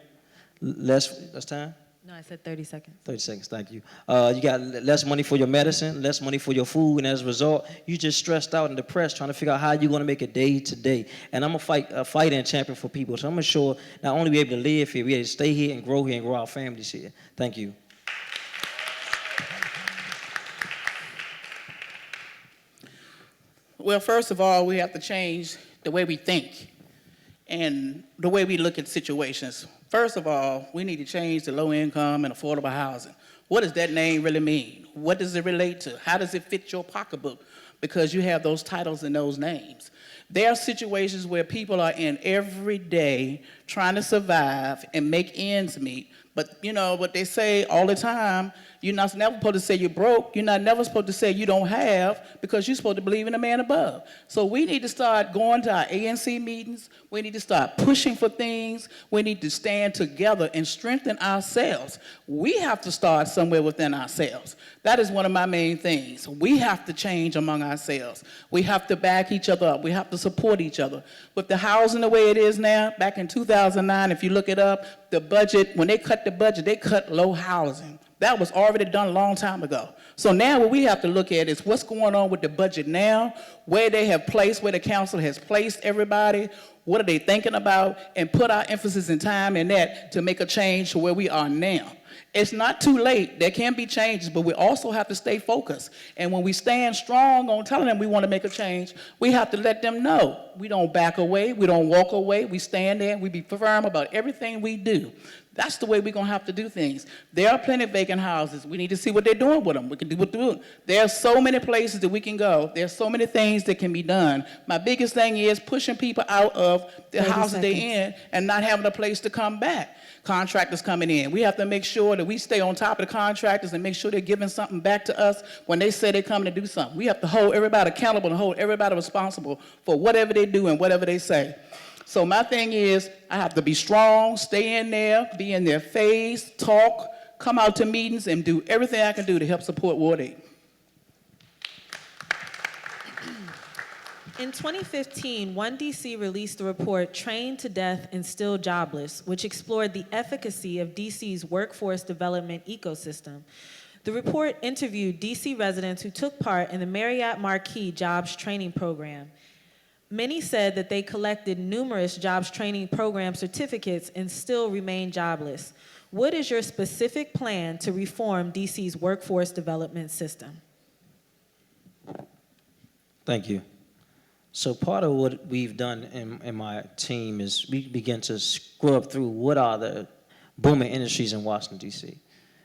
Less time? No, I said 30 seconds. 30 seconds, thank you. You got less money for your medicine, less money for your food, and as a result, you just stressed out and depressed trying to figure out how you're going to make it day to day. And I'm a fighter and champion for people, so I'm going to sure not only be able to live here, we able to stay here and grow our families here. Thank you. Well, first of all, we have to change the way we think and the way we look at situations. First of all, we need to change the low income and affordable housing. What does that name really mean? What does it relate to? How does it fit your pocketbook? Because you have those titles and those names. There are situations where people are in every day trying to survive and make ends meet. But you know what they say all the time, you're not never supposed to say you're broke. You're not never supposed to say you don't have, because you're supposed to believe in the man above. So we need to start going to our ANC meetings. We need to start pushing for things. We need to stand together and strengthen ourselves. We have to start somewhere within ourselves. That is one of my main things. We have to change among ourselves. We have to back each other up. We have to support each other. With the housing the way it is now, back in 2009, if you look it up, the budget, when they cut the budget, they cut low housing. That was already done a long time ago. So now what we have to look at is what's going on with the budget now, where they have placed, where the council has placed everybody, what are they thinking about, and put our emphasis and time in that to make a change to where we are now. It's not too late. There can be changes, but we also have to stay focused. And when we stand strong on telling them we want to make a change, we have to let them know. We don't back away. We don't walk away. We stand there. We be firm about everything we do. That's the way we're going to have to do things. There are plenty of vacant houses. We need to see what they're doing with them. We can do what they're doing. There are so many places that we can go. There are so many things that can be done. My biggest thing is pushing people out of the houses they're in and not having a place to come back. Contractors coming in. We have to make sure that we stay on top of the contractors and make sure they're giving something back to us when they say they're coming to do something. We have to hold everybody accountable and hold everybody responsible for whatever they do and whatever they say. So my thing is, I have to be strong, stay in there, be in their face, talk, come out to meetings, and do everything I can do to help support Ward 8. In 2015, One DC released the report Trained to Death and Still Jobless, which explored the efficacy of DC's workforce development ecosystem. The report interviewed DC residents who took part in the Marriott Marquis Jobs Training Program. Many said that they collected numerous jobs training program certificates and still remain jobless. What is your specific plan to reform DC's workforce development system? Thank you. So part of what we've done in my team is we begin to scrub through what are the booming industries in Washington, D.C.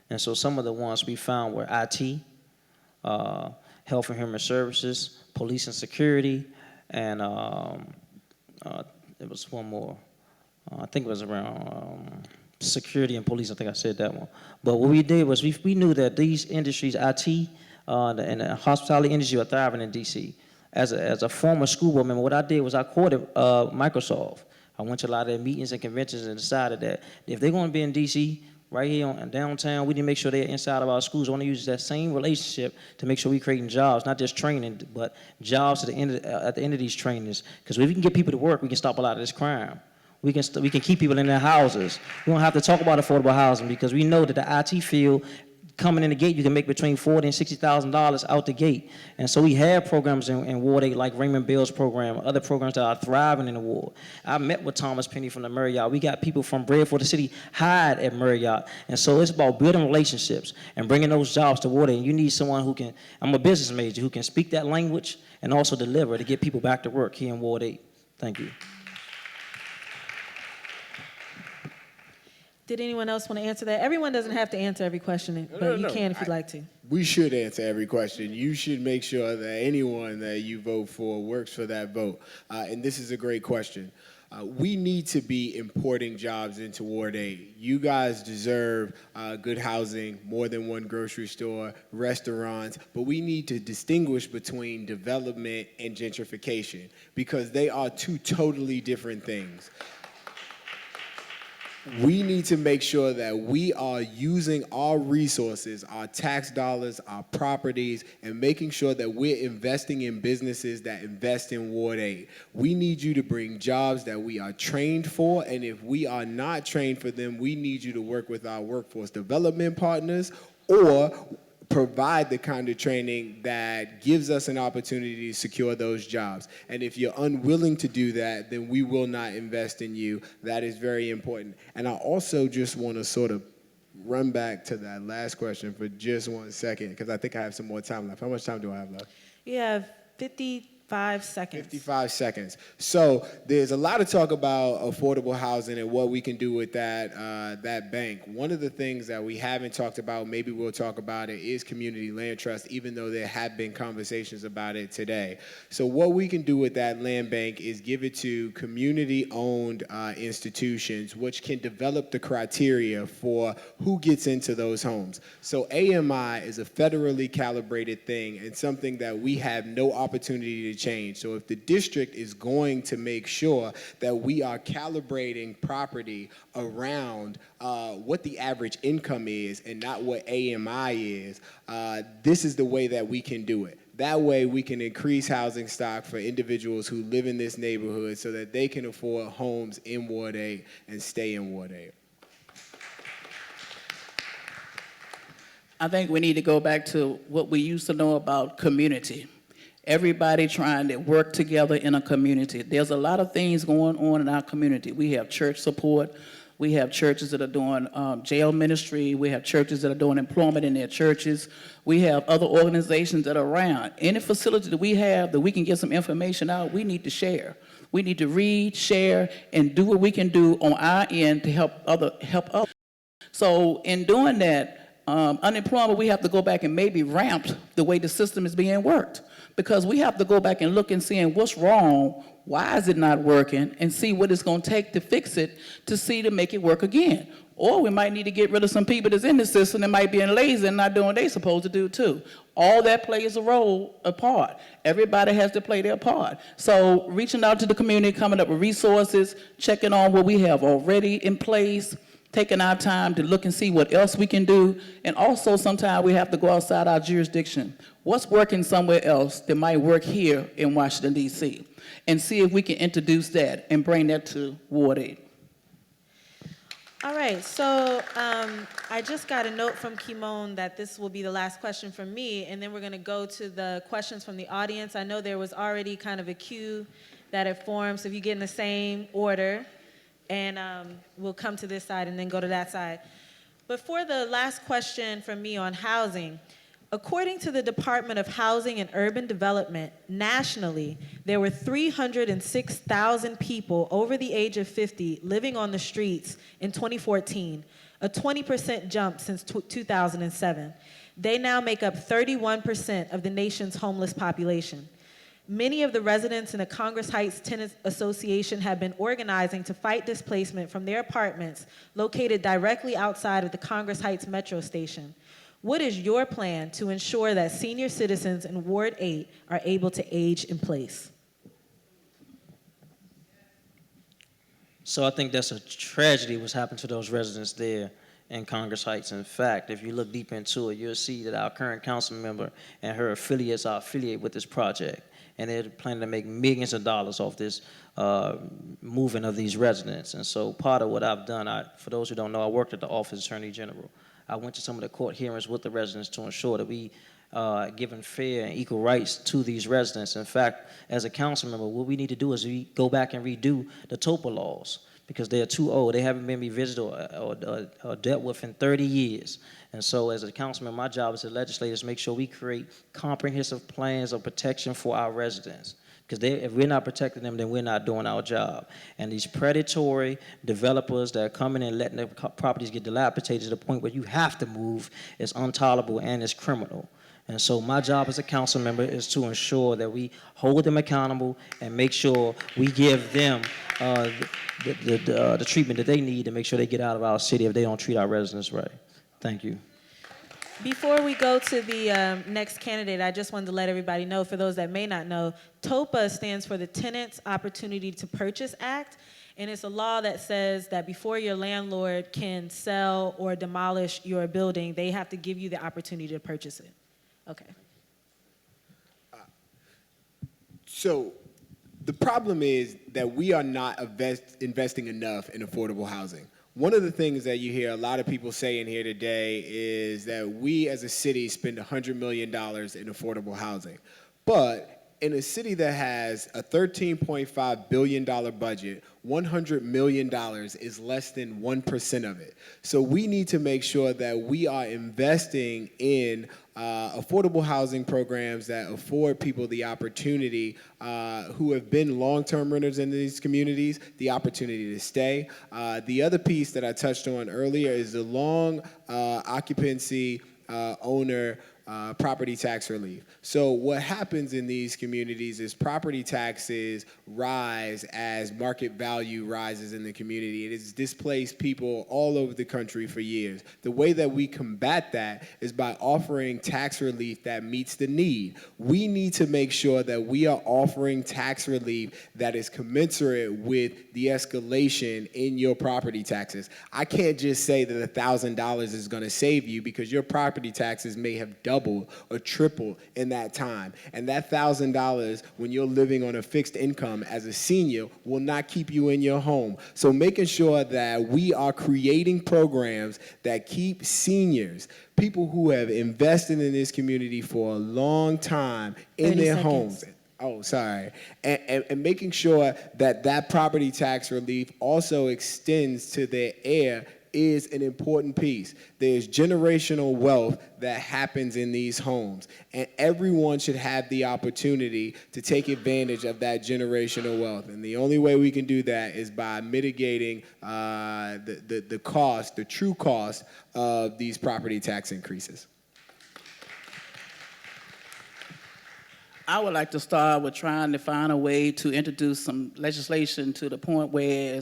And so some of the ones we found were IT, health and human services, police and security, and there was one more. I think it was around security and police. I think I said that one. But what we did was we knew that these industries, IT and the hospitality industry, are thriving in D.C. As a former school board member, what I did was I courted Microsoft. I went to a lot of their meetings and conventions and decided that if they're going to be in D.C., right here in downtown, we need to make sure they're inside of our schools. I want to use that same relationship to make sure we're creating jobs, not just training, but jobs at the end of these trainings. Because if we can get people to work, we can stop a lot of this crime. We can keep people in their houses. We don't have to talk about affordable housing because we know that the IT field, coming in the gate, you can make between $40,000 and $60,000 out the gate. And so we have programs in Ward 8 like Raymond Bell's program, other programs that are thriving in the ward. I met with Thomas Penny from the Marriott. We got people from Bread for the City hired at Marriott. And so it's about building relationships and bringing those jobs to Ward 8. And you need someone who can, I'm a business major, who can speak that language and also deliver to get people back to work here in Ward 8. Thank you. Did anyone else want to answer that? Everyone doesn't have to answer every question, but you can if you'd like to. We should answer every question. You should make sure that anyone that you vote for works for that vote. And this is a great question. We need to be importing jobs into Ward 8. You guys deserve good housing, more than one grocery store, restaurants, but we need to distinguish between development and gentrification because they are two totally different things. we need to make sure that we are using our resources, our tax dollars, our properties, and making sure that we're investing in businesses that invest in Ward 8. We need you to bring jobs that we are trained for, and if we are not trained for them, we need you to work with our workforce development partners or provide the kind of training that gives us an opportunity to secure those jobs. And if you're unwilling to do that, then we will not invest in you. That is very important. And I also just want to sort of run back to that last question for just 1 second, because I think I have some more time left. How much time do I have left? You have 55 seconds. 55 seconds. So there's a lot of talk about affordable housing and what we can do with that bank. One of the things that we haven't talked about, maybe we'll talk about it, is community land trust, even though there have been conversations about it today. So what we can do with that land bank is give it to community-owned institutions, which can develop the criteria for who gets into those homes. So AMI is a federally calibrated thing and something that we have no opportunity to change. So if the district is going to make sure that we are calibrating property around what the average income is and not what AMI is, this is the way that we can do it. That way we can increase housing stock for individuals who live in this neighborhood so that they can afford homes in Ward 8 and stay in Ward 8. I think we need to go back to what we used to know about community. Everybody trying to work together in a community. There's a lot of things going on in our community. We have church support. We have churches that are doing jail ministry. We have churches that are doing employment in their churches. We have other organizations that are around. Any facility that we have that we can get some information out, we need to share. We need to read, share, and do what we can do on our end to help others. So in doing that, unemployment, we have to go back and maybe ramp the way the system is being worked. Because we have to go back and look and see what's wrong, why is it not working, and see what it's going to take to fix it to make it work again. Or we might need to get rid of some people that's in the system that might be lazy and not doing what they're supposed to do too. All that plays a part. Everybody has to play their part. So reaching out to the community, coming up with resources, checking on what we have already in place, taking our time to look and see what else we can do, and also sometimes we have to go outside our jurisdiction. What's working somewhere else that might work here in Washington, D.C., and see if we can introduce that and bring that to Ward 8. All right, so I just got a note from Kimon that this will be the last question from me, and then we're going to go to the questions from the audience. I know there was already kind of a queue that had formed, so if you get in the same order, and we'll come to this side and then go to that side. But for the last question from me on housing, according to the Department of Housing and Urban Development, nationally, there were 306,000 people over the age of 50 living on the streets in 2014, a 20% jump since 2007. They now make up 31% of the nation's homeless population. Many of the residents in the Congress Heights Tenants Association have been organizing to fight displacement from their apartments located directly outside of the Congress Heights Metro Station. What is your plan to ensure that senior citizens in Ward 8 are able to age in place? So I think that's a tragedy what's happened to those residents there in Congress Heights. In fact, if you look deep into it, you'll see that our current council member and her affiliates are affiliated with this project. And they're planning to make millions of dollars off this moving of these residents. And so part of what I've done, for those who don't know, I worked at the Office of Attorney General. I went to some of the court hearings with the residents to ensure that we given fair and equal rights to these residents. In fact, as a council member, what we need to do is we go back and redo the TOPA laws because they are too old. They haven't been revisited or dealt with in 30 years. And so as a councilman, my job as a legislator is to make sure we create comprehensive plans of protection for our residents. Because if we're not protecting them, then we're not doing our job. And these predatory developers that are coming and letting their properties get dilapidated to the point where you have to move is intolerable and is criminal. And so my job as a council member is to ensure that we hold them accountable and make sure we give them the treatment that they need to make sure they get out of our city if they don't treat our residents right. Thank you. Before we go to the next candidate, I just wanted to let everybody know, for those that may not know, TOPA stands for the Tenants Opportunity to Purchase Act, And it's a law that says that before your landlord can sell or demolish your building, they have to give you the opportunity to purchase it. Okay. So the problem is that we are not investing enough in affordable housing. One of the things that you hear a lot of people saying here today is that we as a city spend $100 million in affordable housing. But in a city that has a $13.5 billion budget, $100 million is less than 1% of it. So we need to make sure that we are investing in affordable housing programs that afford people the opportunity who have been long-term renters in these communities, the opportunity to stay. The other piece that I touched on earlier is the long occupancy owner property tax relief. So what happens in these communities is property taxes rise as market value rises in the community. It has displaced people all over the country for years. The way that we combat that is by offering tax relief that meets the need. We need to make sure that we are offering tax relief that is commensurate with the escalation in your property taxes. I can't just say that $1,000 is going to save you, because your property taxes may have doubled or tripled in that time. And that $1,000, when you're living on a fixed income as a senior, will not keep you in your home. So making sure that we are creating programs that keep seniors, people who have invested in this community for a long time, in their homes. Oh, sorry. And making sure that that property tax relief also extends to their heir is an important piece. There's generational wealth that happens in these homes, and everyone should have the opportunity to take advantage of that generational wealth. And the only way we can do that is by mitigating the cost, the true cost of these property tax increases. I would like to start with trying to find a way to introduce some legislation to the point where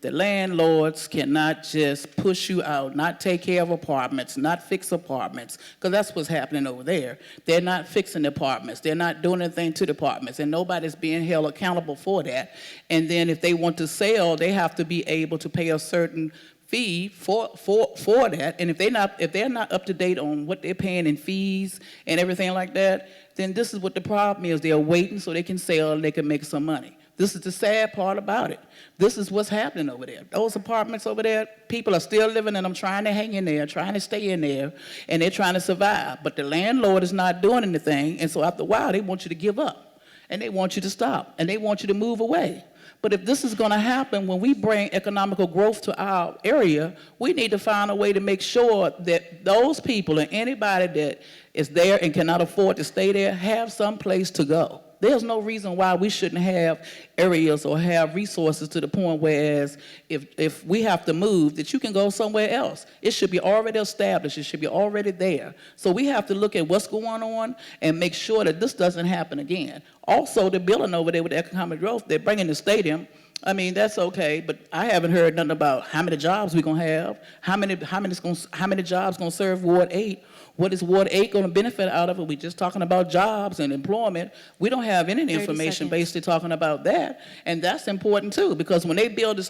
the landlords cannot just push you out, not take care of apartments, not fix apartments, because that's what's happening over there. They're not fixing the apartments. They're not doing anything to the apartments, and nobody's being held accountable for that. And then if they want to sell, they have to be able to pay a certain fee for that. And if they're not up to date on what they're paying in fees and everything like that, then this is what the problem is. They're waiting so they can sell and they can make some money. This is the sad part about it. This is what's happening over there. Those apartments over there, people are still living in them, trying to hang in there, trying to stay in there, and they're trying to survive. But the landlord is not doing anything, and so after a while, they want you to give up, and they want you to stop, and they want you to move away. But if this is going to happen, when we bring economical growth to our area, we need to find a way to make sure that those people and anybody that is there and cannot afford to stay there have some place to go. There's no reason why we shouldn't have areas or have resources to the point whereas if we have to move, that you can go somewhere else. It should be already established. It should be already there. So we have to look at what's going on and make sure that this doesn't happen again. Also, the building over there with the economic growth, they're bringing the stadium. I mean, that's okay, but I haven't heard nothing about how many jobs we're going to have, how many jobs going to serve Ward 8. What is Ward 8 going to benefit out of it? We're just talking about jobs and employment. We don't have any information basically talking about that. And that's important too, because when they build the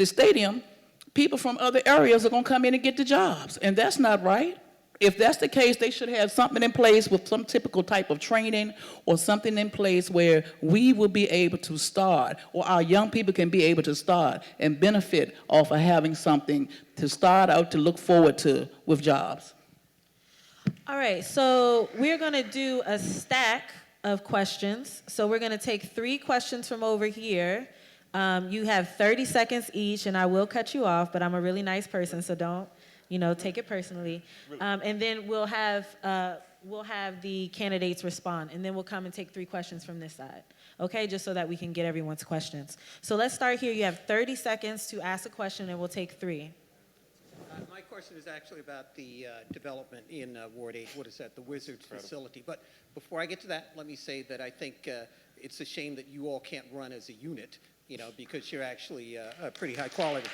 stadium, people from other areas are going to come in and get the jobs. And that's not right. If that's the case, they should have something in place with some typical type of training or something in place where we will be able to start, or our young people can be able to start and benefit off of having something to start out to look forward to with jobs. All right, so we're going to do a stack of questions. So we're going to take 3 questions from over here. You have 30 seconds each, and I will cut you off, but I'm a really nice person, so don't, take it personally. And then we'll have the candidates respond, and then we'll come and take 3 questions from this side. Okay, just so that we can get everyone's questions. So let's start here. You have 30 seconds to ask a question, and we'll take 3. My question is actually about the development in Ward 8. What is that? The Wizards facility. But before I get to that, let me say that I think it's a shame that you all can't run as a unit, because you're actually pretty high quality.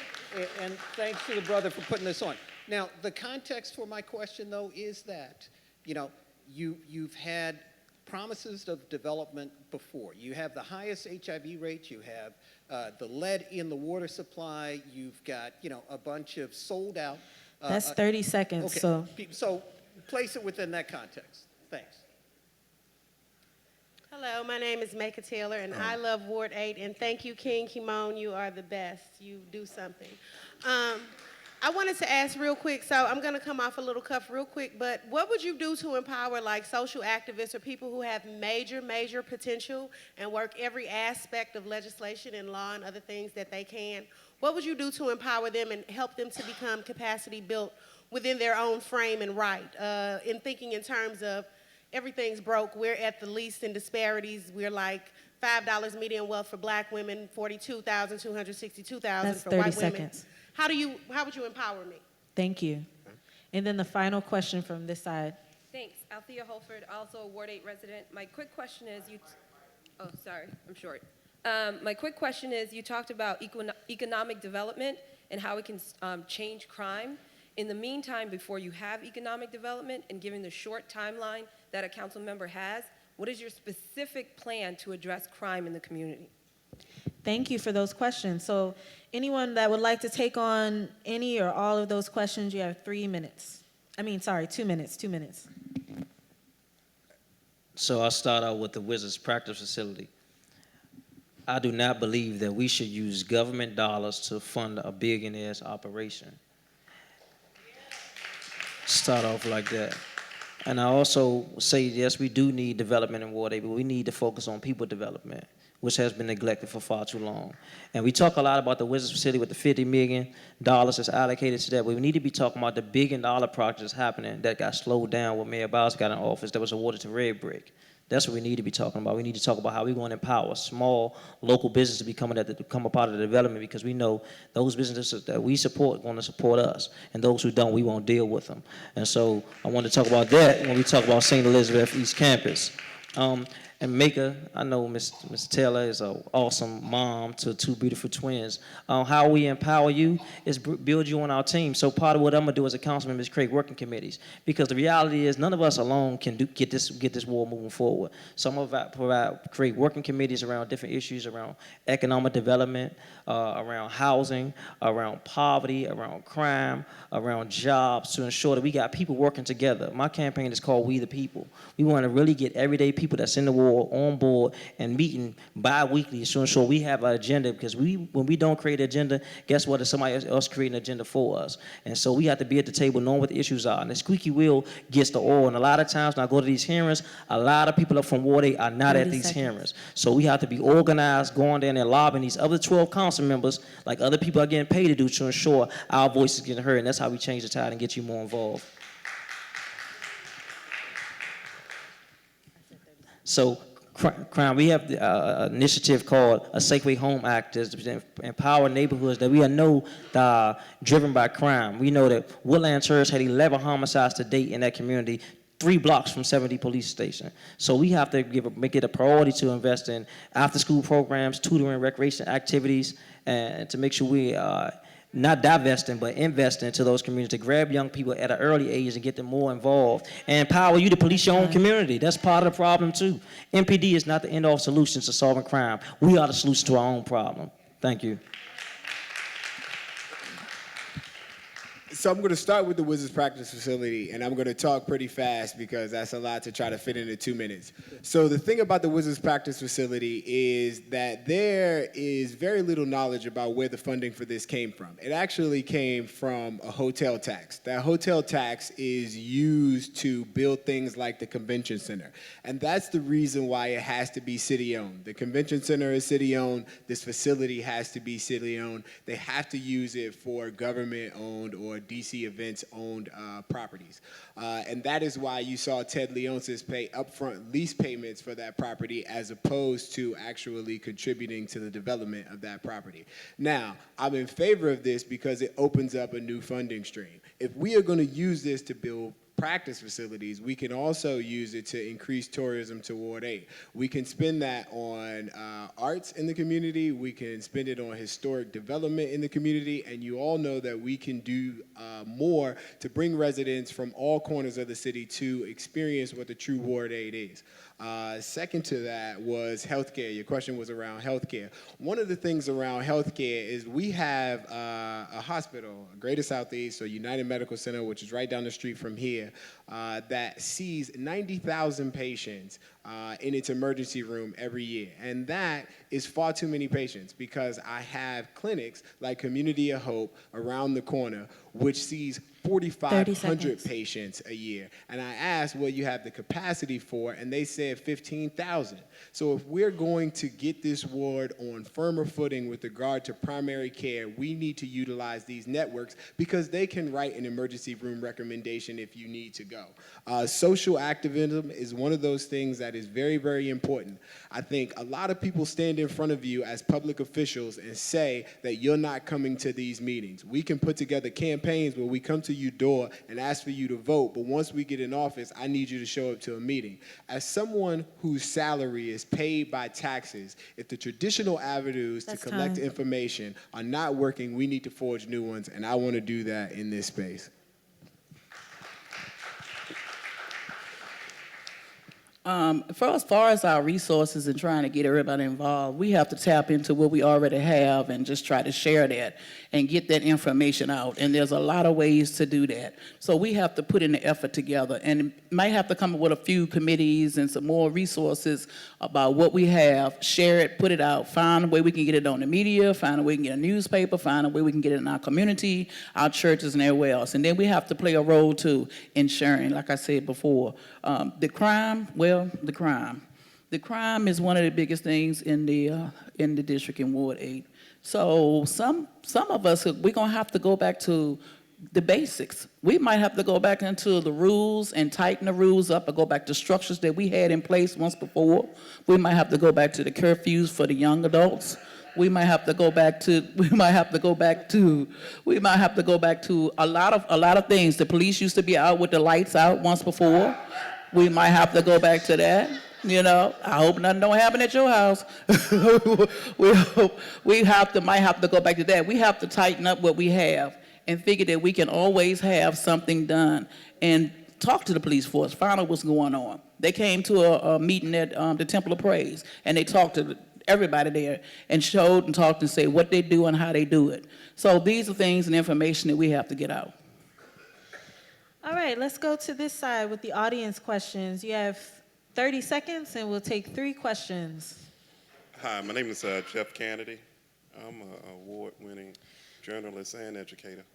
And thanks to the brother for putting this on. Now, the context for my question, though, is that, you've had promises of development before. You have the highest HIV rates, you have the lead in the water supply, you've got, a bunch of sold out. That's 30 seconds, okay. so. So place it within that context. Thanks. Hello, my name is Maka Taylor, and I love Ward 8, and thank you, King Kimon. You are the best. You do something. I wanted to ask real quick, so I'm going to come off a little cuff real quick, but what would you do to empower like social activists or people who have major potential and work every aspect of legislation and law and other things that they can? What would you do to empower them and help them to become capacity built within their own frame and right? In thinking in terms of everything's broke, we're at the least in disparities, we're like $5 median wealth for black women, $42,000, $262,000 That's for 30 white seconds. women. How would you empower me? Thank you. And then the final question from this side. Thanks. Althea Holford, also a Ward 8 resident. My quick question is, oh, sorry, I'm short. My quick question is, you talked about economic development and how it can change crime. In the meantime, before you have economic development and given the short timeline that a council member has, what is your specific plan to address crime in the community? Thank you for those questions. So anyone that would like to take on any or all of those questions, you have 3 minutes. 2 minutes, 2 minutes. So I'll start out with the Wizards practice facility. I do not believe that we should use government dollars to fund a billionaire's operation. Start off like that. And I also say, yes, we do need development in Ward 8, but we need to focus on people development, which has been neglected for far too long. And we talk a lot about the Wizards facility with the $50 million that's allocated to that, but we need to be talking about the $1 billion projects happening that got slowed down when Mayor Bowles got in office that was awarded to Red Brick. That's what we need to be talking about. We need to talk about how we're going to empower small local businesses to become a part of the development, because we know those businesses that we support are going to support us, and those who don't, we won't deal with them. And so I want to talk about that when we talk about St. Elizabeth East Campus. And Maka, I know Ms. Taylor is an awesome mom to 2 beautiful twins. How we empower you is build you on our team. So part of what I'm gonna do as a councilman is create working committees, because the reality is none of us alone can get this war moving forward. So I'm gonna create working committees around different issues, around economic development, around housing, around poverty, around crime, around jobs, to ensure that we got people working together. My campaign is called We the People. We want to really get everyday people that's in the war on board and meeting bi-weekly to ensure we have an agenda, because when we don't create an agenda, guess what? It's somebody else creating an agenda for us. And so we have to be at the table knowing what the issues are. And the squeaky wheel gets the oil. And a lot of times when I go to these hearings, a lot of people up from Ward 8 are not at these hearings. So we have to be organized, going there and lobbying these other 12 council members, like other people are getting paid to do, to ensure our voice is getting heard. And that's how we change the tide and get you more involved. So crime, we have an initiative called a Safeway Home Act to empower neighborhoods that we know that are driven by crime. We know that Woodland Church had 11 homicides to date in that community, 3 blocks from 70 police station. So we have to make it a priority to invest in after-school programs, tutoring, recreation activities, and to make sure we not divesting, but investing into those communities, to grab young people at an early age and get them more involved and empower you to police your own community. That's part of the problem too. MPD is not the end-all solution to solving crime. We are the solution to our own problem. Thank you. So I'm going to start with the Wizards practice facility, and I'm going to talk pretty fast because that's a lot to try to fit into 2 minutes. So the thing about the Wizards practice facility is that there is very little knowledge about where the funding for this came from. It actually came from a hotel tax. That hotel tax is used to build things like the convention center, and that's the reason why it has to be city-owned. The convention center is city-owned. This facility has to be city-owned. They have to use it for government-owned or DC events-owned properties. And that is why you saw Ted Leonsis pay upfront lease payments for that property as opposed to actually contributing to the development of that property. Now, I'm in favor of this because it opens up a new funding stream. If we are going to use this to build practice facilities, we can also use it to increase tourism to Ward 8. We can spend that on arts in the community, we can spend it on historic development in the community, and you all know that we can do more to bring residents from all corners of the city to experience what the true Ward 8 is. Second to that was healthcare. Your question was around healthcare. One of the things around healthcare is we have a hospital, Greater Southeast, so United Medical Center, which is right down the street from here, that sees 90,000 patients in its emergency room every year. And that is far too many patients because I have clinics like Community of Hope around the corner, which sees 4,500 patients a year. And I asked what you have the capacity for, and they said 15,000. So if we're going to get this ward on firmer footing with regard to primary care, we need to utilize these networks because they can write an emergency room recommendation if you need to go. Social activism is one of those things that is very, very important. I think a lot of people stand in front of you as public officials and say that you're not coming to these meetings. We can put together campaigns where we come to your door and ask for you to vote, but once we get in office, I need you to show up to a meeting. As someone whose salary is paid by taxes, if the traditional avenues to collect information are not working, we need to forge new ones, and I want to do that in this space. For as far as our resources and trying to get everybody involved, we have to tap into what we already have and just try to share that and get that information out. And there's a lot of ways to do that. So we have to put in the effort together and might have to come up with a few committees and some more resources about what we have, share it, put it out, find a way we can get it on the media, find a way we can get a newspaper, find a way we can get it in our community, our churches, and everywhere else. And then we have to play a role too in sharing, like I said before. The crime, the crime is one of the biggest things in the district in Ward 8. So some of us, we're gonna have to go back to the basics. We might have to go back into the rules and tighten the rules up or go back to structures that we had in place once before. We might have to go back to the curfews for the young adults. We might have to go back to a lot of things. The police used to be out with the lights out once before. We might have to go back to that. You know, I hope nothing don't happen at your house. we might have to go back to that. We have to tighten up what we have and figure that we can always have something done and talk to the police force, find out what's going on. They came to a meeting at the Temple of Praise, and they talked to everybody there and showed and talked and said what they do and how they do it. So these are things and information that we have to get out. All right, let's go to this side with the audience questions. You have 30 seconds, and we'll take 3 questions. Hi, my name is Jeff Kennedy. I'm an award-winning journalist and educator.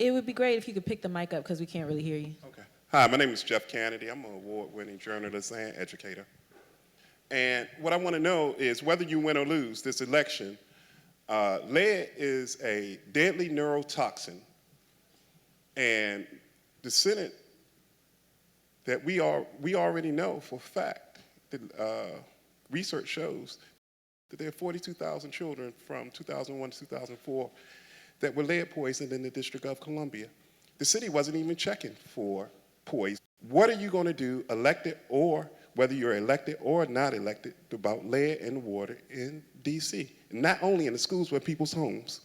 It would be great if you could pick the mic up because we can't really hear you. Okay. Hi, my name is Jeff Kennedy. I'm an award-winning journalist and educator. And what I want to know is whether you win or lose this election, lead is a deadly neurotoxin. And the Senate, that we already know for a fact, that research shows that there are 42,000 children from 2001 to 2004 that were lead poisoned in the District of Columbia. The city wasn't even checking for poison. What are you going to do, elected or whether you're elected or not elected, about lead and water in D.C., not only in the schools, but people's homes?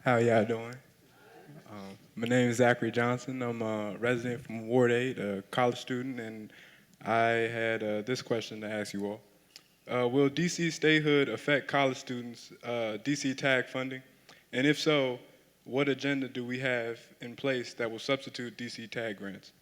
How y'all doing? My name is Zachary Johnson. I'm a resident from Ward 8, a college student, and I had this question to ask you all. Will DC statehood affect college students' DC tag funding? And if so, what agenda do we have in place that will substitute DC tag grants?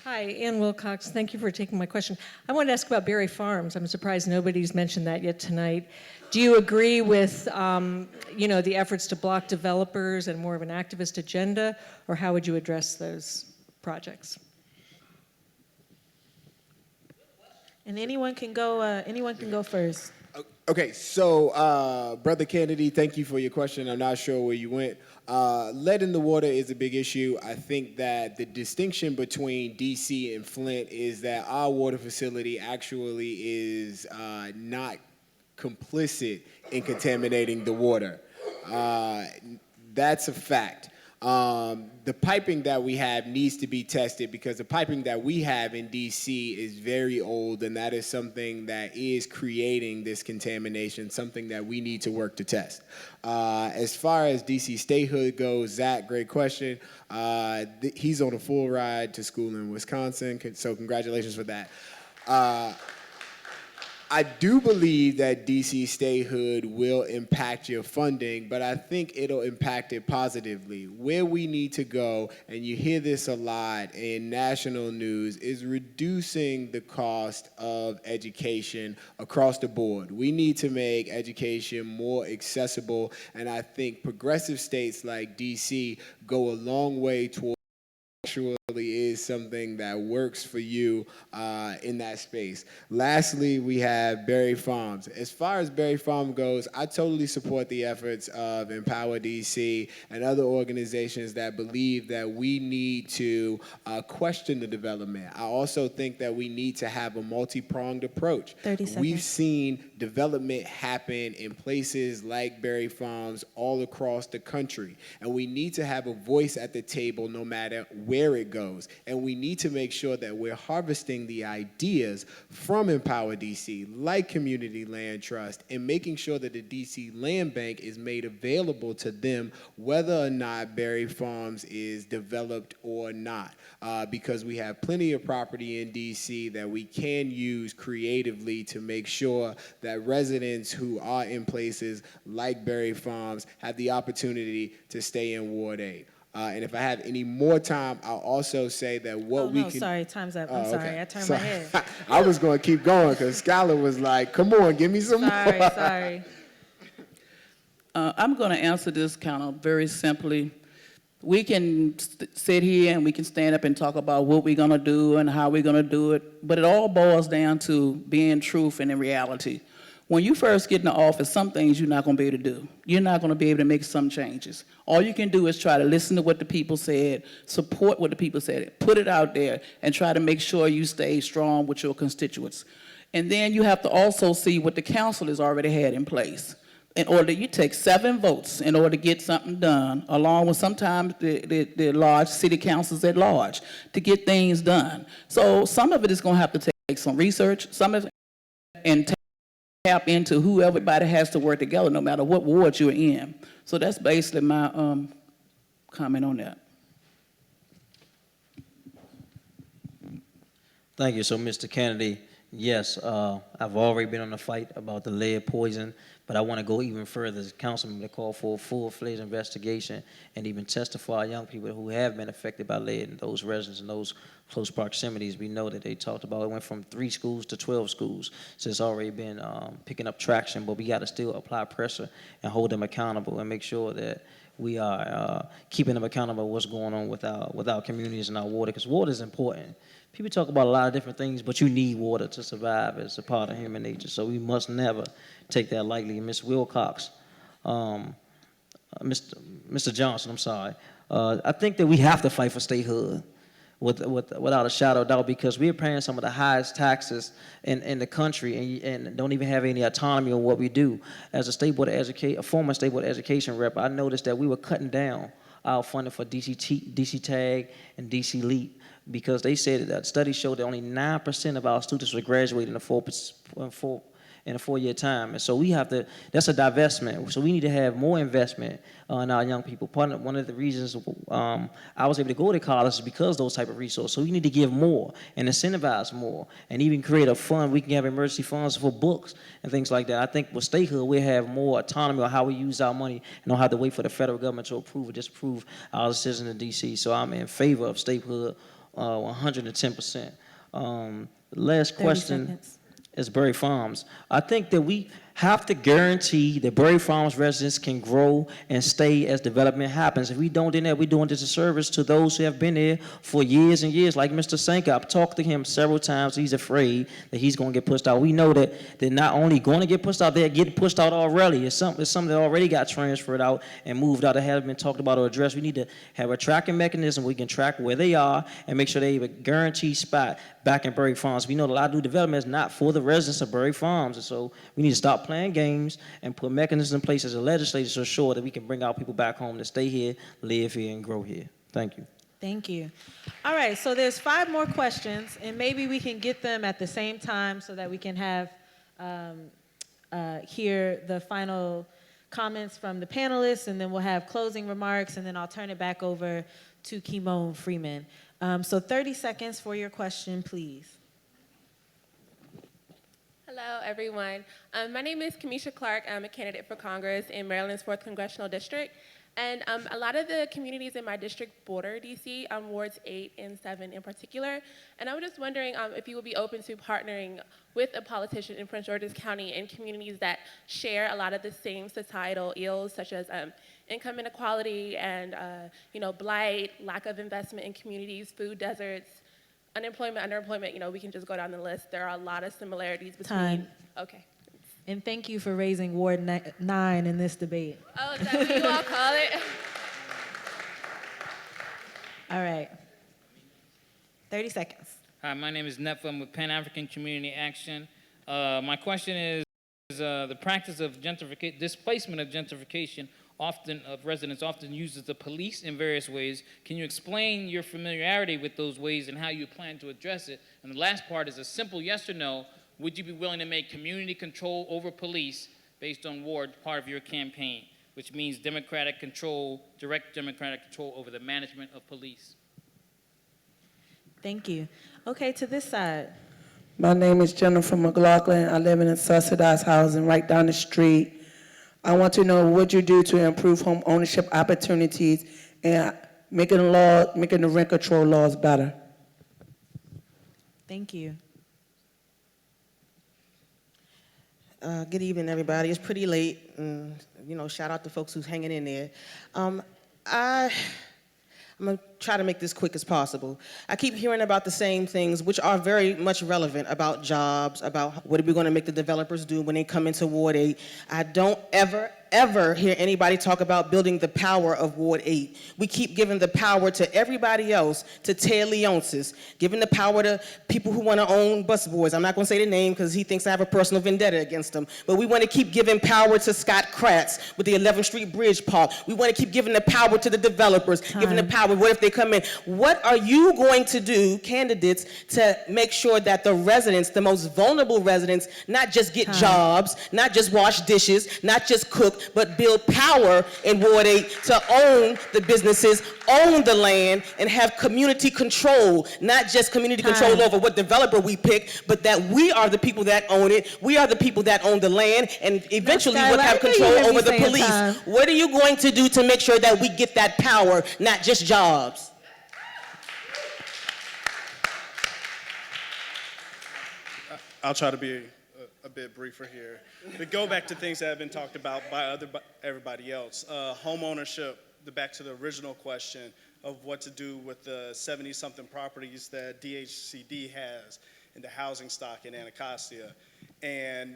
Hi, Ann Wilcox. Thank you for taking my question. I wanted to ask about Berry Farms. I'm surprised nobody's mentioned that yet tonight. Do you agree with, the efforts to block developers and more of an activist agenda, or how would you address those projects? And anyone can go first. Okay, so Brother Kennedy, thank you for your question. I'm not sure where you went. Lead in the water is a big issue. I think that the distinction between DC and Flint is that our water facility actually is not complicit in contaminating the water. That's a fact. The piping that we have needs to be tested because the piping that we have in DC is very old, and that is something that is creating this contamination, something that we need to work to test. As far as DC statehood goes, Zach, great question. He's on a full ride to school in Wisconsin, so congratulations for that. I do believe that DC statehood will impact your funding, but I think it'll impact it positively. Where we need to go, and you hear this a lot in national news, is reducing the cost of education across the board. We need to make education more accessible, and I think progressive states like DC go a long way toward actually is something that works for you in that space. Lastly, we have Berry Farms. As far as Berry Farm goes, I totally support the efforts of Empower DC and other organizations that believe that we need to question the development. I also think that we need to have a multi-pronged approach. 30 seconds. We've seen development happen in places like Berry Farms all across the country, and we need to have a voice at the table no matter where it goes. And we need to make sure that we're harvesting the ideas from Empower DC, like Community Land Trust, and making sure that the DC Land Bank is made available to them whether or not Berry Farms is developed or not. Because we have plenty of property in DC that we can use creatively to make sure that residents who are in places like Berry Farms have the opportunity to stay in Ward 8. And if I have any more time, I'll also say that what we can... sorry, time's up. I'm sorry, okay. I turned my head. I was going to keep going because Skylar was like, come on, give me some more. Sorry. I'm going to answer this kind of very simply. We can sit here and we can stand up and talk about what we're going to do and how we're going to do it, but it all boils down to being truth and in reality. When you first get in the office, some things you're not going to be able to do. You're not going to be able to make some changes. All you can do is try to listen to what the people said, support what the people said, put it out there, and try to make sure you stay strong with your constituents. And then you have to also see what the council has already had in place. In order, you take 7 votes in order to get something done, along with sometimes the large city councils at large, to get things done. So some of it is going to have to take some research, some of it, and tap into who everybody has to work together, no matter what ward you're in. So that's basically my comment on that. Thank you. So, Mr. Kennedy, yes, I've already been on the fight about the lead poison, but I want to go even further as a councilman to call for a full-fledged investigation and even testify young people who have been affected by lead in those residents in those close proximities. We know that they talked about it went from 3 schools to 12 schools, so it's already been picking up traction, but we got to still apply pressure and hold them accountable and make sure that we are keeping them accountable what's going on with our communities and our water, because water is important. People talk about a lot of different things, but you need water to survive as a part of human nature, so we must never take that lightly. Ms. Wilcox, Mr. Johnson, I'm sorry. I think that we have to fight for statehood without a shadow of doubt, because we're paying some of the highest taxes in the country and don't even have any autonomy on what we do. As a former state board of education rep, I noticed that we were cutting down our funding for DC Tag and DC Leap, because they said that studies showed that only 9% of our students would graduate in a 4-year time. And so we have to, that's a divestment. So we need to have more investment in our young people. One of the reasons I was able to go to college is because of those type of resources. So we need to give more and incentivize more and even create a fund. We can have emergency funds for books and things like that. I think with statehood, we have more autonomy on how we use our money and don't have to wait for the federal government to approve or disapprove our decision in D.C. So I'm in favor of statehood 110%. Last question is Berry Farms. I think that we have to guarantee that Berry Farms residents can grow and stay as development happens. If we don't do that, we're doing disservice to those who have been there for years and years. Like Mr. Senka, I've talked to him several times. He's afraid that he's going to get pushed out. We know that they're not only going to get pushed out, they're getting pushed out already. It's something that already got transferred out and moved out that hasn't been talked about or addressed. We need to have a tracking mechanism where we can track where they are and make sure they have a guaranteed spot back in Berry Farms. We know that a lot of new development is not for the residents of Berry Farms, and so we need to stop playing games and put mechanisms in place as a legislature to ensure that we can bring our people back home to stay here, live here, and grow here. Thank you. Thank you. All right, so there's 5 more questions, and maybe we can get them at the same time so that we can have hear the final comments from the panelists, and then we'll have closing remarks, and then I'll turn it back over to Kimon Freeman. So 30 seconds for your question, please. Hello, everyone. My name is Kamisha Clark. I'm a candidate for Congress in Maryland's 4th Congressional District. And a lot of the communities in my district border DC, wards 8 and 7 in particular. And I was just wondering if you would be open to partnering with a politician in Prince George's County in communities that share a lot of the same societal ills, such as income inequality and blight, lack of investment in communities, food deserts, unemployment, underemployment. We can just go down the list. There are a lot of similarities between. Time. Okay. And thank you for raising Ward 9 in this debate. Oh, is that what you all call it? All right. 30 seconds. Hi, my name is Nefa. I'm with Pan African Community Action. My question is the practice of displacement of gentrification of residents often uses the police in various ways. Can you explain your familiarity with those ways and how you plan to address it? And the last part is a simple yes or no. Would you be willing to make community control over police based on ward part of your campaign, which means democratic control, direct democratic control over the management of police? Thank you. Okay, to this side. My name is Jennifer McLaughlin. I live in subsidized housing right down the street. I want to know what you do to improve home ownership opportunities and making the rent control laws better. Thank you. Good evening, everybody. It's pretty late, and shout out to folks who's hanging in there. I'm gonna try to make this quick as possible. I keep hearing about the same things, which are very much relevant, about jobs, about what are we gonna make the developers do when they come into Ward 8. I don't ever hear anybody talk about building the power of Ward 8. We keep giving the power to everybody else, to Ted Leonsis, giving the power to people who want to own bus boys. I'm not going to say the name because he thinks I have a personal vendetta against him. But we want to keep giving power to Scott Kratz with the 11th Street Bridge Park. We want to keep giving the power to the developers, giving the power. What if they come in? What are you going to do, candidates, to make sure that the residents, the most vulnerable residents, not just get jobs, not just wash dishes, not just cook, but build power in Ward 8 to own the businesses, own the land, and have community control, not just community control over what developer we pick, but that we are the people that own it, we are the people that own the land, and eventually we'll have control over the police. What are you going to do to make sure that we get that power, not just jobs? I'll try to be a bit briefer here. To go back to things that have been talked about by everybody else, home ownership, back to the original question of what to do with the 70-something properties that DHCD has in the housing stock in Anacostia. And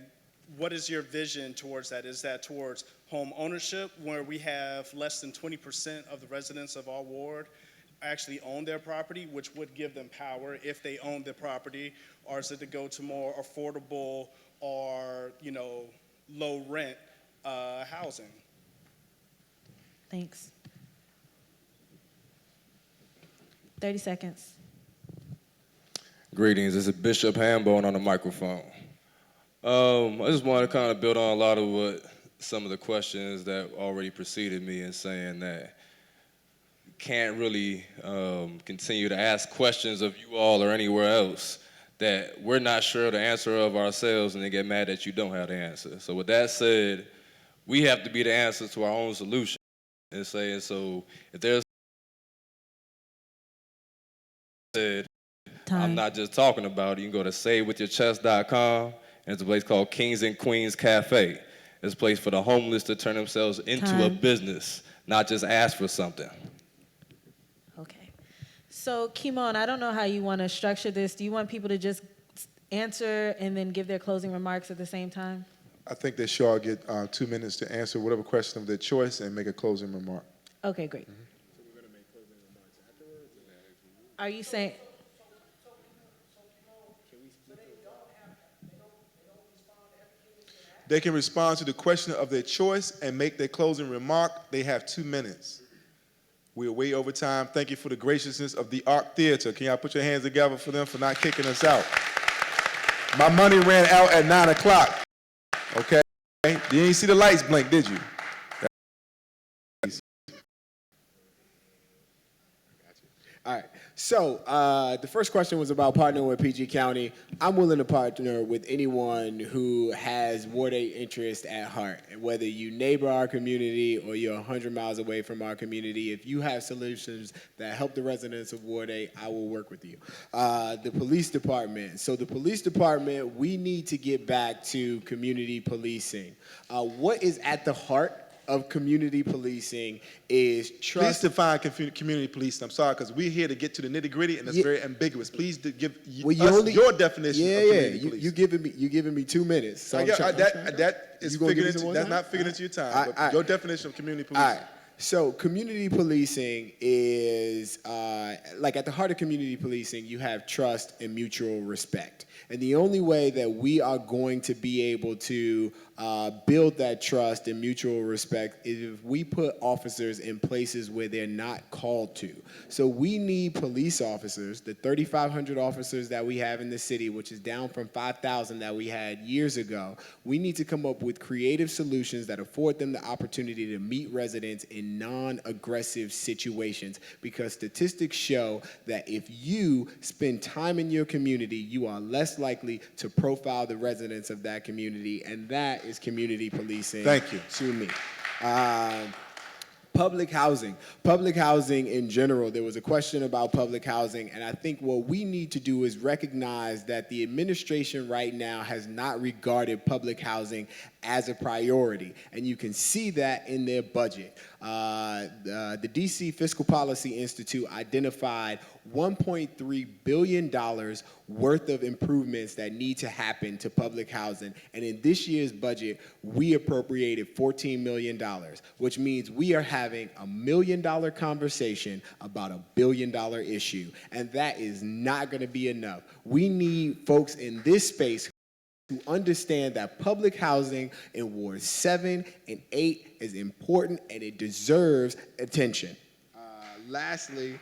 what is your vision towards that? Is that towards home ownership, where we have less than 20% of the residents of our ward actually own their property, which would give them power if they own the property, or is it to go to more affordable or low rent housing? Thanks. 30 seconds. Greetings, this is Bishop Hambone on the microphone. I just want to kind of build on a lot of what some of the questions that already preceded me in saying that can't really continue to ask questions of you all or anywhere else that we're not sure the answer of ourselves and then get mad that you don't have the answer. So with that said, we have to be the answer to our own solution. And saying, so if there's I'm not just talking about it, you can go to saywithyourchest.com and it's a place called Kings and Queens Cafe. It's a place for the homeless to turn themselves into a business, not just ask for something. Okay. So, Kimon, I don't know how you want to structure this. Do you want people to just answer and then give their closing remarks at the same time? I think they should all get 2 minutes to answer whatever question of their choice and make a closing remark. Okay, great. Are you saying? They can respond to the question of their choice and make their closing remark. They have 2 minutes. We're way over time. Thank you for the graciousness of the Art Theater. Can y'all put your hands together for them for not kicking us out? My money ran out at 9 o'clock. Okay? You didn't see the lights blink, did you? All right. So the first question was about partnering with PG County. I'm willing to partner with anyone who has Ward 8 interest at heart. Whether you neighbor our community or you're 100 miles away from our community, if you have solutions that help the residents of Ward 8, I will work with you. The police department. So the police department, we need to get back to community policing. What is at the heart of community policing is trust. Please define community policing. I'm sorry, because we're here to get to the nitty gritty, and it's very ambiguous. Please give us your definition of community policing. You giving me 2 minutes. So that is figured into. That's not figured into your time. But your definition of community policing. All right. So community policing is, like at the heart of community policing, you have trust and mutual respect. And the only way that we are going to be able to build that trust and mutual respect is if we put officers in places where they're not called to. So we need police officers, the 3,500 officers that we have in the city, which is down from 5,000 that we had years ago. We need to come up with creative solutions that afford them the opportunity to meet residents in non-aggressive situations, because statistics show that if you spend time in your community, you are less likely to profile the residents of that community, and that is community policing. Thank you. To me. Public housing. Public housing in general, there was a question about public housing, and I think what we need to do is recognize that the administration right now has not regarded public housing as a priority, and you can see that in their budget. The DC Fiscal Policy Institute identified $1.3 billion worth of improvements that need to happen to public housing, and in this year's budget, we appropriated $14 million, which means we are having $1 million conversation about $1 billion issue, and that is not going to be enough. We need folks in this space to understand that public housing in Wards 7 and 8 is important and it deserves attention. Lastly,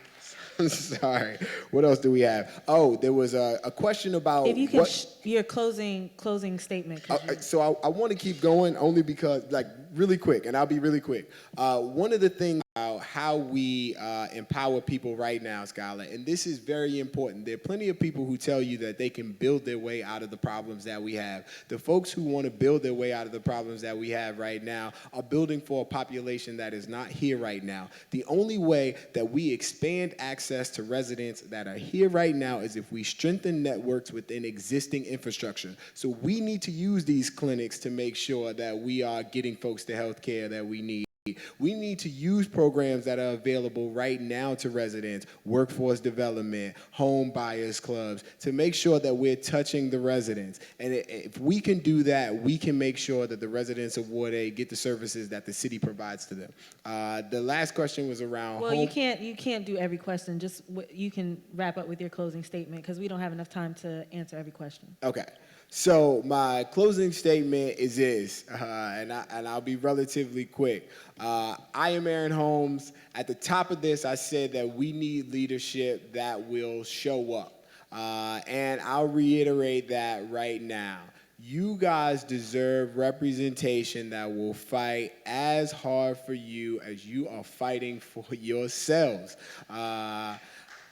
sorry, what else do we have? Oh, there was a question about If you can, your closing statement. So I want to keep going only because, like, really quick, and I'll be really quick. One of the things about how we empower people right now, Skylar, and this is very important. There are plenty of people who tell you that they can build their way out of the problems that we have. The folks who want to build their way out of the problems that we have right now are building for a population that is not here right now. The only way that we expand access to residents that are here right now is if we strengthen networks within existing infrastructure. So we need to use these clinics to make sure that we are getting folks the health care that we need. We need to use programs that are available right now to residents, workforce development, home buyers clubs, to make sure that we're touching the residents. And if we can do that, we can make sure that the residents of Ward 8 get the services that the city provides to them. The last question was around Well, you can't do every question. Just you can wrap up with your closing statement because we don't have enough time to answer every question. Okay. So my closing statement is this, and I'll be relatively quick. I am Aaron Holmes. At the top of this, I said that we need leadership that will show up. And I'll reiterate that right now. You guys deserve representation that will fight as hard for you as you are fighting for yourselves.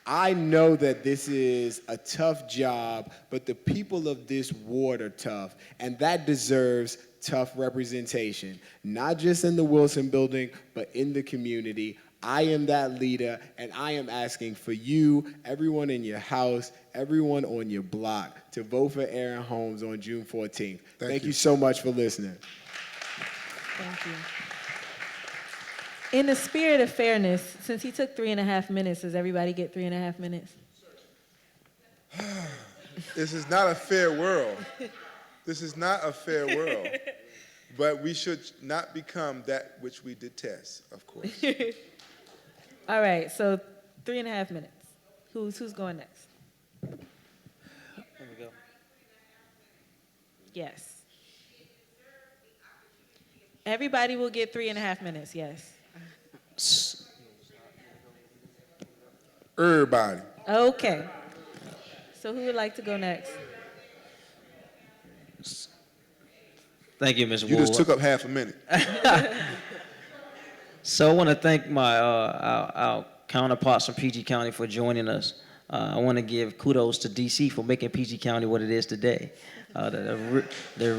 I know that this is a tough job, but the people of this ward are tough, and that deserves tough representation, not just in the Wilson building, but in the community. I am that leader, and I am asking for you, everyone in your house, everyone on your block to vote for Aaron Holmes on June 14th. Thank you. you so much for listening. Thank you. In the spirit of fairness, since he took 3.5 minutes, does everybody get 3.5 minutes? This is not a fair world. This is not a fair world. But we should not become that which we detest, of course. All right, so 3.5 minutes. Who's going next? There we go. Yes. Everybody will get 3.5 minutes, yes. Everybody. Okay. So who would like to go next? Thank you, Ms. Ward. You just took up half a minute. So I want to thank my our counterparts from PG County for joining us. I want to give kudos to DC for making PG County what it is today, the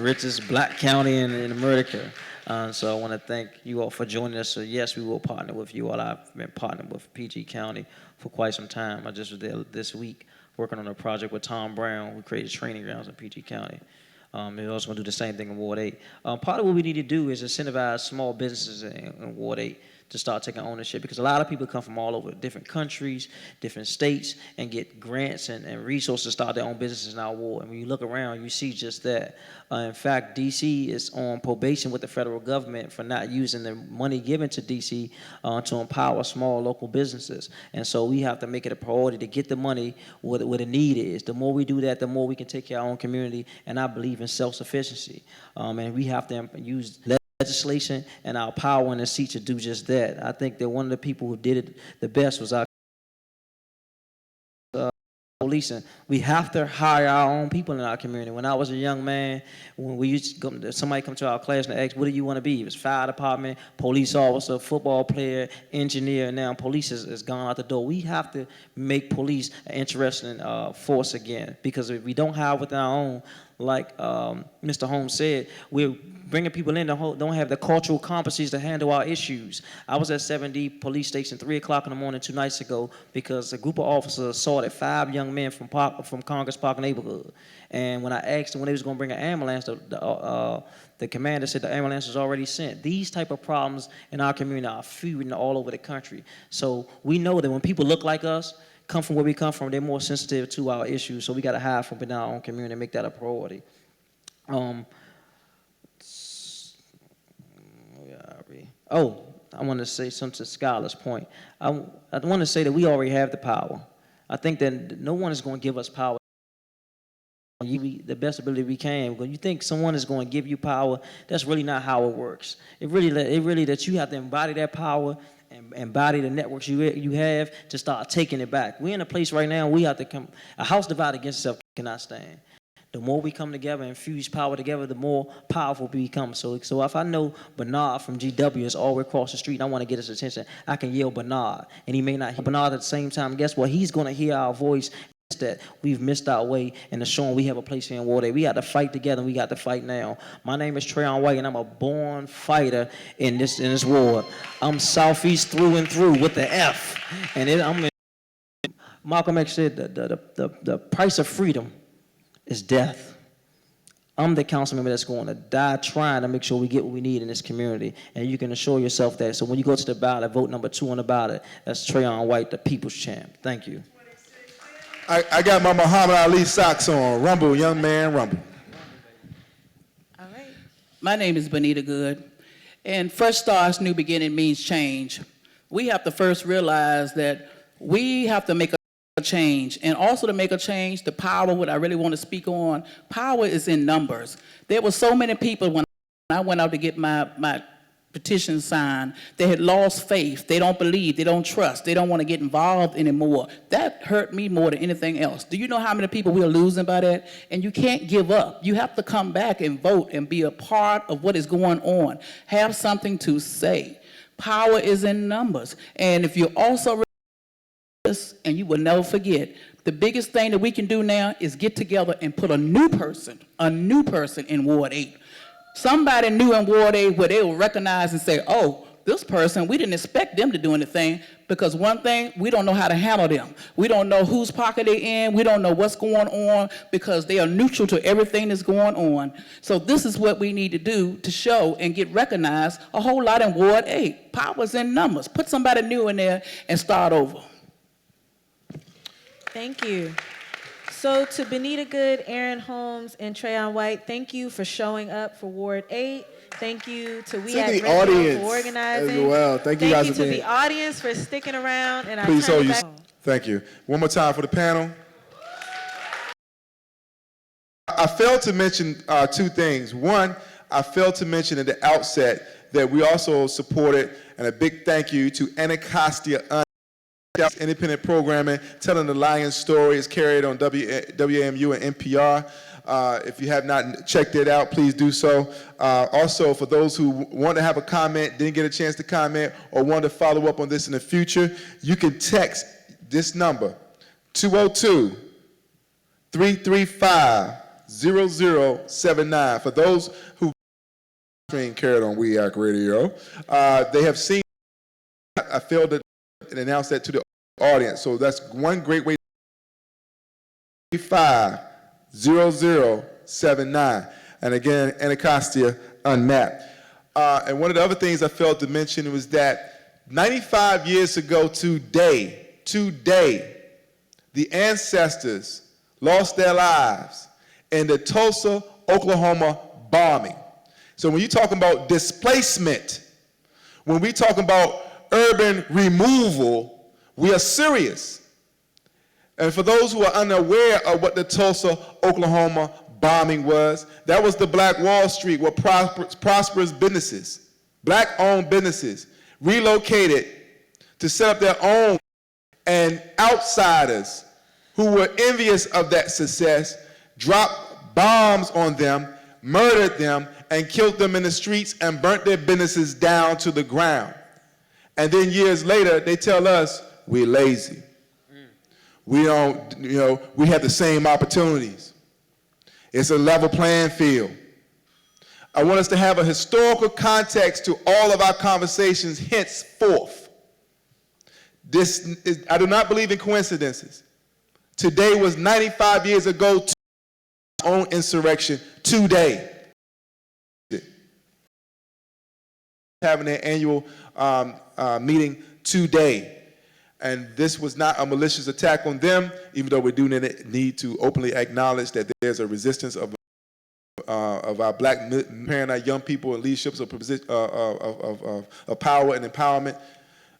richest black county in America. So I want to thank you all for joining us. So yes, we will partner with you all. I've been partnering with PG County for quite some time. I just was there this week working on a project with Tom Brown, who created training grounds in PG County. We're also going to do the same thing in Ward 8. Part of what we need to do is incentivize small businesses in Ward 8 to start taking ownership, because a lot of people come from all over different countries, different states, and get grants and resources to start their own businesses in our ward. And when you look around, you see just that. In fact, DC is on probation with the federal government for not using the money given to DC to empower small local businesses. And so we have to make it a priority to get the money where the need is. The more we do that, the more we can take care of our own community, and I believe in self-sufficiency. And we have to use legislation and our power in the seat to do just that. I think that one of the people who did it the best was our policing. We have to hire our own people in our community. When I was a young man, when we used to go, somebody come to our class and ask, what do you want to be? It was fire department, police officer, football player, engineer, and now police has gone out the door. We have to make police an interesting force again, because if we don't have within our own, like Mr. Holmes said, we're bringing people in that don't have the cultural competencies to handle our issues. I was at 7D police station 3 o'clock in the morning 2 nights ago because a group of officers assaulted 5 young men from Congress Park neighborhood. And when I asked them when they was going to bring an ambulance, the commander said the ambulance was already sent. These type of problems in our community are feuding all over the country. So we know that when people look like us, come from where we come from, they're more sensitive to our issues. So we got to hide from within our own community and make that a priority. I want to say something to Skylar's point. I want to say that we already have the power. I think that no one is going to give us power the best ability we can. When you think someone is going to give you power, that's really not how it works. It really that you have to embody that power and embody the networks you have to start taking it back. We're in a place right now, we have to come, a house divided against itself cannot stand. The more we come together and fuse power together, the more powerful we become. So if I know Bernard from GW is all the way across the street and I want to get his attention, I can yell Bernard. And he may not hear Bernard at the same time. Guess what? He's going to hear our voice that we've missed our way and showing we have a place here in Ward 8. We got to fight together, and we got to fight now. My name is Trayon White, and I'm a born fighter in this ward. I'm Southeast through and through with the F. And Malcolm X said the price of freedom is death. I'm the council member that's going to die trying to make sure we get what we need in this community. And you can assure yourself that. So when you go to the ballot, vote number 2 on the ballot. That's Trayon White, the people's champ. Thank you. I got my Muhammad Ali socks on. Rumble, young man, rumble. All right. My name is Bonita Good. And fresh starts, new beginning means change. We have to first realize that we have to make a change. And also to make a change, the power, what I really want to speak on, power is in numbers. There were so many people when I went out to get my petition signed, they had lost faith. They don't believe, they don't trust, they don't want to get involved anymore. That hurt me more than anything else. Do you know how many people we're losing by that? And you can't give up. You have to come back and vote and be a part of what is going on. Have something to say. Power is in numbers. And if you also this, and you will never forget, the biggest thing that we can do now is get together and put a new person in Ward 8. Somebody new in Ward 8 where they will recognize and say, oh, this person, we didn't expect them to do anything, because one thing, we don't know how to handle them. We don't know whose pocket they're in. We don't know what's going on, because they are neutral to everything that's going on. So this is what we need to do to show and get recognized a whole lot in Ward 8. Power's in numbers. Put somebody new in there and start over. Thank you. So to Benita Good, Aaron Holmes, and Trayon White, thank you for showing up for Ward 8. Thank you to We Act the Radio audience for organizing. as well. Thank you guys to for being the audience for sticking around. And Please I turn hold it you. back. Thank you. One more time for the panel. I failed to mention two things. One, I failed to mention at the outset that we also supported, and a big thank you to Anacostia independent programming, telling the Lion story is carried on WAMU and NPR. If you have not checked it out, please do so. Also, for those who want to have a comment, didn't get a chance to comment, or want to follow up on this in the future, you can text this number, 202-335-0079. For those who being carried on We Act Radio, they have seen, I failed to announce that to the audience. So that's one great way. 0079. And again, Anacostia Unmapped. And one of the other things I failed to mention was that 95 years ago today, the ancestors lost their lives in the Tulsa, Oklahoma bombing. So when you're talking about displacement, when we talk about urban removal, we are serious. And for those who are unaware of what the Tulsa, Oklahoma bombing was, that was the Black Wall Street, where prosperous businesses, Black-owned businesses, relocated to set up their own, and outsiders who were envious of that success dropped bombs on them, murdered them, and killed them in the streets and burnt their businesses down to the ground. And then years later, they tell us we're lazy. We don't, we have the same opportunities. It's a level playing field. I want us to have a historical context to all of our conversations henceforth. I do not believe in coincidences. Today was 95 years ago to our own insurrection today. Having their annual meeting today. And this was not a malicious attack on them, even though we do need to openly acknowledge that there's a resistance of our Black parent, our young people in leaderships of power and empowerment.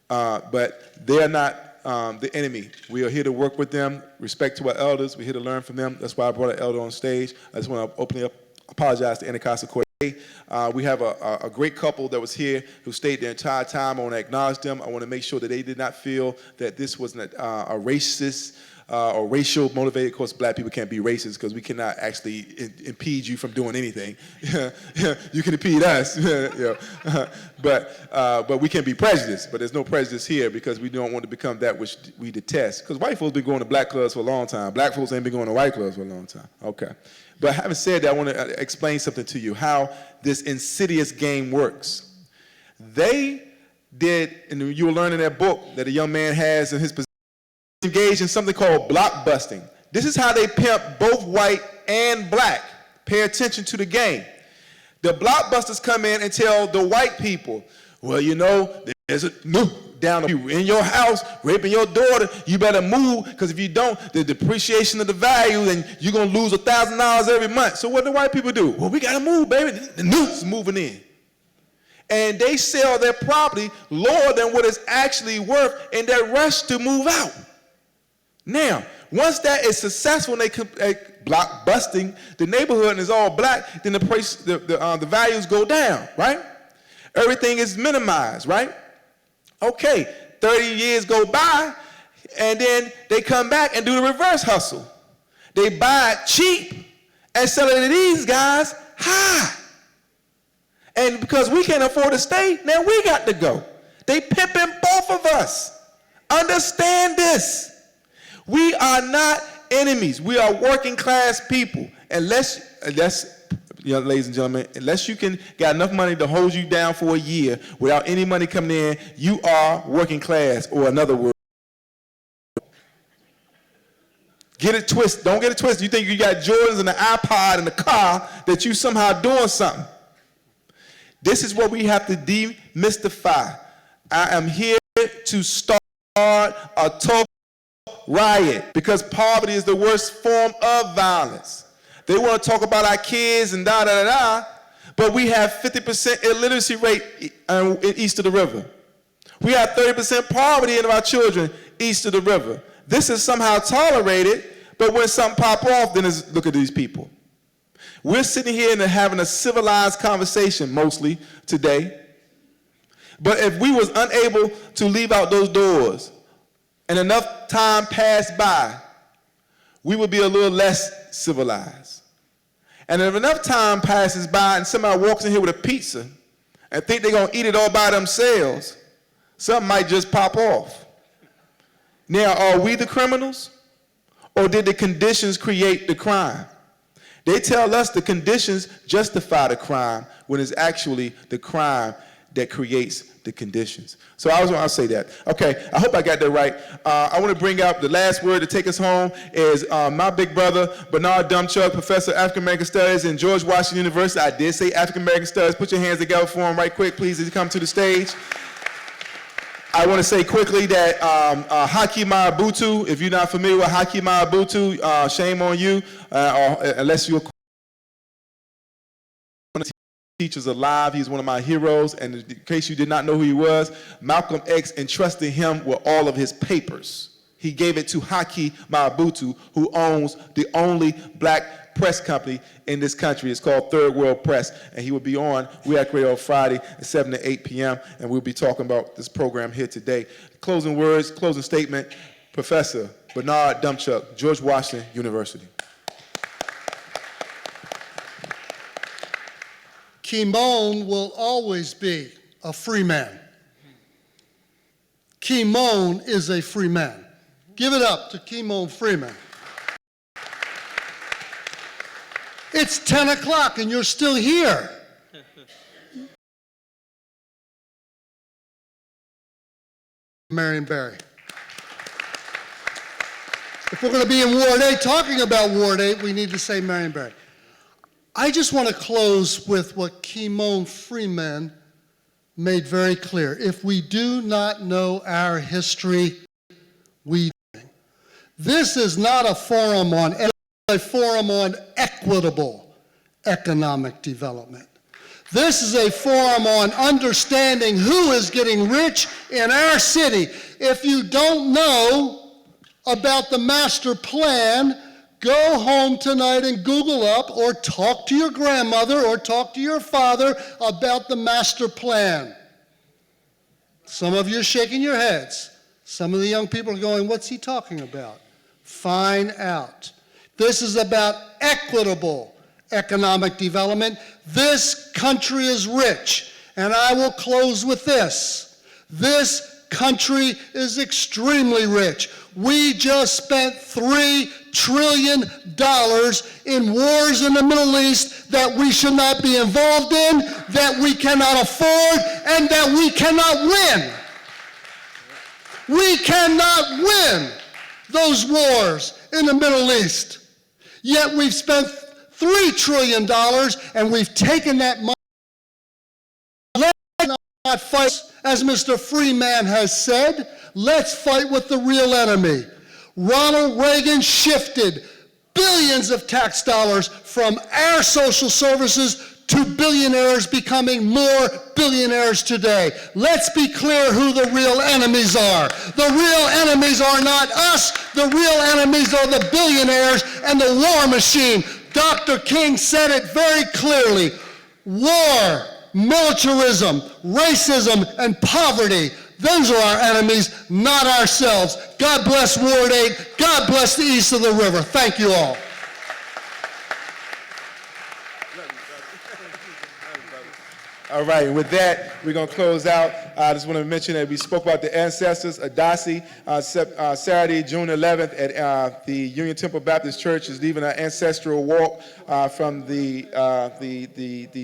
But they are not the enemy. We are here to work with them, respect to our elders. We're here to learn from them. That's why I brought an elder on stage. I just want to openly apologize to Anacostia Court. We have a great couple that was here who stayed the entire time. I want to acknowledge them. I want to make sure that they did not feel that this was a racist or racial motivated. Of course, Black people can't be racist because we cannot actually impede you from doing anything. You can impede us, but we can be prejudiced. But there's no prejudice here because we don't want to become that which we detest. Because white folks been going to black clubs for a long time. Black folks ain't been going to white clubs for a long time. Okay. But having said that, I want to explain something to you, how this insidious game works. They did, and you will learn in that book that a young man has in his possession, engaged in something called blockbusting. This is how they pimp both white and black. Pay attention to the game. The blockbusters come in and tell the white people, well, there's a down in your house, raping your daughter, you better move, because if you don't, the depreciation of the value, and you're going to lose $1,000 every month. So what do white people do? Well, we got to move, baby. The news moving in. And they sell their property lower than what it's actually worth in that rush to move out. Now, once that is successful and they block busting the neighborhood and it's all black, then the price, the values go down, right? Everything is minimized, right? Okay, 30 years go by, and then they come back and do the reverse hustle. They buy it cheap and sell it to these guys high. And because we can't afford to stay, now we got to go. They pimping both of us. Understand this. We are not enemies. We are working class people. And let's ladies and gentlemen, unless you can got enough money to hold you down for a year without any money coming in, you are working class, or another word. Get it twisted. Don't get it twisted. You think you got Jordans and an iPod in the car that you somehow doing something. This is what we have to demystify. I am here to start a total riot because poverty is the worst form of violence. They want to talk about our kids and da-da-da-da, but we have 50% illiteracy rate east of the river. We have 30% poverty in our children east of the river. This is somehow tolerated, but when something pop off, then it's, look at these people. We're sitting here and having a civilized conversation mostly today. But if we was unable to leave out those doors and enough time passed by, we would be a little less civilized. And if enough time passes by and somebody walks in here with a pizza and think they're gonna eat it all by themselves, something might just pop off. Now, are we the criminals? Or did the conditions create the crime? They tell us the conditions justify the crime when it's actually the crime that creates the conditions. So I was going to say that. Okay, I hope I got that right. I want to bring out the last word to take us home is my big brother, Bernard Dumchuk, Professor of African American Studies in George Washington University. I did say African American Studies. Put your hands together for him right quick, please, as you come to the stage. I want to say quickly that Haki Maabutu, if you're not familiar with Haki Maabutu, shame on you, unless you're teachers alive. He's one of my heroes, and in case you did not know who he was, Malcolm X entrusted him with all of his papers. He gave it to Haki Maabutu, who owns the only black press company in this country. It's called Third World Press, and he will be on We Act Radio Friday at 7 to 8 p.m., and we'll be talking about this program here today. Closing words, closing statement, Professor Bernard Dumchuk, George Washington University. Kimon will always be a free man. Kimon is a free man. Give it up to Kimon Freeman. It's 10 o'clock and you're still here. Marion Barry. If we're going to be in Ward 8 talking about Ward 8, we need to say Marion Barry. I just want to close with what Kimon Freeman made very clear. If we do not know our history, we don't. This is not a forum on equitable economic development. This is a forum on understanding who is getting rich in our city. If you don't know about the master plan, go home tonight and Google up or talk to your grandmother or talk to your father about the master plan. Some of you are shaking your heads. Some of the young people are going, what's he talking about? Find out. This is about equitable economic development. This country is rich, and I will close with this. This country is extremely rich. We just spent $3 trillion in wars in the Middle East that we should not be involved in, that we cannot afford, and that we cannot win. We cannot win those wars in the Middle East. Yet we've spent $3 trillion and we've taken that money. Let's not fight, as Mr. Freeman has said, let's fight with the real enemy. Ronald Reagan shifted billions of tax dollars from our social services to billionaires becoming more billionaires today. Let's be clear who the real enemies are. The real enemies are not us. The real enemies are the billionaires and the war machine. Dr. King said it very clearly. War, militarism, racism, and poverty. Those are our enemies, not ourselves. God bless Ward 8. God bless the east of the river. Thank you all. All right, and with that, we're going to close out. I just want to mention that we spoke about the ancestors. Adasi, Saturday, June 11th, at the Union Temple Baptist Church is leaving an ancestral walk from the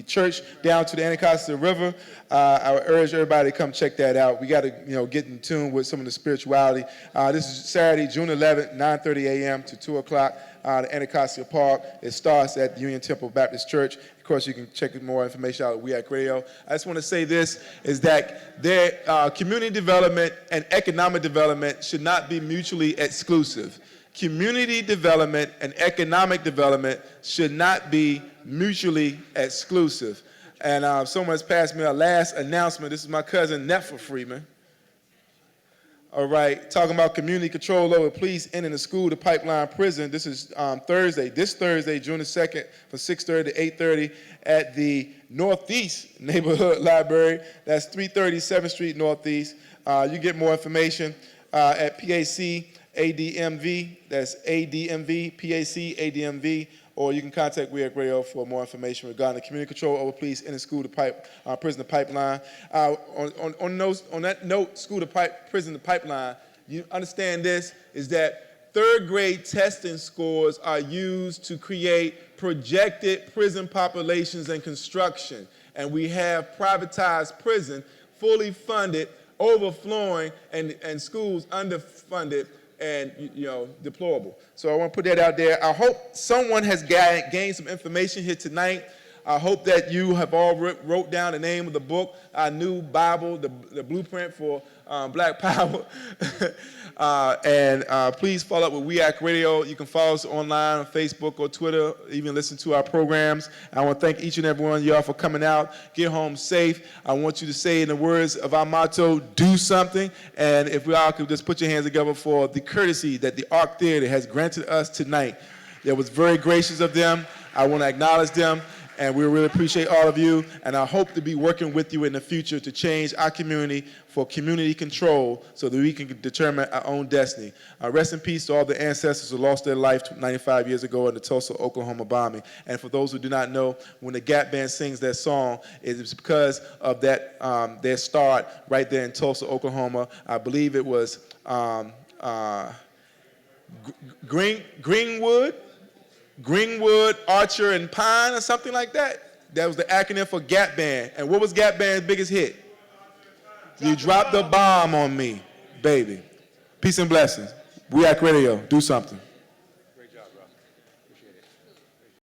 church down to the Anacostia River. I would urge everybody to come check that out. We got to, get in tune with some of the spirituality. This is Saturday, June 11th, 9:30 a.m. to 2 o'clock. The Anacostia Park. It starts at the Union Temple Baptist Church. Of course, you can check more information out at WEAC Radio. I just want to say this, is that community development and economic development should not be mutually exclusive. Community development and economic development should not be mutually exclusive. And someone's passed me a last announcement. This is my cousin, Nefa Freeman. All right, talking about community control over police entering the school to Pipeline Prison. This is this Thursday, June the 2nd, from 6:30 to 8:30 at the Northeast Neighborhood Library. That's 330 7th Street Northeast. You get more information at PAC ADMV. That's ADMV, PAC ADMV. Or you can contact WEAC Radio for more information regarding the community control over police in the school to prison to pipeline. On that note, school to prison to pipeline, you understand this, is that third grade testing scores are used to create projected prison populations and construction. And we have privatized prison, fully funded, overflowing, and schools underfunded and deplorable. So I want to put that out there. I hope someone has gained some information here tonight. I hope that you have all wrote down the name of the book, our new Bible, the blueprint for Black Power. And please follow up with WEAC Radio. You can follow us online on Facebook or Twitter, even listen to our programs. I want to thank each and every one of y'all for coming out. Get home safe. I want you to say in the words of our motto, do something. And if we all could just put your hands together for the courtesy that the Arc Theater has granted us tonight. That was very gracious of them. I want to acknowledge them. And we really appreciate all of you, and I hope to be working with you in the future to change our community for community control so that we can determine our own destiny. Rest in peace to all the ancestors who lost their life 95 years ago in the Tulsa, Oklahoma bombing. And for those who do not know, when the Gap Band sings that song, it is because of that their start right there in Tulsa, Oklahoma. I believe it was Greenwood, Archer, and Pine, or something like that. That was the acronym for Gap Band. And what was Gap Band's biggest hit? You dropped the bomb on me, baby. Peace and blessings. WEAC Radio, do something.